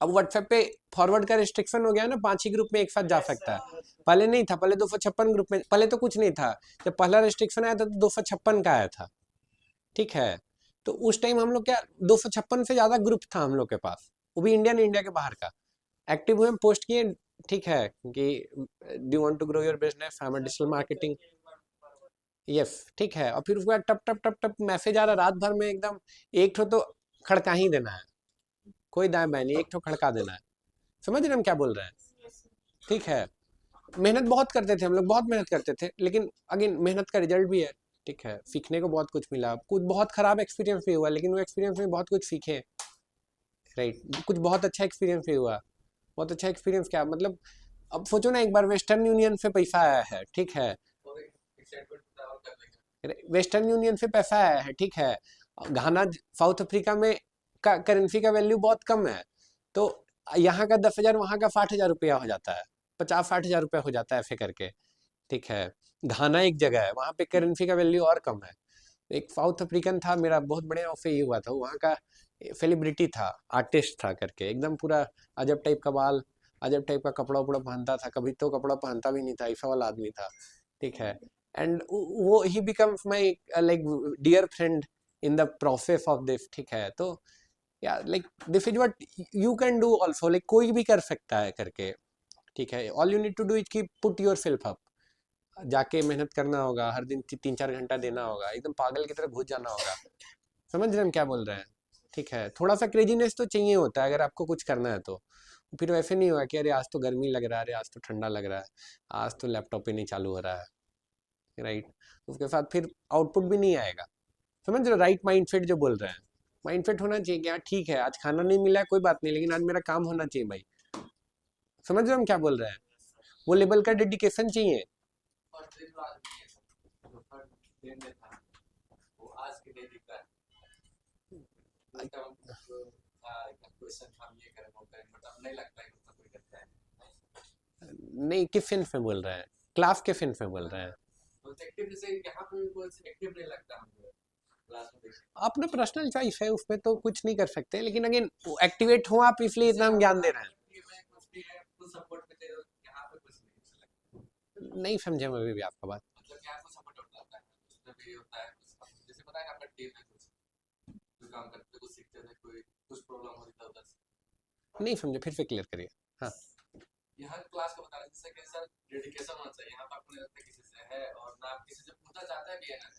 अब व्हाट्सएप पे फॉरवर्ड का रिस्ट्रिक्शन हो गया है ना, 5 ही ग्रुप में एक साथ जा सकता है, पहले नहीं था, पहले 256 ग्रुप में, पहले तो कुछ नहीं था, जब पहला रिस्ट्रिक्शन आया था तो 256 का आया था। ठीक है, तो उस टाइम हम लोग क्या 256 से ज्यादा ग्रुप था हम लोग के पास, वो भी इंडिया नहीं इंडिया के बाहर का। एक्टिव हुए, पोस्ट किए, ठीक है, कि do want to grow your business, I am digital marketing, yes. ठीक है, और फिर उसके बाद टप टप टप टप मैसेज आ रहा रात भर में, एकदम एक ठो तो खड़का ही देना है, कोई दाएं बाएं नहीं, एक ठो खड़का देना है। समझ रहे हम क्या बोल रहे हैं? ठीक है, मेहनत बहुत करते थे हम लोग, बहुत मेहनत करते थे, लेकिन अगेन मेहनत का रिजल्ट भी है। ठीक है, सीखने को बहुत कुछ मिला, कुछ बहुत खराब एक्सपीरियंस भी हुआ, लेकिन वो एक्सपीरियंस में बहुत कुछ सीखे। राइट, कुछ बहुत अच्छा एक्सपीरियंस भी हुआ। बहुत अच्छा एक्सपीरियंस क्या मतलब, अब सोचो ना, एक बार वेस्टर्न यूनियन से पैसा आया है, ठीक है, वेस्टर्न यूनियन से पैसा आया है, ठीक है, घाना साउथ अफ्रीका में का करेंसी का वैल्यू बहुत कम है, तो यहाँ का 10,000 वहाँ का 60,000 रुपया हो जाता है, 50-60,000 रुपया हो जाता है ऐसे करके। ठीक है, घाना एक जगह है, वहाँ पे करेंसी का वैल्यू और कम है। एक साउथ अफ्रीकन था, मेरा बहुत बढ़िया ऑफे ये हुआ था, वहाँ का सेलिब्रिटी था, आर्टिस्ट था करके, एकदम पूरा अजब टाइप का बाल, अजब टाइप का कपड़ा उपड़ा पहनता था, कभी तो कपड़ा पहनता भी नहीं था, ऐसा वाला आदमी था। ठीक है, एंड वो ही becomes my like dear friend in the process of this. ठीक है, तो या like this is what you can do also, like कोई भी कर सकता है करके। ठीक है, all you need to do is की पुट योर सेल्फ अप, जाके मेहनत करना होगा, हर दिन 3-4 घंटा देना होगा, एकदम पागल की तरह घुस जाना होगा। समझ रहे हैं क्या बोल रहे हैं? ठीक है, थोड़ा सा क्रेजीनेस तो चाहिए होता है अगर आपको कुछ करना है तो। फिर वैसे नहीं होगा कि अरे आज तो गर्मी लग रहा है, अरे आज तो ठंडा लग रहा है, आज तो लैपटॉप ही नहीं चालू हो रहा है। राइट, उसके साथ फिर आउटपुट भी नहीं आएगा। समझ रहे हो? राइट माइंडसेट जो बोल रहे हैं, माइंड फिट होना चाहिए कि हाँ ठीक है, आज खाना नहीं मिला है कोई बात नहीं, लेकिन आज मेरा काम होना चाहिए भाई। समझ रहे हो हम क्या बोल रहे हैं? वो लेवल का डेडिकेशन चाहिए। फर्स्ट दिन तो आज नहीं है सर, जो थर्ड दिन में था वो आज के लिए दिख रहा है। उसका क्वेश्चन हम ये करें वो करें, बट अब नहीं लगता है उतना कोई करता है। नहीं, किस सेंस में बोल रहे हैं? क्लास के सेंस में बोल रहे हैं? तो एक्टिव जैसे यहाँ पे भी कोई एक्टिव नहीं लगता हमको क्लास में देखिए। अपना पर्सनल चॉइस है, उसमें तो कुछ नहीं कर सकते, लेकिन अगेन एक्टिवेट हो आप इसलिए इतना हम ज्ञान दे रहे हैं। कुछ भी है, फुल सपोर्ट में थे, यहाँ पे कुछ नहीं। नहीं समझे मैं भी आपका बात। मतलब यहाँ पे सपोर्ट होता है, उसमें भी होता है जैसे पता है आपका टीम है, कुछ काम करते कुछ सीखते थे, कोई कुछ प्रॉब्लम होती था उधर से। नहीं समझे, फिर से क्लियर करिए। हाँ, यहाँ क्लास को बता रहे जैसे कि सर डेडिकेशन होना चाहिए, यहाँ पर आपको लगता है किसी से है और ना आप किसी से पूछना चाहता है भी है ना,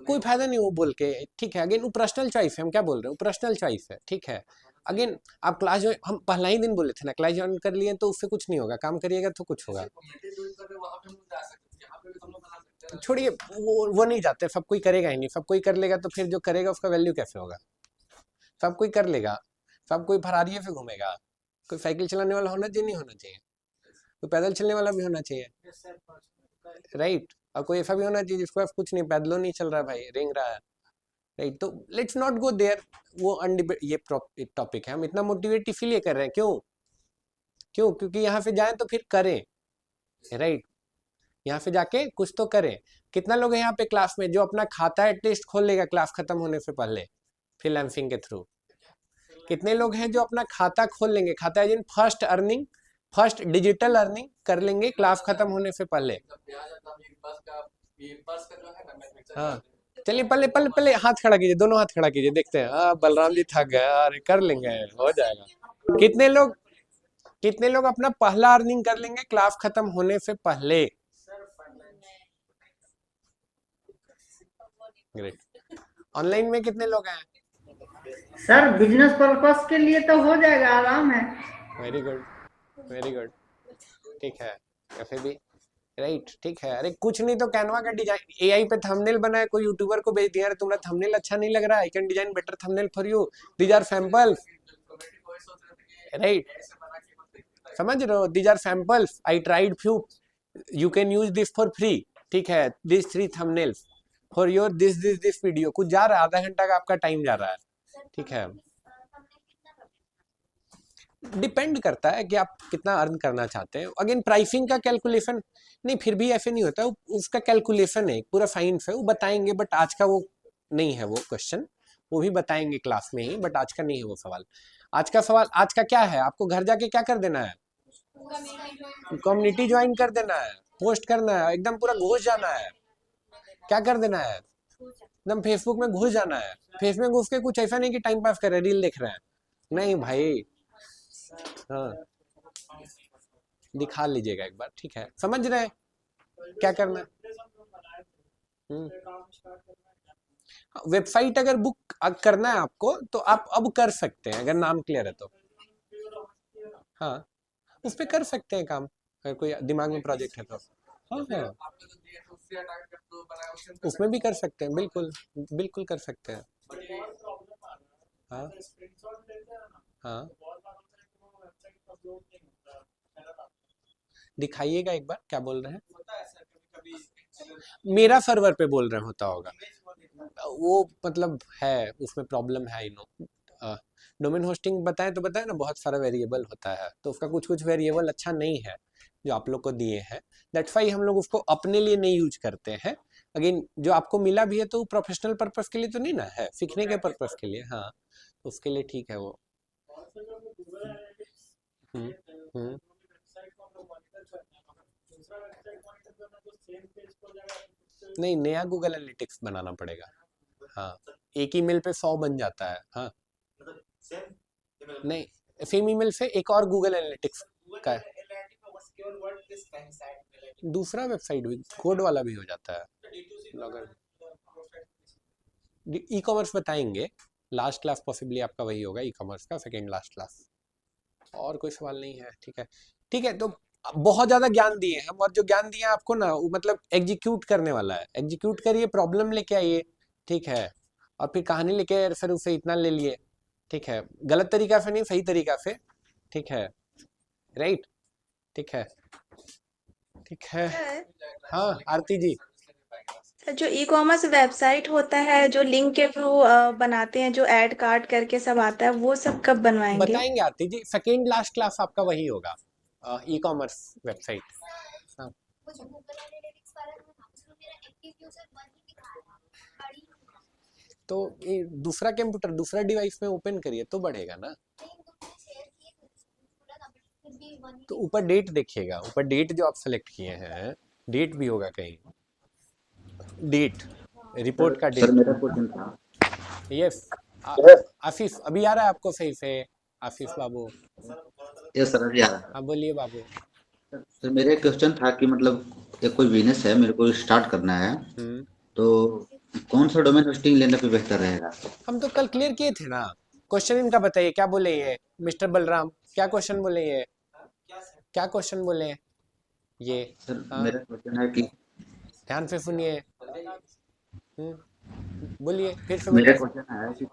कोई फायदा नहीं वो बोल के, ठीक है। अगेन वो पर्सनल चॉइस है, हम क्या बोल रहे हैं, पर्सनल चॉइस है, ठीक है। अगेन आप क्लास ज्वाइन, हम पहला ही दिन बोले थे ना, क्लास ज्वाइन कर लिए तो उससे कुछ नहीं होगा, काम करिएगा तो कुछ होगा। छोड़िए वो नहीं जाते, सब कोई करेगा ही नहीं, सब कोई कर लेगा तो फिर जो करेगा उसका वैल्यू कैसे होगा? सब कोई कर लेगा, सब कोई फरारिये से घूमेगा, कोई साइकिल चलाने वाला होना चाहिए, नहीं होना चाहिए, कोई पैदल चलने वाला भी होना चाहिए, राइट। और कोई ऐसा भी होना चाहिए जिसके पास कुछ नहीं, पैदलों नहीं चल रहा भाई, रेंग रहा है, राइट। तो लेट्स नॉट गो देयर, वो ये टॉपिक है, हम इतना मोटिवेट इसीलिए कर रहे हैं। क्यों? क्योंकि यहाँ से जाएं तो फिर करें, राइट। यहाँ से जाके कुछ तो करें। कितना लोग हैं यहाँ पे क्लास में जो अपना खाता एटलीस्ट खोल लेगा क्लास खत्म होने से पहले फ्रीलांसिंग के थ्रू? कितने लोग हैं जो अपना खाता खोल लेंगे, खाता है जिन first earning, first digital earning कर लेंगे क्लास खत्म होने से पहले? हाँ, चलिए पहले हाथ खड़ा कीजिए, दोनों हाथ खड़ा कीजिए, देखते हैं। बलराम जी थक गए, अरे कर लेंगे, हो जाएगा। कितने लोग अपना पहला अर्निंग कर लेंगे क्लास खत्म होने से पहले? ग्रेट। ऑनलाइन में कितने लोग हैं? सर बिजनेस पर्पस के लिए तो हो जाएगा, आराम है। वेरी गुड, वेरी गुड, ठीक है। कैफे भी, राइट, ठीक है। अरे कुछ नहीं तो कैनवा का डिजाइन, एआई पे थंबनेल बनाया, कोई यूट्यूबर को भेज दिया, अरे तुम्हारा थंबनेल अच्छा नहीं लग रहा, I can design better thumbnail for you, these are samples, right. समझ रहे हो, these are samples, I tried few, you can use this for free, ठीक है। This 3 thumbnails for your this video. कुछ जा रहा है, आधा घंटा का आपका टाइम जा रहा है, ठीक है। डिपेंड करता है कि आप कितना अर्न करना चाहते हैं। अगेन प्राइसिंग का कैलकुलेशन नहीं, फिर भी ऐसे नहीं होता, उसका कैलकुलेशन है, पूरा साइंस है, वो बताएंगे, बट आज का वो नहीं है वो क्वेश्चन, वो भी बताएंगे क्लास में ही, बट आज का नहीं है वो सवाल। आज का सवाल, आज का क्या है, आपको घर जाके क्या कर देना है? कम्युनिटी ज्वाइन कर देना है, पोस्ट करना है, एकदम पूरा घुस जाना है। क्या कर देना है? एकदम फेसबुक में घुस जाना है। फेसबुक में घुस के कुछ ऐसा नहीं कि टाइम पास कर रहे हैं, रील देख रहे हैं, नहीं भाई। हाँ, दिखा लीजिएगा एक बार, ठीक है। समझ रहे हैं क्या करना है? वेबसाइट अगर बुक करना है आपको तो आप अब कर सकते हैं, अगर नाम क्लियर है तो। हाँ, उस पर कर सकते हैं काम, अगर कोई दिमाग में प्रोजेक्ट है तो। हाँ हाँ, उसमें भी कर सकते हैं, बिल्कुल बिल्कुल कर सकते हैं। हाँ हाँ, दिखाइएगा एक बार, क्या बोल रहे हैं? मेरा सर्वर पे बोल रहे होता होगा वो, मतलब है उसमें प्रॉब्लम है, नो। डोमेन होस्टिंग बताएं तो बताएं ना, बहुत सारा वेरिएबल होता है, तो उसका कुछ वेरिएबल अच्छा नहीं है जो आप लोग को दिए हैं, दैट्स व्हाई हम लोग उसको अपने लिए नहीं यूज करते हैं। अगेन जो आपको मिला भी है तो प्रोफेशनल पर्पस के लिए तो नहीं ना है, सीखने के पर्पस के लिए, हाँ, उसके लिए ठीक है वो। नहीं, नया गूगल एनालिटिक्स बनाना पड़ेगा। हाँ, एक ईमेल पे 100 बन जाता है। हाँ, नहीं, सेम ईमेल से एक और गूगल एनालिटिक्स का है, दूसरा वेबसाइट भी कोड वाला भी हो जाता है। ई कॉमर्स बताएंगे लास्ट क्लास, पॉसिबली आपका वही होगा ई कॉमर्स का सेकेंड लास्ट क्लास। और कोई सवाल नहीं है, ठीक है, ठीक है। तो बहुत ज्यादा ज्ञान दिए हम, और जो ज्ञान दिया आपको ना, वो मतलब एग्जीक्यूट करने वाला है। एग्जीक्यूट करिए, प्रॉब्लम लेके आइए, ठीक है। और फिर कहानी लेके सर उसे इतना ले लिए, ठीक है, गलत तरीका से नहीं, सही तरीका से, ठीक है, राइट, ठीक है, ठीक है। हाँ आरती जी, सर जो ई कॉमर्स वेबसाइट होता है जो लिंक के थ्रू बनाते हैं, जो ऐड कार्ड करके सब आता है, वो सब कब बनवाएंगे? बताएंगे आरती जी, सेकेंड लास्ट क्लास आपका वही होगा, ई कॉमर्स वेबसाइट। हाँ वो जो गूगल एनालिटिक्स वाला था उसमें मेरा एक्टिव यूजर 1 ही दिखा रहा है, पढ़ ही नहीं रहा। तो ये दूसरा कंप्यूटर दूसरा डिवाइस में ओपन करिए तो बढ़ेगा ना। नहीं तो शेयर किए थे पूरा कंप्यूटर फिर भी 1 ही तो ऊपर डेट देखिएगा, ऊपर डेट जो आप सेलेक्ट किए हैं, डेट भी होगा कहीं, डेट रिपोर्ट का सर डेट। मेरा क्वेश्चन था। यस आसिफ, अभी आ रहा है आपको सही से? आसिफ बाबू, यस सर, अभी आ रहा है। हाँ बोलिए बाबू। सर मेरा एक क्वेश्चन था कि मतलब एक कोई बिजनेस है, मेरे को स्टार्ट करना है, तो कौन सा डोमेन होस्टिंग लेने पे बेहतर रहेगा? हम तो कल क्लियर किए थे ना। क्वेश्चन इनका बताइए, क्या बोले ये मिस्टर बलराम, क्या क्वेश्चन बोले ये, क्या क्वेश्चन बोले ये? सर हाँ मेरा क्वेश्चन है कि ध्यान से सुनिए, बोलिए फिर से मेरा बोलिए। क्वेश्चन है कि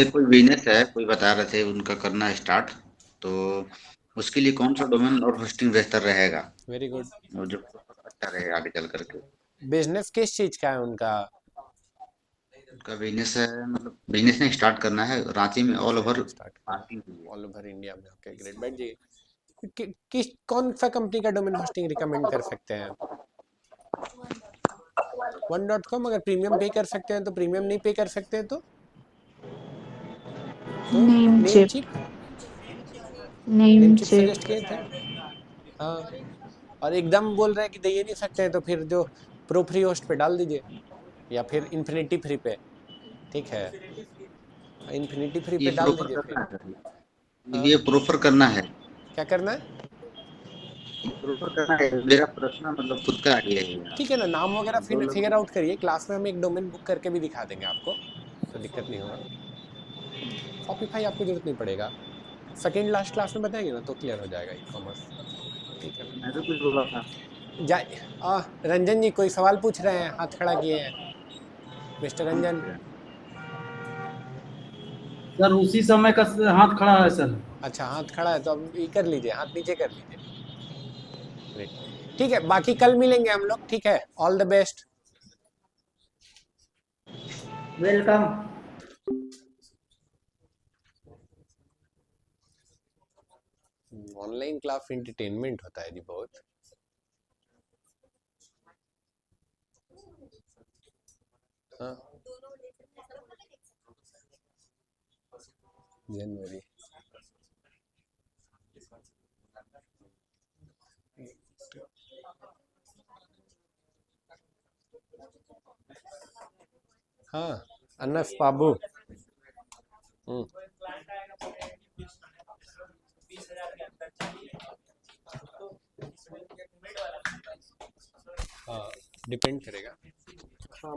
एक कोई बिजनेस है, कोई बता रहे थे उनका करना है स्टार्ट, तो उसके लिए कौन सा डोमेन और होस्टिंग बेहतर रहेगा? Very good. और जो अच्छा रहेगा आगे चल करके। बिजनेस किस चीज का है उनका? उनका बिजनेस है, मतलब बिजनेस नहीं स्टार्ट करना है रांची में, ऑल ओवर पार्किंग के लिए। ऑल ओवर इंडिया में। ओके ग्रेट, बैठ जाइए। किस कौन सा कंपनी का डोमेन होस्टिंग रिकमेंड कर सकते हैं? 1.com। अगर प्रीमियम पे कर सकते हैं तो, प्रीमियम नहीं पे कर सकते हैं तो नेमचीप सजेस्ट किए थे। हाँ, और एकदम बोल रहे हैं कि दे नहीं सकते हैं तो फिर जो प्रो फ्री होस्ट पे डाल दीजिए, या फिर इन्फिनिटी फ्री पे, ठीक है, इन्फिनिटी फ्री पे ये डाल प्रोफर दीजिए करना फिर। है, ये प्रोफर करना है, क्या करना है? प्रोफर करना है, मेरा पर्सनल मतलब खुद का आइडिया है। ठीक है ना, नाम वगैरह दो लोग फिगर आउट करिए, क्लास में हम एक डोमेन बुक करके भी दिखा देंगे आपको, तो दिक्कत नहीं होगा। शॉपिफाई आपको जरूरत नहीं पड़ेगा, सेकेंड लास्ट क्लास में बताएंगे ना तो क्लियर हो जाएगा ई कॉमर्स, ठीक है। मैं तो कुछ बोला था। रंजन जी कोई सवाल पूछ रहे हैं, हाथ खड़ा किए हैं मिस्टर रंजन। सर उसी समय का हाथ खड़ा है सर। अच्छा हाथ खड़ा है तो अब ये कर लीजिए, हाथ नीचे कर लीजिए, ठीक है। बाकी कल मिलेंगे हम लोग, ठीक है। All the best, welcome. Online class entertainment होता है जी बहुत। हाँ जनवरी, हाँ अनस बाबू। हाँ डिपेंड करेगा। हाँ